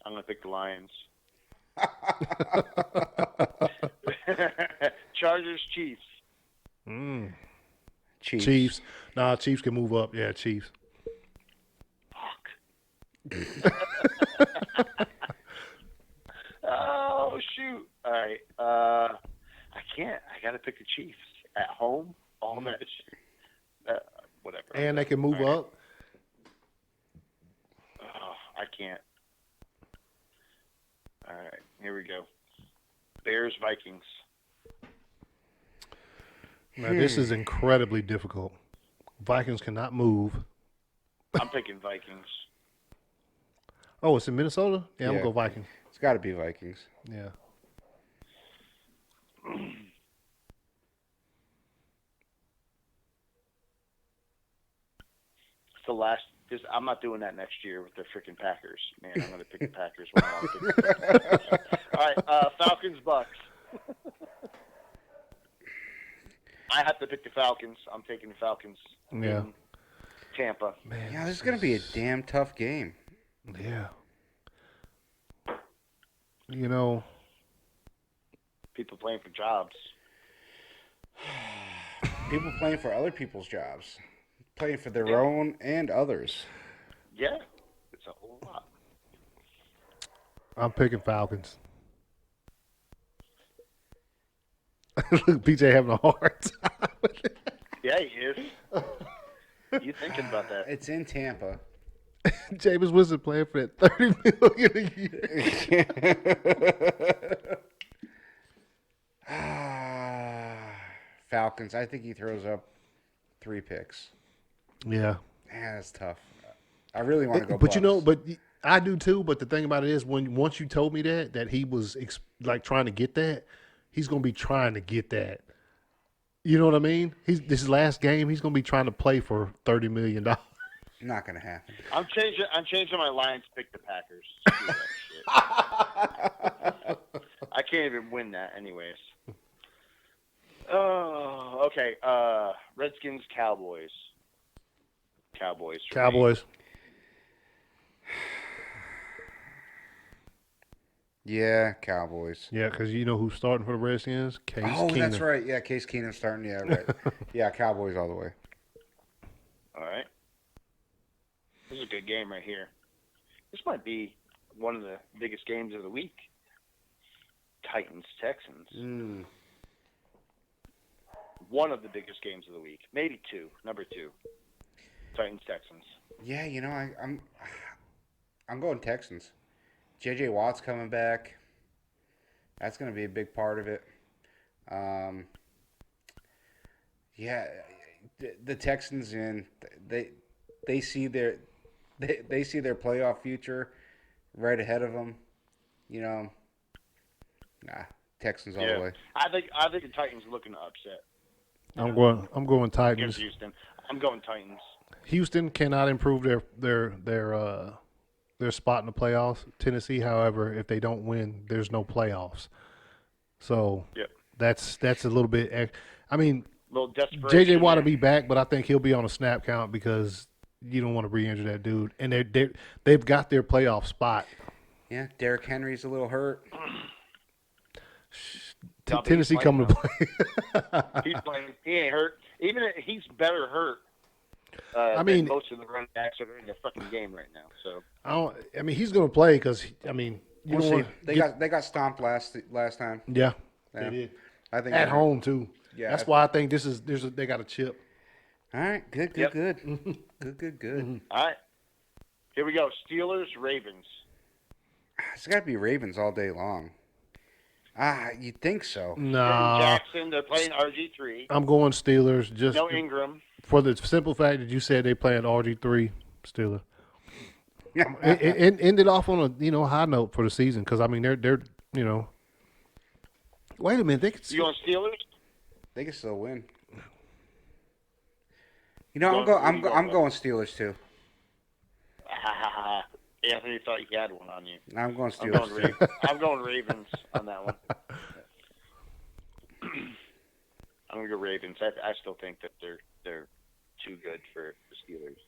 I'm going to pick the Lions. Chargers, Chiefs. Chiefs. Nah, Chiefs can move up. Yeah, Chiefs. Fuck. Oh, shoot. All right. I can't. I got to pick the Chiefs. At home, all match. Whatever. And they can move up. Oh, I can't. All right. Here we go. Bears, Vikings. Now, this is incredibly difficult. Vikings cannot move. I'm picking Vikings. Oh, it's in Minnesota? Yeah, I'm Yeah. going to go Vikings. It's got to be Vikings. Yeah. It's the last. I'm not doing that next year with the freaking Packers. Man, I'm going to pick the Packers. When I want to pick the Packers. All right, Falcons, Bucks. I have to pick the Falcons. I'm taking the Falcons. Yeah. in Tampa. Man, Yeah, this is going to be a damn tough game. Yeah. You know, People playing for jobs. People playing for other people's jobs. Playing for their own and others. Yeah, it's a whole lot. I'm picking Falcons. Look, PJ having a hard time with it. Yeah, he is. You thinking about that? It's in Tampa. Jameis Winston playing for that $30 million a year. Falcons. I think he throws up 3 picks. Yeah. Yeah, that's tough. I really want to go But you know, Bucks. but I do too. But the thing about it is, once you told me that he was like trying to get that, he's gonna be trying to get that. You know what I mean? This last game, he's gonna be trying to play for $30 million. Not going to happen. I'm changing my Lions to pick the Packers. Screw that shit. I can't even win that anyways. Oh, okay. Redskins, Cowboys. Cowboys. for me. Cowboys. Yeah, Cowboys. Yeah, because you know who's starting for the Redskins? Case Oh, Keenum. that's right. Yeah, Case Keenum starting. Yeah, right. Yeah, Cowboys all the way. All right. This is a good game right here. This might be one of the biggest games of the week. Titans, Texans. One of the biggest games of the week. Maybe two. Number 2. Titans, Texans. Yeah, you know, I'm going Texans. J.J. Watt's coming back. That's going to be a big part of it. Yeah, the Texans they see their playoff future right ahead of them. You know, Texans all the way. I think the Titans are looking to upset I'm going against Titans. Houston. I'm going Titans. Houston cannot improve their spot in the playoffs. Tennessee, however, if they don't win, there's no playoffs. So that's a little bit. I mean, A little desperation. J.J. Watt will there. be back, but I think he'll be on a snap count because you don't want to re-injure that dude. And they've got their playoff spot. Yeah, Derrick Henry's a little hurt. No, but Tennessee he's coming to playing, play. He's playing. He ain't hurt. Even if he's better hurt. I mean, than most of the running backs are in the fucking game right now. So I mean, he's going to play because you We'll don't see. want They got stomped last time. Yeah, Yeah. they did I think at home too. Yeah, that's why I think they got a chip. All right, good. Yep. Good. all right, here we go. Steelers, Ravens. It's got to be Ravens all day long. You'd think so. Nah, Jackson. They're playing RG3. I'm going Steelers just No Ingram. for the simple fact that you said they playing RG3 Steelers. End it off on a high note for the season because I mean they're Wait a minute, they could. You going Steelers? They can still win. You know, Who I'm you going I'm with? going Steelers too. Anthony thought you had one on you. I'm going I'm Steelers going, too. I'm going Ravens on that one. Ravens. I still think that they're too good for the Steelers.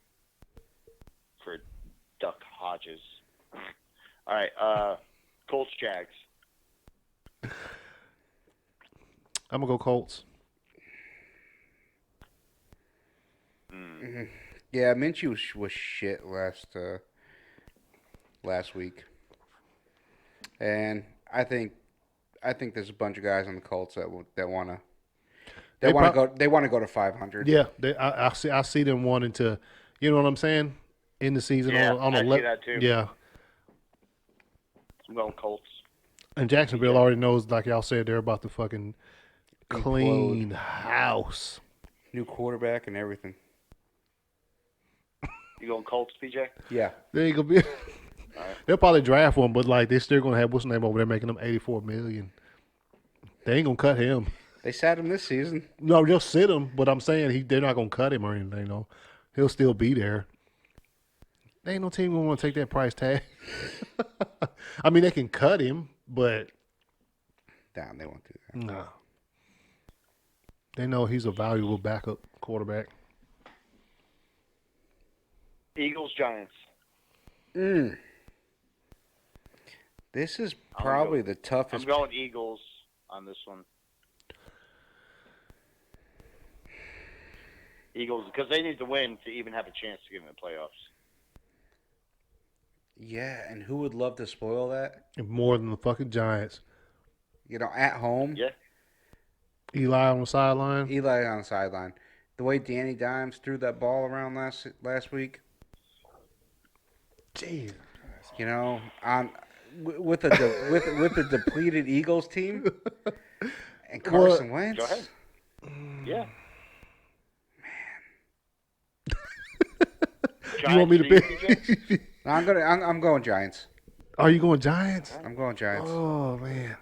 For Duck Hodges. All right, Colts Jags. I'm gonna go Colts. Mm-hmm. Yeah, Minshew was shit last week, and I think there's a bunch of guys on the Colts that want to go to 500. Yeah, I see them wanting to, you know what I'm saying, in the season on I a see that too. Yeah, I'm going Colts. and Jacksonville already knows, like y'all said, they're about to fucking clean house. New quarterback and everything. You going Colts, PJ? Yeah. They ain't gonna be. Right. They'll probably draft one, but like they're still gonna have what's the name over there making them $84 million. They ain't gonna cut him. They sat him this season. No, they'll sit him, but I'm saying they're not gonna cut him or anything. No, he'll still be there. There ain't no team gonna want to take that price tag. I mean, they can cut him, but Damn, they won't do that. no. They know he's a valuable backup quarterback. Eagles Giants. This is probably the toughest. I'm going Eagles on this one. Eagles, because they need to win to even have a chance to get in the playoffs. Yeah, and who would love to spoil that? More than the fucking Giants. You know, at home. Yeah. Eli on the sideline. Eli on the sideline. The way Danny Dimes threw that ball around last week. Jeez. You know, with a depleted Eagles team and Carson Wentz. Go ahead. Yeah. You want me to pick? I'm going Giants. Are you going Giants? I'm going Giants. Oh man.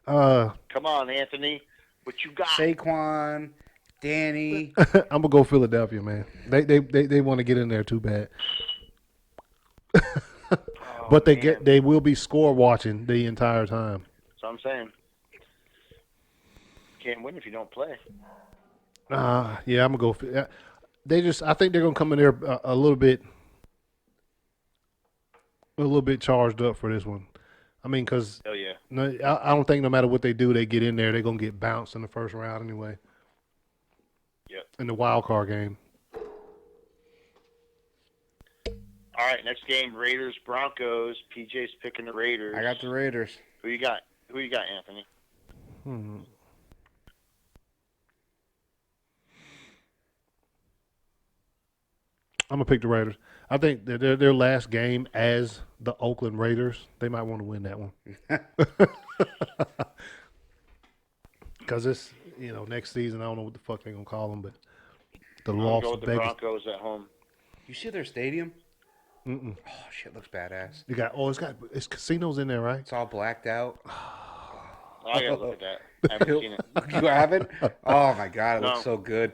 Come on, Anthony. What you got? Saquon, Danny. I'm gonna go Philadelphia, man. They want to get in there too bad. But they will be score watching the entire time. That's what I'm saying. Can't win if you don't play. Yeah, I'm gonna go. I think they're gonna come in there a little bit charged up for this one. I mean, because Hell yeah. no, I don't think no matter what they do, they get in there, they're gonna get bounced in the first round anyway. Yep. In the wild card game. All right, next game, Raiders Broncos. PJ's picking the Raiders. I got the Raiders. Who you got? Who you got, Anthony? I'm gonna pick the Raiders. I think that their last game as the Oakland Raiders, they might want to win that one. Because it's next season, I don't know what the fuck they're gonna call them, but the I'm Las going with the Vegas. Broncos at home. You see their stadium? Mm-mm. Oh shit, looks badass. It's casinos in there, right? It's all blacked out. I gotta look at that. I haven't seen it. You haven't? Oh my god, it No. looks so good.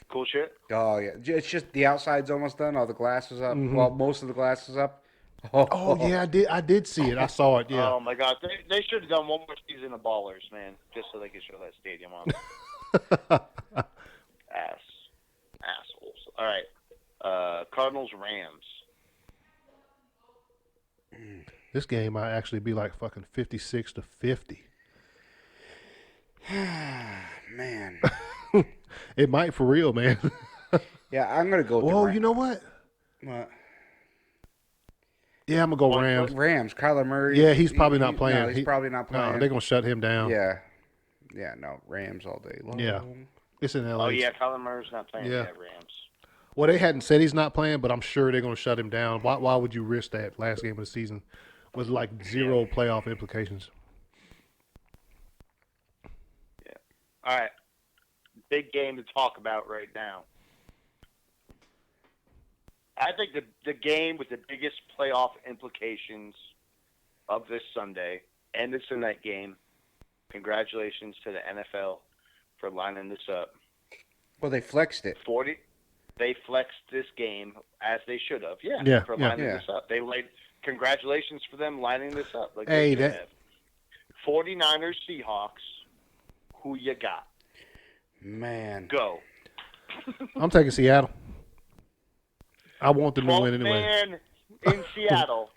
Cool shit. Oh yeah, it's just the outside's almost done. All the glass is up. Mm-hmm. Well, most of the glass is up. Oh yeah, I did see it. I saw it. Yeah. Oh my god, they should have done one more season of Ballers, man, just so they could show that stadium off. Assholes. All right, Cardinals Rams. This game might actually be like fucking 56-50. Man. It might for real, man. Yeah, I'm gonna go. With Whoa, the you know what? What? Yeah, I'm gonna go Rams. Rams. Kyler Murray. Yeah, he's probably not playing. No, he's probably not playing. No, they're gonna shut him down. Yeah. Yeah. No, Rams all day long. Yeah. It's in LA. Oh yeah, Kyler Murray's not playing Yeah. yet. Rams. Well, they hadn't said he's not playing, but I'm sure they're gonna shut him down. Why would you risk that last game of the season with like zero playoff implications? Yeah. All right. Big game to talk about right now. I think the game with the biggest playoff implications of this Sunday and the Sunday game. Congratulations to the NFL for lining this up. Well, they flexed it. They flexed this game as they should have. Yeah, for lining this up. They laid. Congratulations for them lining this up. Like Hey, they should have. 49ers Seahawks. Who you got? Man. Go. I'm taking Seattle. I want them to 12th win anyway. man in Seattle.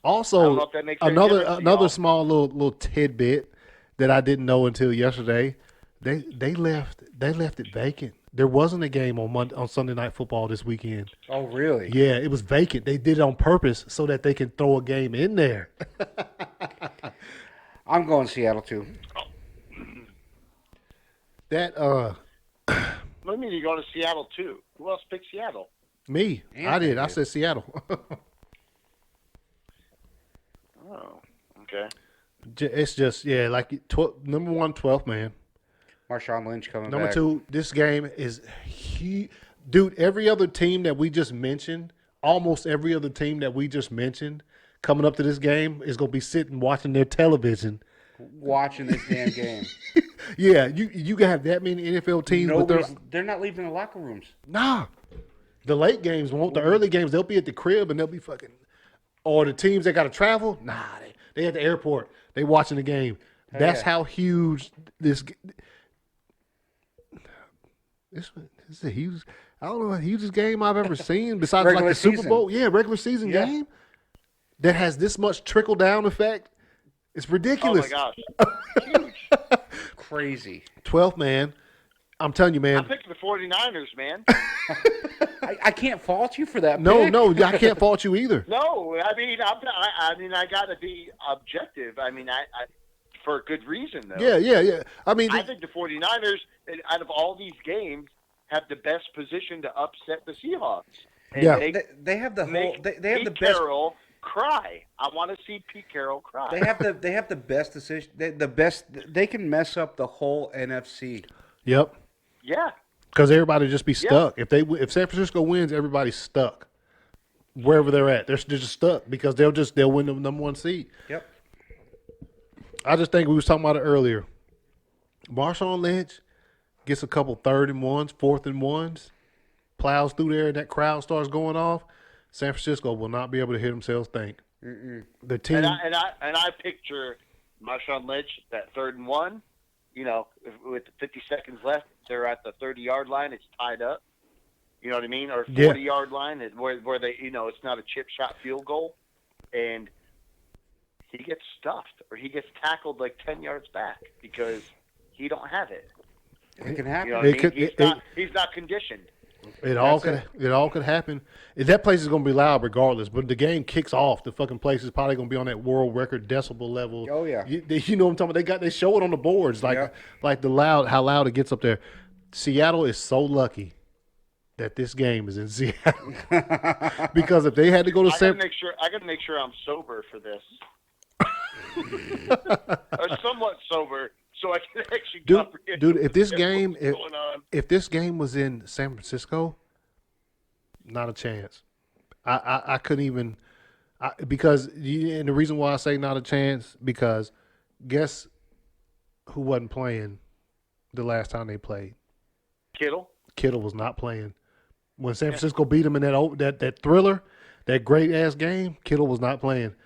I Also, don't know if that makes any difference to another y'all. small little tidbit that I didn't know until yesterday. They left it vacant. There wasn't a game on Sunday Night Football this weekend. Oh, really? Yeah, it was vacant. They did it on purpose so that they can throw a game in there. I'm going Seattle too. That What do you mean you're going to Seattle too? Who else picked Seattle? me, I did. I said Seattle. Oh, okay. It's just like number 1, 12th man. Marshawn Lynch coming Number back. 2, this game is huge. Dude, every other team that we just mentioned, almost every other team that we just mentioned, coming up to this game is going to be sitting watching their television. Watching this damn game. Yeah, you can have that many NFL teams. They're not leaving the locker rooms. Nah. The late games won't. The early games, they'll be at the crib and they'll be fucking. Or the teams that got to travel, nah, they at the airport. They watching the game. That's how huge this is a huge. I don't know the hugest game I've ever seen besides like the Super Bowl. Yeah, regular season game that has this much trickle down effect. It's ridiculous. Oh my gosh. Huge. Crazy. 12th man. I'm telling you, man. I'm picking the 49ers, man. I can't fault you for that. No, pick. I can't fault you either. No, I mean, I got to be objective. I mean, I for a good reason, though. Yeah. I mean, I think the 49ers, out of all these games, have the best position to upset the Seahawks. And Yeah. They have the whole. They have Pete the best. Carroll cry. I want to see Pete Carroll cry. They have the best decision. The best. They can mess up the whole NFC. Yep. Yeah. Because everybody just be stuck. If San Francisco wins, everybody's stuck wherever they're at. They're just stuck because they'll win the number 1 seed. Yep. I just think we was talking about it earlier. Marshawn Lynch gets a couple 3rd and 1s, 4th and 1s, plows through there, and that crowd starts going off. San Francisco will not be able to hear themselves think. The team, And I picture Marshawn Lynch, that 3rd and 1. You know, with 50 seconds left, they're at the 30-yard line. It's tied up. You know what I mean? Or 40-yard line where they, it's not a chip shot field goal, and he gets stuffed or he gets tackled like 10 yards back because he don't have it. It can happen. You know what I mean? He's not conditioned. It all could happen. That place is going to be loud regardless. But the game kicks off. The fucking place is probably going to be on that world record decibel level. Oh yeah. You know what I'm talking about? They show it on the boards like how loud it gets up there. Seattle is so lucky that this game is in Seattle because if they had to go to I got to make sure I'm sober for this, or somewhat sober. So I can actually comprehend dude, if this game was in San Francisco, not a chance. I couldn't even because and the reason why I say not a chance because guess who wasn't playing the last time they played? Kittle. Kittle was not playing when San Francisco beat them in that thriller, that great ass game. Kittle was not playing.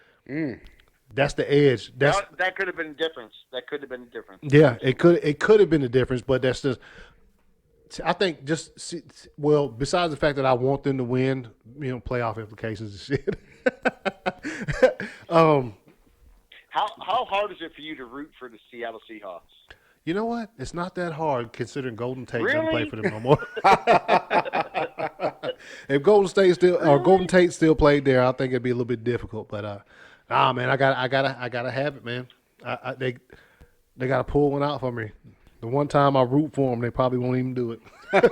That's the edge. That could have been a difference. Yeah, it could have been a difference, but that's just. I think besides the fact that I want them to win, playoff implications and shit. How hard is it for you to root for the Seattle Seahawks? You know what? It's not that hard considering Golden Tate Really? doesn't play for them no more. If Golden Tate still played there, I think it'd be a little bit difficult. But man, I gotta have it, man. They gotta pull one out for me. The one time I root for them, they probably won't even do it. But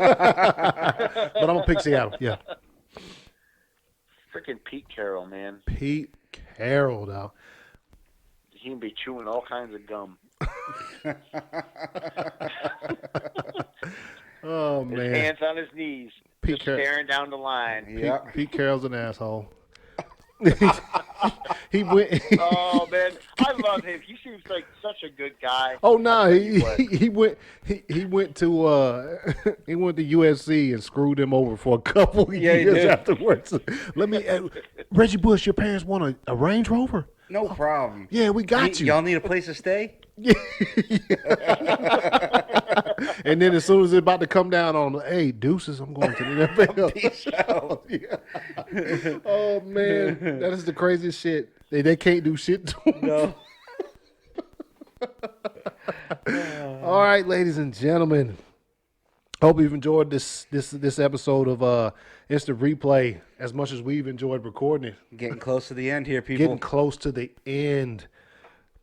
I'm gonna pick Seattle. Yeah. Freaking Pete Carroll, man. Pete Carroll, though. He can be chewing all kinds of gum. Oh man. His hands on his knees, just staring down the line. Pete Carroll's an asshole. He went. Oh man, I love him. He seems like such a good guy. Oh no, he went to USC and screwed him over for a couple years afterwards. Reggie Bush, your parents want a Range Rover? No problem. Yeah, we got you. Y'all need a place to stay? And then as soon as it's about to come down on them, hey, deuces, I'm going to the NFL. Peace out. Yeah. Oh, man. That is the craziest shit. They can't do shit to him. No. All right, ladies and gentlemen. Hope you've enjoyed this episode of Instant Replay as much as we've enjoyed recording it. Getting close to the end here, people. Getting close to the end.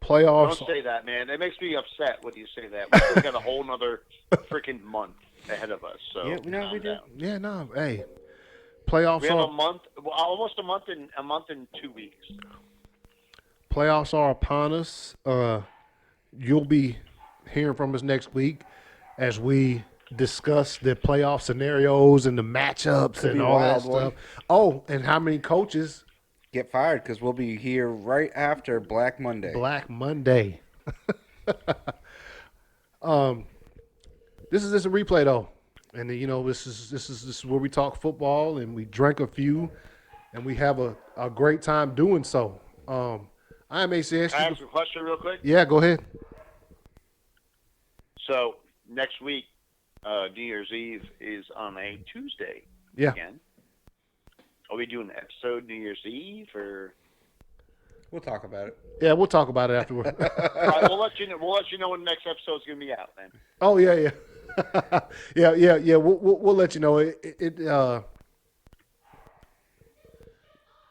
Playoffs. Don't say that, man. It makes me upset when you say that. We still got a whole nother freaking month ahead of us. So Yeah, we do. Yeah, no, hey. Playoffs We have are a month, almost a month and 2 weeks. playoffs are upon us. You'll be hearing from us next week as we discuss the playoff scenarios and the matchups and all that stuff. Oh, and how many coaches Get fired because we'll be here right after Black Monday. Black Monday. This is a replay though, and this is where we talk football and we drink a few, and we have a great time doing so. I am ACS. Can I ask you a question real quick? Yeah, go ahead. So next week, New Year's Eve is on a Tuesday. Yeah. Again. Are we doing an episode New Year's Eve or? We'll talk about it. Yeah, we'll talk about it afterward. All right, we'll let you know. We'll let you know when the next episode's gonna be out, then. Oh yeah. yeah. We'll let you know.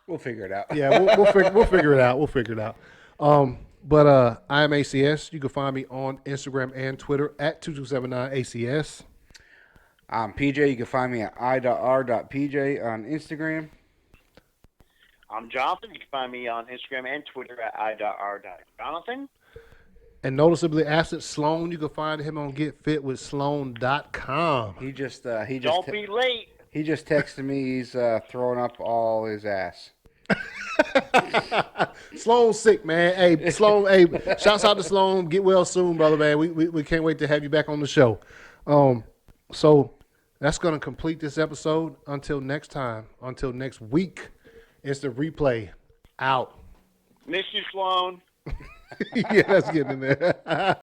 We'll figure it out. Yeah, we'll figure it out. We'll figure it out. But I am ACS. You can find me on Instagram and Twitter at 2279ACS. I'm PJ. You can find me at i.r.pj on Instagram. I'm Jonathan. You can find me on Instagram and Twitter at i.r.jonathan. And noticeably absent Sloan, you can find him on getfitwithsloan.com. He just Don't be late. He just texted me. He's throwing up all his ass. Sloan's sick, man. Hey, Sloan. Hey, shouts out to Sloan. Get well soon, brother, man. We can't wait to have you back on the show. So that's going to complete this episode. Until next time, until next week, it's the replay out. Miss you, Sloan. Yeah, that's getting in there.